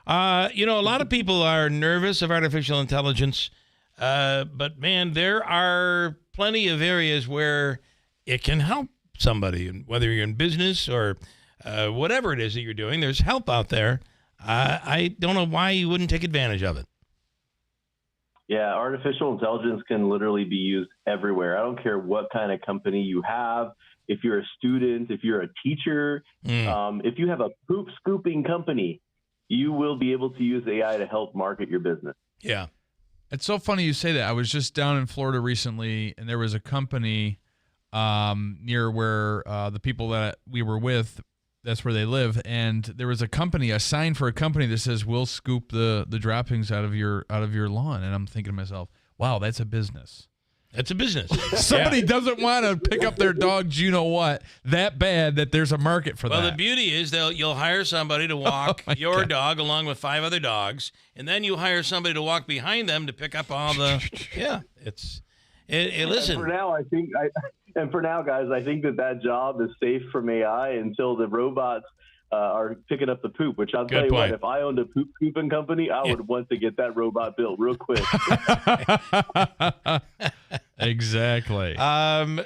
A lot of people are nervous of artificial intelligence, but, man, there are plenty of areas where it can help somebody, whether you're in business or whatever it is that you're doing. There's help out there. I don't know why you wouldn't take advantage of it. Yeah, artificial intelligence can literally be used everywhere. I don't care what kind of company you have. if you're a student, if you're a teacher, if you have a poop scooping company, you will be able to use AI to help market your business. Yeah. It's so funny you say that. I was just down in Florida recently, and there was a company near where the people that we were with, that's where they live, and there was a sign for a company that says, "We'll scoop the droppings out of your lawn." And I'm thinking to myself, wow, that's a business. That's a business. Somebody doesn't want to pick up their dog's you-know-what that bad that there's a market for that. Well, the beauty is you'll hire somebody to walk your dog along with 5 other dogs, and then you hire somebody to walk behind them to pick up all the listen. And for now, guys, I think that job is safe from AI until the robots are picking up the poop, which I'll tell you what, if I owned a poop scooping company, I would want to get that robot built real quick. Exactly.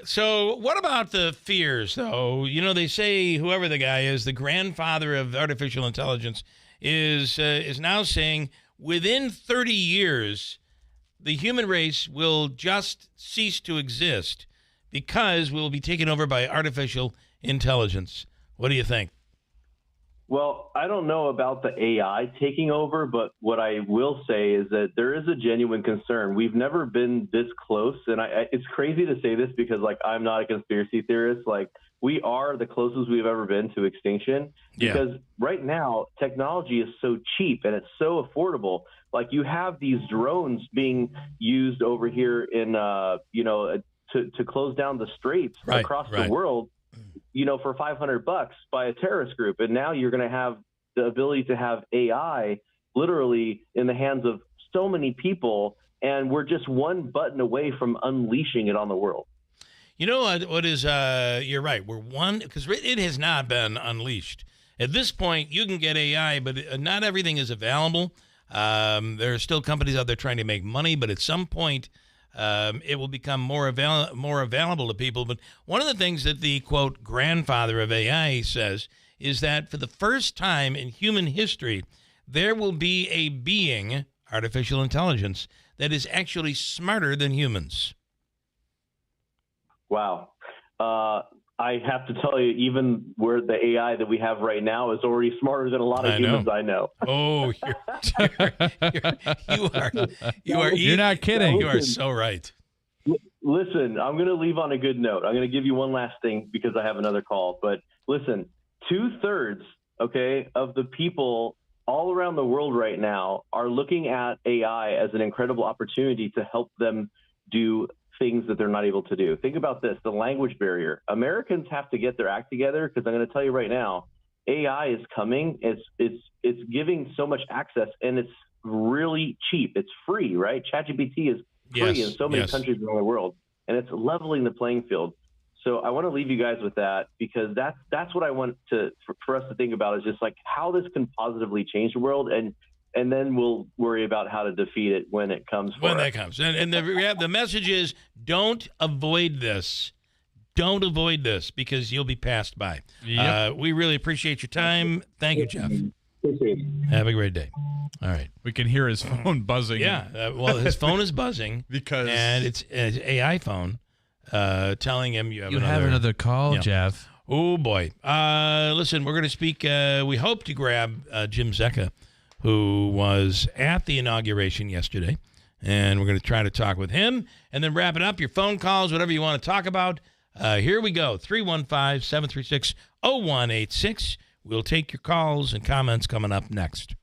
So what about the fears, though? You know, they say whoever the guy is, the grandfather of artificial intelligence, is now saying within 30 years, the human race will just cease to exist because we'll be taken over by artificial intelligence. What do you think? Well, I don't know about the AI taking over, but what I will say is that there is a genuine concern. We've never been this close, and it's crazy to say this because, like, I'm not a conspiracy theorist. Like, we are the closest we've ever been to extinction because right now technology is so cheap and it's so affordable. Like, you have these drones being used over here in, to close down the straits across the world, for $500 by a terrorist group. And now you're going to have the ability to have AI literally in the hands of so many people. And we're just one button away from unleashing it on the world. You know what is, you're right. We're one, because it has not been unleashed. At this point, you can get AI, but not everything is available. There are still companies out there trying to make money, but at some point, it will become more available to people. But one of the things that the, quote, grandfather of AI says is that for the first time in human history, there will be a being, artificial intelligence, that is actually smarter than humans. Wow. I have to tell you, even where the AI that we have right now is already smarter than a lot of humans I know. Oh, you're not kidding. You are so right. Listen, I'm going to leave on a good note. I'm going to give you one last thing because I have another call. But listen, 2/3, of the people all around the world right now are looking at AI as an incredible opportunity to help them do things that they're not able to do. Think about this, the language barrier. Americans have to get their act together because I'm going to tell you right now, AI is coming. It's giving so much access and it's really cheap. It's free, right? ChatGPT is free in so many countries around the world, and it's leveling the playing field. So I want to leave you guys with that because that's what I want for us to think about is just like how this can positively change the world, and then we'll worry about how to defeat it when it comes. That comes. And the message is don't avoid this. Don't avoid this because you'll be passed by. Yep. We really appreciate your time. Thank you, Jeff. Have a great day. All right. We can hear his phone buzzing. Yeah. Well, his phone is buzzing and it's an AI phone telling him you have another call, Jeff. Oh, boy. Listen, we're going to speak. We hope to grab Jim Zecca, who was at the inauguration yesterday, and we're going to try to talk with him and then wrap it up. Your phone calls, whatever you want to talk about. Here we go, 315-736-0186. We'll take your calls and comments coming up next.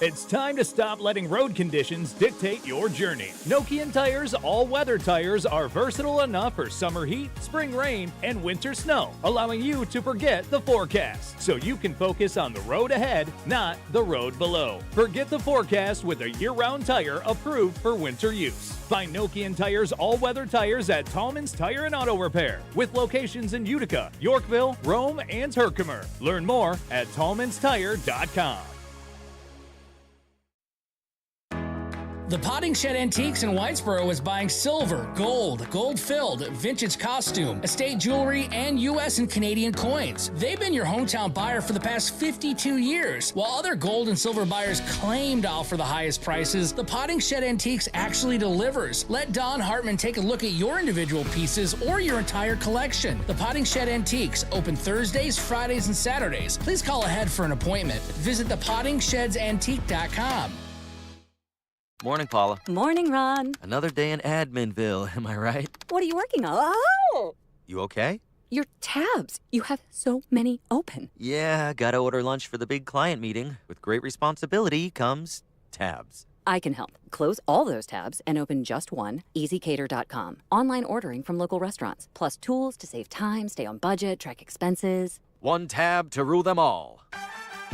It's time to stop letting road conditions dictate your journey. Nokian Tires all-weather tires are versatile enough for summer heat, spring rain, and winter snow, allowing you to forget the forecast so you can focus on the road ahead, not the road below. Forget the forecast with a year-round tire approved for winter use. Find Nokian Tires all-weather tires at Tallman's Tire and Auto Repair with locations in Utica, Yorkville, Rome, and Herkimer. Learn more at tallmanstire.com. The Potting Shed Antiques in Whitesboro is buying silver, gold-filled, vintage costume, estate jewelry, and U.S. and Canadian coins. They've been your hometown buyer for the past 52 years. While other gold and silver buyers claim to offer the highest prices, the Potting Shed Antiques actually delivers. Let Don Hartman take a look at your individual pieces or your entire collection. The Potting Shed Antiques, open Thursdays, Fridays, and Saturdays. Please call ahead for an appointment. Visit thepottingshedantique.com. Morning, Paula. Morning, Ron. Another day in Adminville, am I right? What are you working on? Oh! You okay? Your tabs. You have so many open. Yeah, gotta order lunch for the big client meeting. With great responsibility comes tabs. I can help. Close all those tabs and open just one, easycater.com. Online ordering from local restaurants, plus tools to save time, stay on budget, track expenses. One tab to rule them all.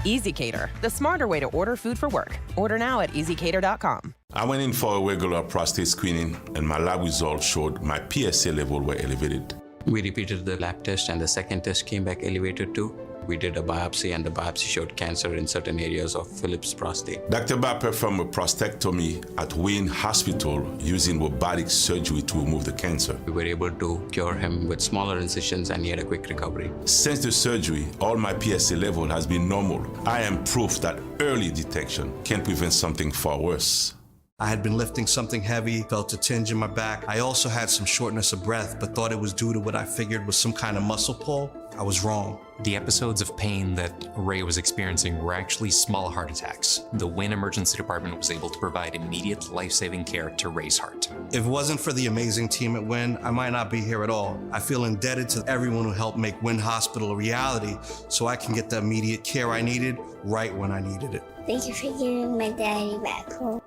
EasyCater, the smarter way to order food for work. Order now at easycater.com. I went in for a regular prostate screening, and my lab results showed my PSA level were elevated. We repeated the lab test, and the second test came back elevated too. We did a biopsy, and the biopsy showed cancer in certain areas of Philip's prostate. Dr. Ba performed a prostatectomy at Wayne Hospital using robotic surgery to remove the cancer. We were able to cure him with smaller incisions, and he had a quick recovery. Since the surgery, all my PSA level has been normal. I am proof that early detection can prevent something far worse. I had been lifting something heavy, felt a tinge in my back. I also had some shortness of breath, but thought it was due to what I figured was some kind of muscle pull. I was wrong. The episodes of pain that Ray was experiencing were actually small heart attacks. The Wynn Emergency Department was able to provide immediate life-saving care to Ray's heart. If it wasn't for the amazing team at Wynn, I might not be here at all. I feel indebted to everyone who helped make Wynn Hospital a reality so I can get the immediate care I needed right when I needed it. Thank you for giving my daddy back home.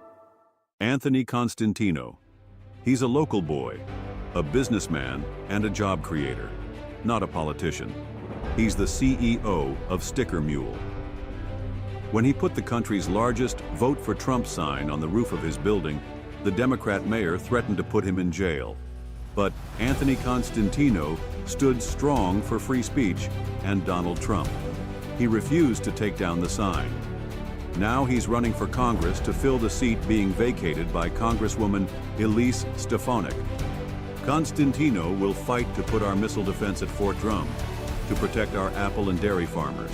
Anthony Constantino. He's a local boy, a businessman, and a job creator, not a politician. He's the CEO of Sticker Mule. When he put the country's largest Vote for Trump sign on the roof of his building, the Democrat mayor threatened to put him in jail. But Anthony Constantino stood strong for free speech and Donald Trump. He refused to take down the sign. Now he's running for Congress to fill the seat being vacated by Congresswoman Elise Stefanik. Constantino will fight to put our missile defense at Fort Drum, to protect our apple and dairy farmers,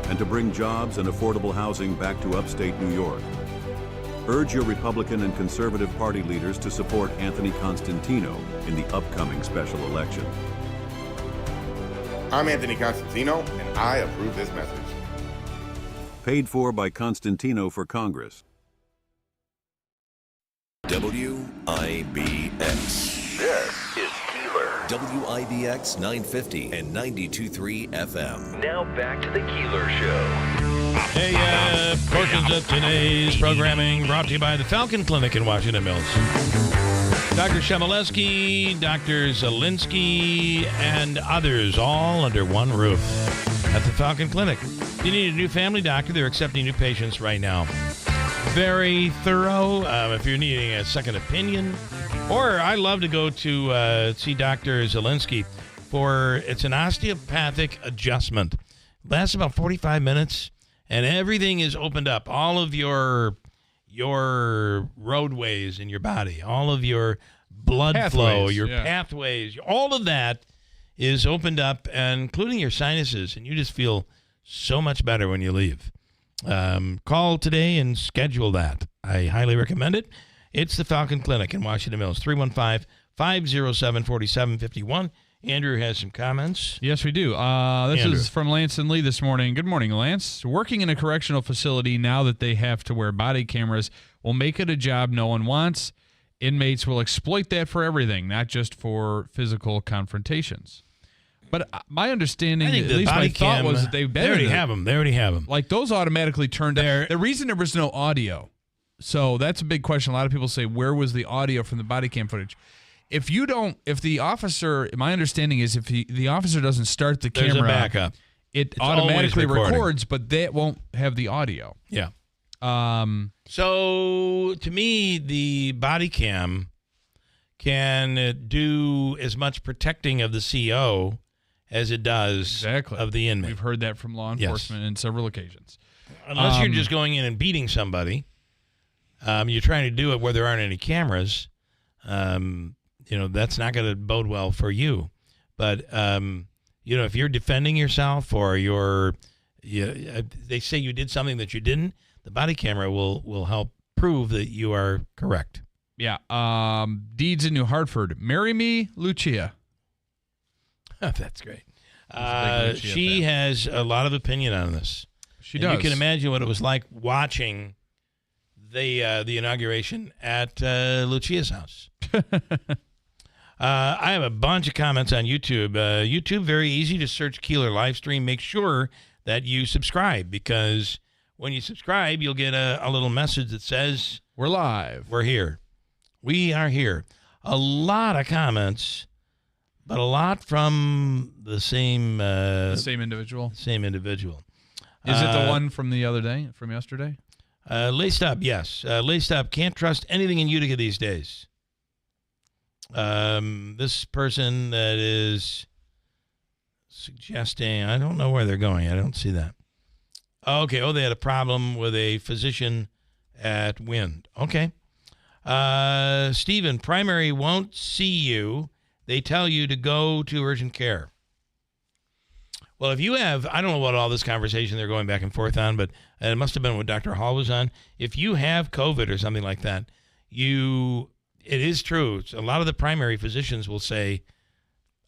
and to bring jobs and affordable housing back to upstate New York. Urge your Republican and Conservative Party leaders to support Anthony Constantino in the upcoming special election. I'm Anthony Constantino, and I approve this message. Paid for by Constantino for Congress. WIBX. This is Keeler. WIBX 950 and 92.3 FM. Now back to the Keeler Show. Hey, portions of today's programming brought to you by the Falcon Clinic in Washington Mills. Dr. Shemileski, Dr. Zielinski, and others all under one roof at the Falcon Clinic. If you need a new family doctor, they're accepting new patients right now. Very thorough. If you're needing a second opinion, or I love to go to see Dr. Zielinski for, it's an osteopathic adjustment. Lasts about 45 minutes, and everything is opened up. All of your roadways in your body, all of your blood flow, your pathways, all of that is opened up, including your sinuses, and you just feel so much better when you leave. Call today and schedule that. I highly recommend it. It's the Falcon Clinic in Washington Mills, 315-507-4751. Andrew has some comments. Yes, we do. This is from Lance and Lee this morning. Good morning, Lance. Working in a correctional facility now that they have to wear body cameras will make it a job no one wants. Inmates will exploit that for everything, not just for physical confrontations. But my understanding, at least my thought, was that they already have them. They already have them. Like, those automatically turned on. The reason there was no audio, so that's a big question. A lot of people say, where was the audio from the body cam footage? If the officer, my understanding is if the officer doesn't start the camera, there's a backup. It automatically records, but that won't have the audio. Yeah. So to me, the body cam can do as much protecting of the CO as it does of the inmate. We've heard that from law enforcement on several occasions. Unless you're just going in and beating somebody, you're trying to do it where there aren't any cameras, that's not going to bode well for you. But, if you're defending yourself or they say you did something that you didn't, the body camera will help prove that you are correct. Yeah. Deeds in New Hartford. Marry me, Lucia. That's great. She has a lot of opinion on this. She does. You can imagine what it was like watching the inauguration at Lucia's house. I have a bunch of comments on YouTube. YouTube, very easy to search Keeler live stream. Make sure that you subscribe, because when you subscribe, you'll get a little message that says, we're live. We're here. We are here. A lot of comments, but a lot from the same individual. Same individual. Is it the one from the other day, from yesterday? Laced up, yes. Laced up. Can't trust anything in Utica these days. This person that is suggesting, I don't know where they're going. I don't see that. Okay. Oh, they had a problem with a physician at Wind. Okay. Stephen, primary won't see you. They tell you to go to urgent care. Well, if you have, I don't know what all this conversation they're going back and forth on, but it must have been what Dr. Hall was on. If you have COVID or something like that, it is true. A lot of the primary physicians will say,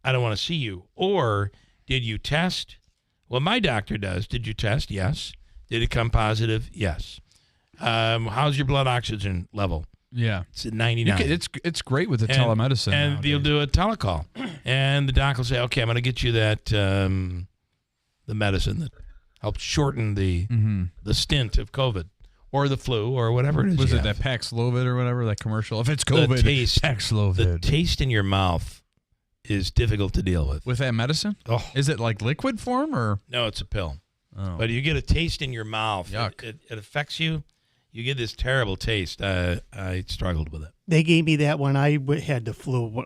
I don't want to see you. Or, did you test? Well, my doctor does. Did you test? Yes. Did it come positive? Yes. How's your blood oxygen level? Yeah. It's at 99. It's great with the telemedicine. And nowadays. you'll do a telecall. And the doc will say, okay, I'm going to get you that the medicine that helps shorten the stint of COVID. Or the flu, or whatever it is. Was it that Paxlovid or whatever, that commercial? If it's COVID, Paxlovid. The taste in your mouth is difficult to deal with. With that medicine? Oh. Is it like liquid form or? No, it's a pill. Oh. But you get a taste in your mouth. Yuck. It affects you. You get this terrible taste. I struggled with it. They gave me that when I had the flu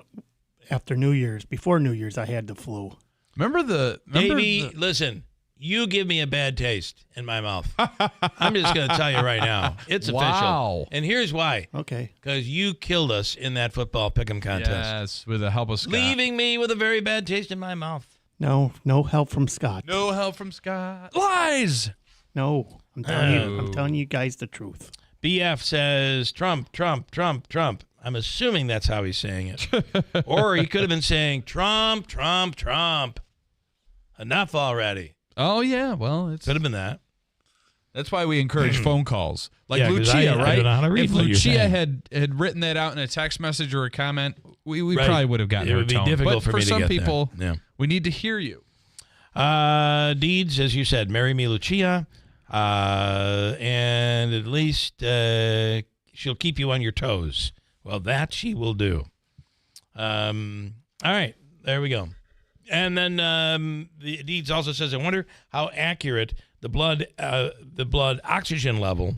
after New Year's. Before New Year's, I had the flu. Baby, listen. You give me a bad taste in my mouth. I'm just going to tell you right now. It's official. Wow. And here's why. Okay. Because you killed us in that football pick'em contest. Yes, with the help of Scott. Leaving me with a very bad taste in my mouth. No help from Scott. No help from Scott. Lies. No, I'm telling you guys the truth. BF says Trump, Trump, Trump, Trump. I'm assuming that's how he's saying it. Or he could have been saying Trump, Trump, Trump. Enough already. Oh, yeah. Well, it could have been that. That's why we encourage phone calls. Like Yeah, 'cause Lucia, right? I don't know how to read If what you're Lucia saying. had written that out in a text message or a comment, we Right. probably would have gotten It her would be tone. difficult but for me to some get that. people, Yeah. we need to hear you. Deeds, as you said, marry me, Lucia. And at least she'll keep you on your toes. Well, that she will do. All right, there we go. And then the Deeds also says, I wonder how accurate the blood oxygen level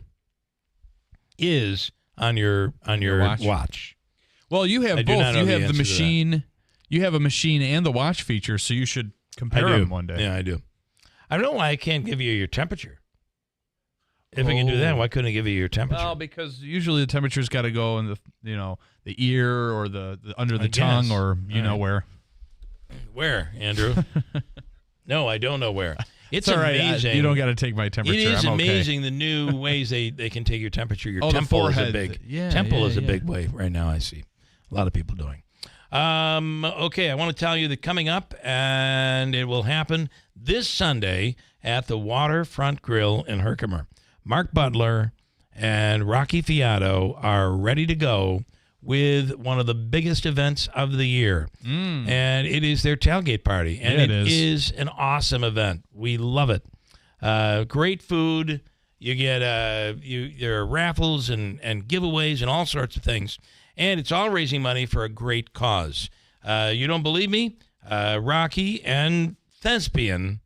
is on your watch. Well, you have I do both. not know You the have the answer to that. machine. You have a machine and the watch feature, so you should compare I do. them one day. Yeah, I do. I don't know why I can't give you your temperature. If I can do that, why couldn't I give you your temperature? Well, because usually the temperature's got to go in the ear or the under the I tongue guess. or you know where. Where, Andrew? No, I don't know where. It's all right. amazing. You don't got to take my temperature. It is I'm okay. amazing the new ways they can take your temperature. Your Oh, the temple is a forehead. big Yeah, temple yeah, is a yeah. big way right now. I see a lot of people doing. Okay, I want to tell you that coming up, and it will happen this Sunday at the Waterfront Grill in Herkimer. Mark Butler and Rocky Fiato are ready to go with one of the biggest events of the year. And it is their tailgate party. And Yeah, it it is an awesome event. We love it. Great food. You get there are raffles and giveaways and all sorts of things. And it's all raising money for a great cause. You don't believe me? Rocky and thespian,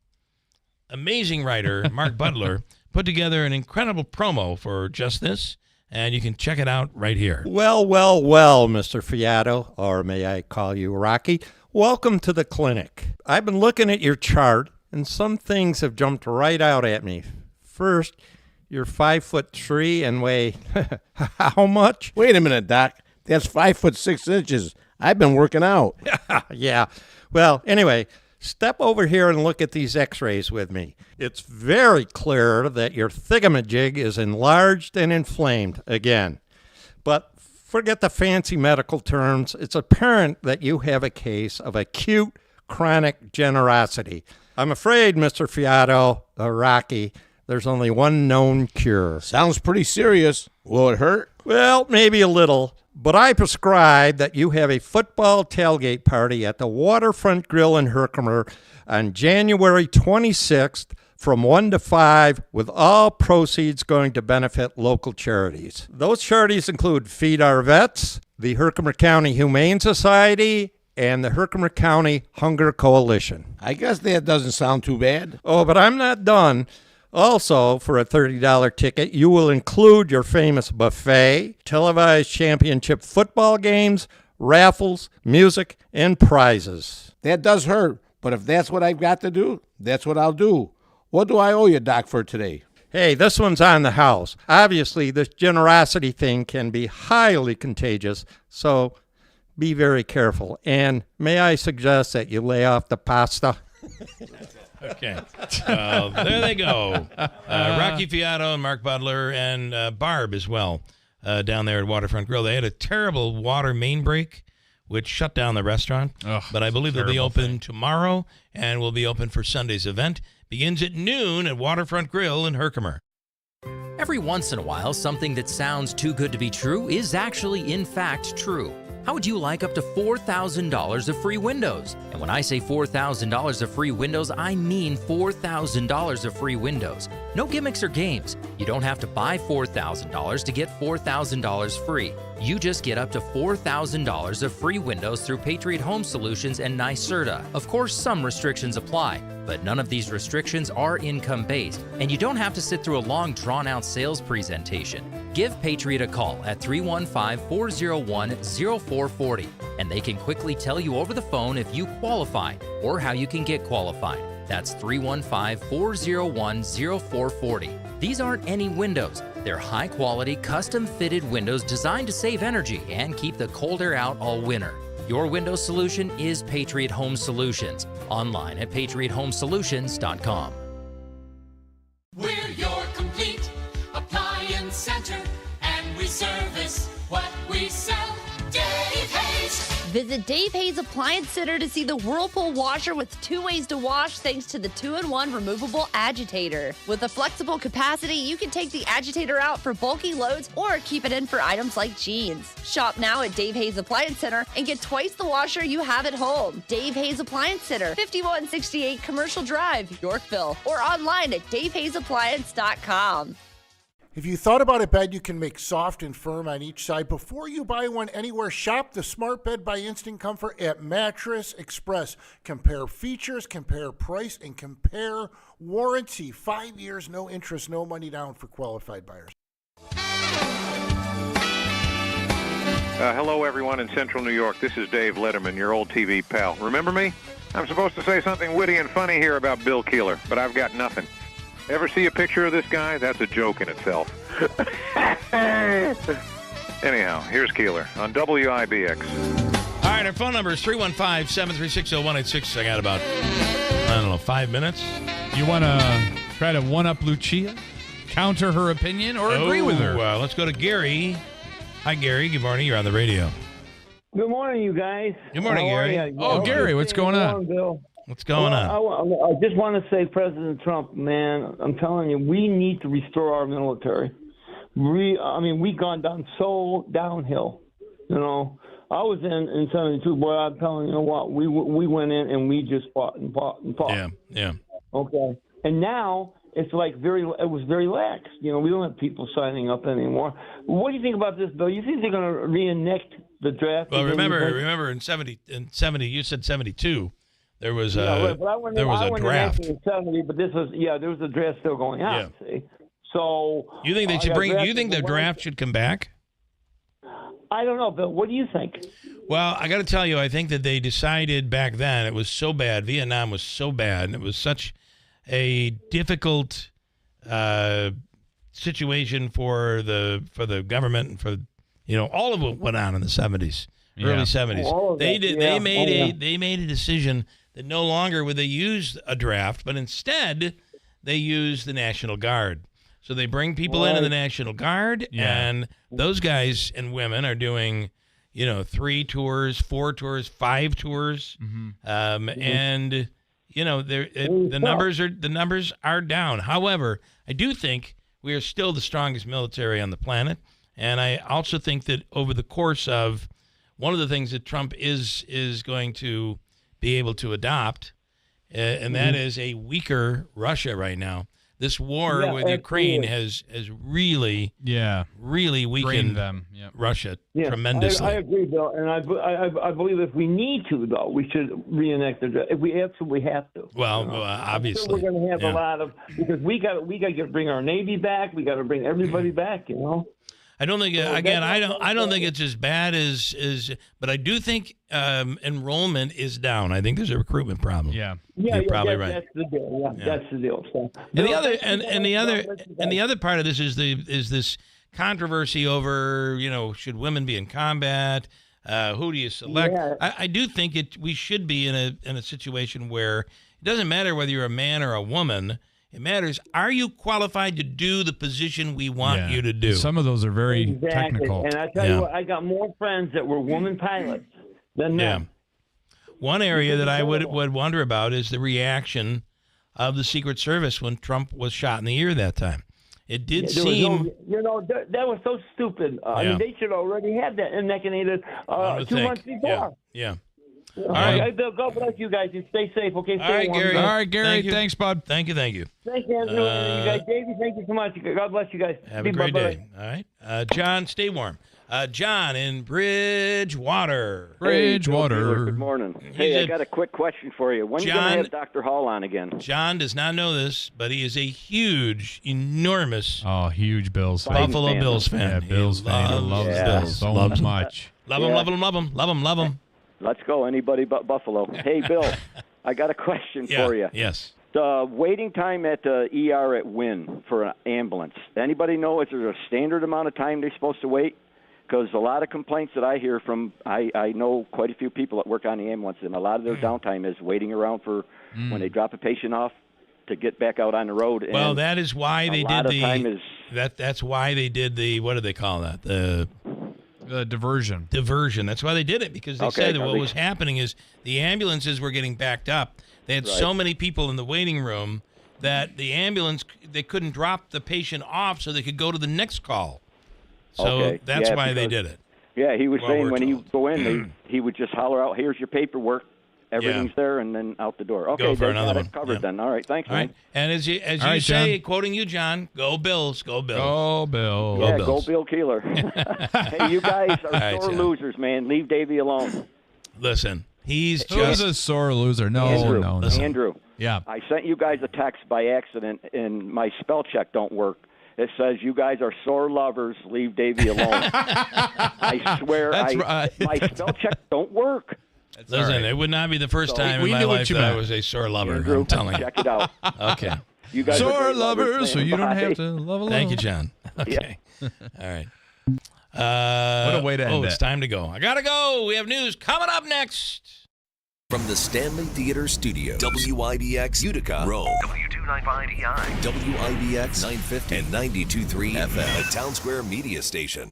amazing writer, Mark Butler, put together an incredible promo for just this. And you can check it out right here. Well, Mr. Fiato, or may I call you Rocky? Welcome to the clinic. I've been looking at your chart, and some things have jumped right out at me. First, You're 5'3" and weigh how much? Wait a minute, Doc. That's 5'6". I've been working out. Yeah. Well, anyway, step over here and look at these x-rays with me. It's very clear that your thingamajig is enlarged and inflamed again. But forget the fancy medical terms. It's apparent that you have a case of acute chronic generosity. I'm afraid, Mr. Fiato, Rocky, there's only one known cure. Sounds pretty serious. Will it hurt? Well, maybe a little. But I prescribe that you have a football tailgate party at the Waterfront Grill in Herkimer on January 26th from 1 to 5, with all proceeds going to benefit local charities. Those charities include Feed Our Vets, the Herkimer County Humane Society, and the Herkimer County Hunger Coalition. I guess that doesn't sound too bad. Oh, but I'm not done. Also, for a $30 ticket, you will include your famous buffet, televised championship football games, raffles, music, and prizes. That does hurt, but if that's what I've got to do, that's what I'll do. What do I owe you, Doc, for today? Hey, this one's on the house. Obviously, this generosity thing can be highly contagious, so be very careful. And may I suggest that you lay off the pasta? Okay. There they go. Rocky Fiato and Mark Butler and Barb as well down there at Waterfront Grill. They had a terrible water main break, which shut down the restaurant. But I believe they'll be open tomorrow and will be open for Sunday's event. Begins at noon at Waterfront Grill in Herkimer. Every once in a while, something that sounds too good to be true is actually, in fact, true. How would you like up to $4,000 of free windows? And when I say $4,000 of free windows, I mean $4,000 of free windows. No gimmicks or games. You don't have to buy $4,000 to get $4,000 free. You just get up to $4,000 of free windows through Patriot Home Solutions and NYSERDA. Of course, some restrictions apply, but none of these restrictions are income-based, and you don't have to sit through a long, drawn-out sales presentation. Give Patriot a call at 315-401-0440, and they can quickly tell you over the phone if you qualify or how you can get qualified. That's 315-401-0440. These aren't any windows. They're high-quality, custom-fitted windows designed to save energy and keep the cold air out all winter. Your window solution is Patriot Home Solutions. Online at patriothomesolutions.com. We're your complete appliance center, and we service what we sell. Dave Hayes. Visit Dave Hayes Appliance Center to see the Whirlpool washer with 2 ways to wash thanks to the 2-in-1 removable agitator. With a flexible capacity, you can take the agitator out for bulky loads or keep it in for items like jeans. Shop now at Dave Hayes Appliance Center and get twice the washer you have at home. Dave Hayes Appliance Center, 5168 Commercial Drive, Yorkville, or online at davehayesappliance.com. If you thought about a bed you can make soft and firm on each side before you buy one anywhere, shop the Smart Bed by Instant Comfort at Mattress Express. Compare features, compare price, and compare warranty. 5 years, no interest, no money down for qualified buyers. Hello, everyone in Central New York. This is Dave Letterman, your old TV pal. Remember me? I'm supposed to say something witty and funny here about Bill Keeler, but I've got nothing. Ever see a picture of this guy? That's a joke in itself. Anyhow, here's Keeler on WIBX. All right, our phone number is 315-736-0186. I got about, 5 minutes. You want to try to one-up Lucia? Counter her opinion or agree with her? Let's go to Gary. Hi, Gary. Good morning. You're on the radio. Good morning, you guys. Good morning, Gary. Oh, Gary, what's going on? Bill. What's going on? I just want to say, President Trump, man, I'm telling you, we need to restore our military. We've gone down so downhill. You know, I was in 72, boy. I'm telling you, what, we went in and we just fought and fought and fought. Yeah. Okay, and now it's like it was very lax. You know, we don't have people signing up anymore. What do you think about this, Bill? You think they're going to reenact the draft? Well, remember in 70, you said 72. There was a draft. In 70, but this was there was a draft still going on. Yeah. See, so you think they should bring? You think the draft should come back? I don't know, Bill. What do you think? Well, I got to tell you, I think that they decided back then it was so bad. Vietnam was so bad, and it was such a difficult situation for the government and for all of what went on in the 70s, early 70s. They made a decision that no longer would they use a draft, but instead they use the National Guard. So they bring people into the National Guard, and those guys and women are doing 3 tours, 4 tours, 5 tours, and the numbers are down. However, I do think we are still the strongest military on the planet, and I also think that over the course of one of the things that Trump is going to be able to adopt, and that is a weaker Russia right now. This war with Ukraine has really weakened them. Russia tremendously. I agree, Bill, and I believe if we need to, though, we should reenact the draft. If we absolutely have to. Well, obviously, we're going to have a lot of because we got to bring our Navy back. We got to bring everybody back. I don't think I don't think it's as bad as but I do think enrollment is down. I think there's a recruitment problem. You're probably right. That's the deal. That's the deal. So, and the other part of this is this controversy over should women be in combat? Who do you select? I do think we should be in a situation where it doesn't matter whether you're a man or a woman. It matters, are you qualified to do the position we want you to do? Some of those are very technical. And I tell you what, I got more friends that were women pilots than men. One area that I would wonder about is the reaction of the Secret Service when Trump was shot in the ear that time. It did seem... that was so stupid. I mean, they should already have that inoculated 2 months before. Yeah. All right, Bill, God bless you guys and stay safe, okay? All right, Gary. All right, Gary. Thanks, bud. Thank you. Thanks, Andrew. You guys, Davey, thank you so much. God bless you guys. Have a great day. All right. John, stay warm. John in Bridgewater. Bridgewater. Good morning. Hey, I got a quick question for you. When are you going to have Dr. Hall on again? John does not know this, but he is a huge, enormous huge Bills fan. Buffalo Bills fan. Yeah, Bills fan. He loves Bills so much. Love him. Let's go. Anybody but Buffalo. Hey, Bill, I got a question for you. Yes. The waiting time at the ER at Wynn for an ambulance. Anybody know, is there a standard amount of time they're supposed to wait? Because a lot of complaints that I hear from, I know quite a few people that work on the ambulance, and a lot of their downtime is waiting around for when they drop a patient off to get back out on the road. Well, and that is why they did that's why they did the, what do they call that? The diversion. That's why they did it, because they said that what was happening is the ambulances were getting backed up. They had so many people in the waiting room that the ambulance, they couldn't drop the patient off so they could go to the next call. So that's why they did it. Yeah, he was saying when he would go in, he would just holler out, "Here's your paperwork. Everything's there," and then out the door. Okay, go for another one. Covered then. All right, thanks, man. Right. And as you right, say, John. quoting you, John, go Bills, go Bills. Go Bills. Yeah, Bills. go Bill Keeler. Hey, you guys are sore losers, man. Leave Davey alone. Listen, he's Who's a sore loser? No. Andrew. Yeah. I sent you guys a text by accident, and my spell check don't work. It says you guys are sore lovers. Leave Davey alone. I swear, my spell check don't work. Listen, it would not be the first time in my life that I was a sore lover. Andrew, I'm telling you. check it out. Okay. You guys sore are lovers, so you don't have to love alone. Thank you, John. Okay. All right. What a way to end it's time to go. I gotta go. We have news coming up next. From the Stanley Theater Studios, WIBX Utica, Rome, W295EI, WIBX 950 and 92.3 FM, a Town Square media station.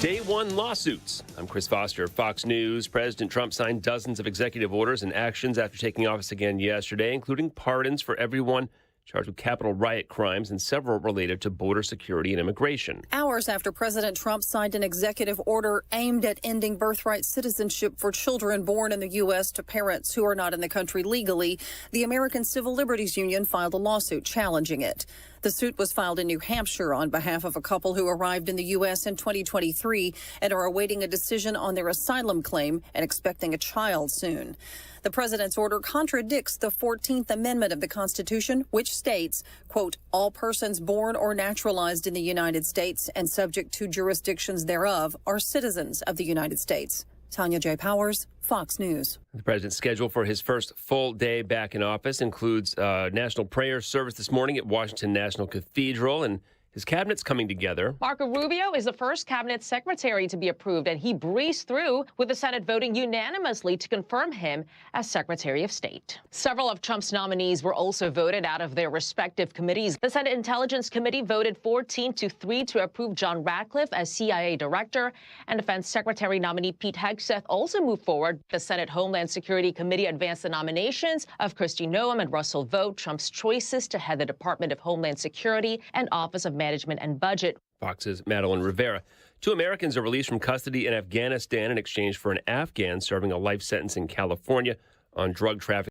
Day one lawsuits. I'm Chris Foster of Fox News. President Trump signed dozens of executive orders and actions after taking office again yesterday, including pardons for everyone charged with Capitol riot crimes and several related to border security and immigration. Hours after President Trump signed an executive order aimed at ending birthright citizenship for children born in the U.S. to parents who are not in the country legally, the American Civil Liberties Union filed a lawsuit challenging it. The suit was filed in New Hampshire on behalf of a couple who arrived in the U.S. in 2023 and are awaiting a decision on their asylum claim and expecting a child soon. The president's order contradicts the 14th Amendment of the Constitution, which states, quote, all persons born or naturalized in the United States and subject to jurisdictions thereof are citizens of the United States. Tanya J. Powers, Fox News. The president's schedule for his first full day back in office includes national prayer service this morning at Washington National Cathedral, and his cabinet's coming together. Marco Rubio is the first cabinet secretary to be approved, and he breezed through with the Senate voting unanimously to confirm him as Secretary of State. Several of Trump's nominees were also voted out of their respective committees. The Senate Intelligence Committee voted 14-3 to approve John Ratcliffe as CIA Director, and Defense Secretary nominee Pete Hegseth also moved forward. The Senate Homeland Security Committee advanced the nominations of Kristi Noem and Russell Vought, Trump's choices to head the Department of Homeland Security and Office of Management and Budget. Fox's Madeline Rivera. 2 Americans are released from custody in Afghanistan in exchange for an Afghan serving a life sentence in California on drug trafficking.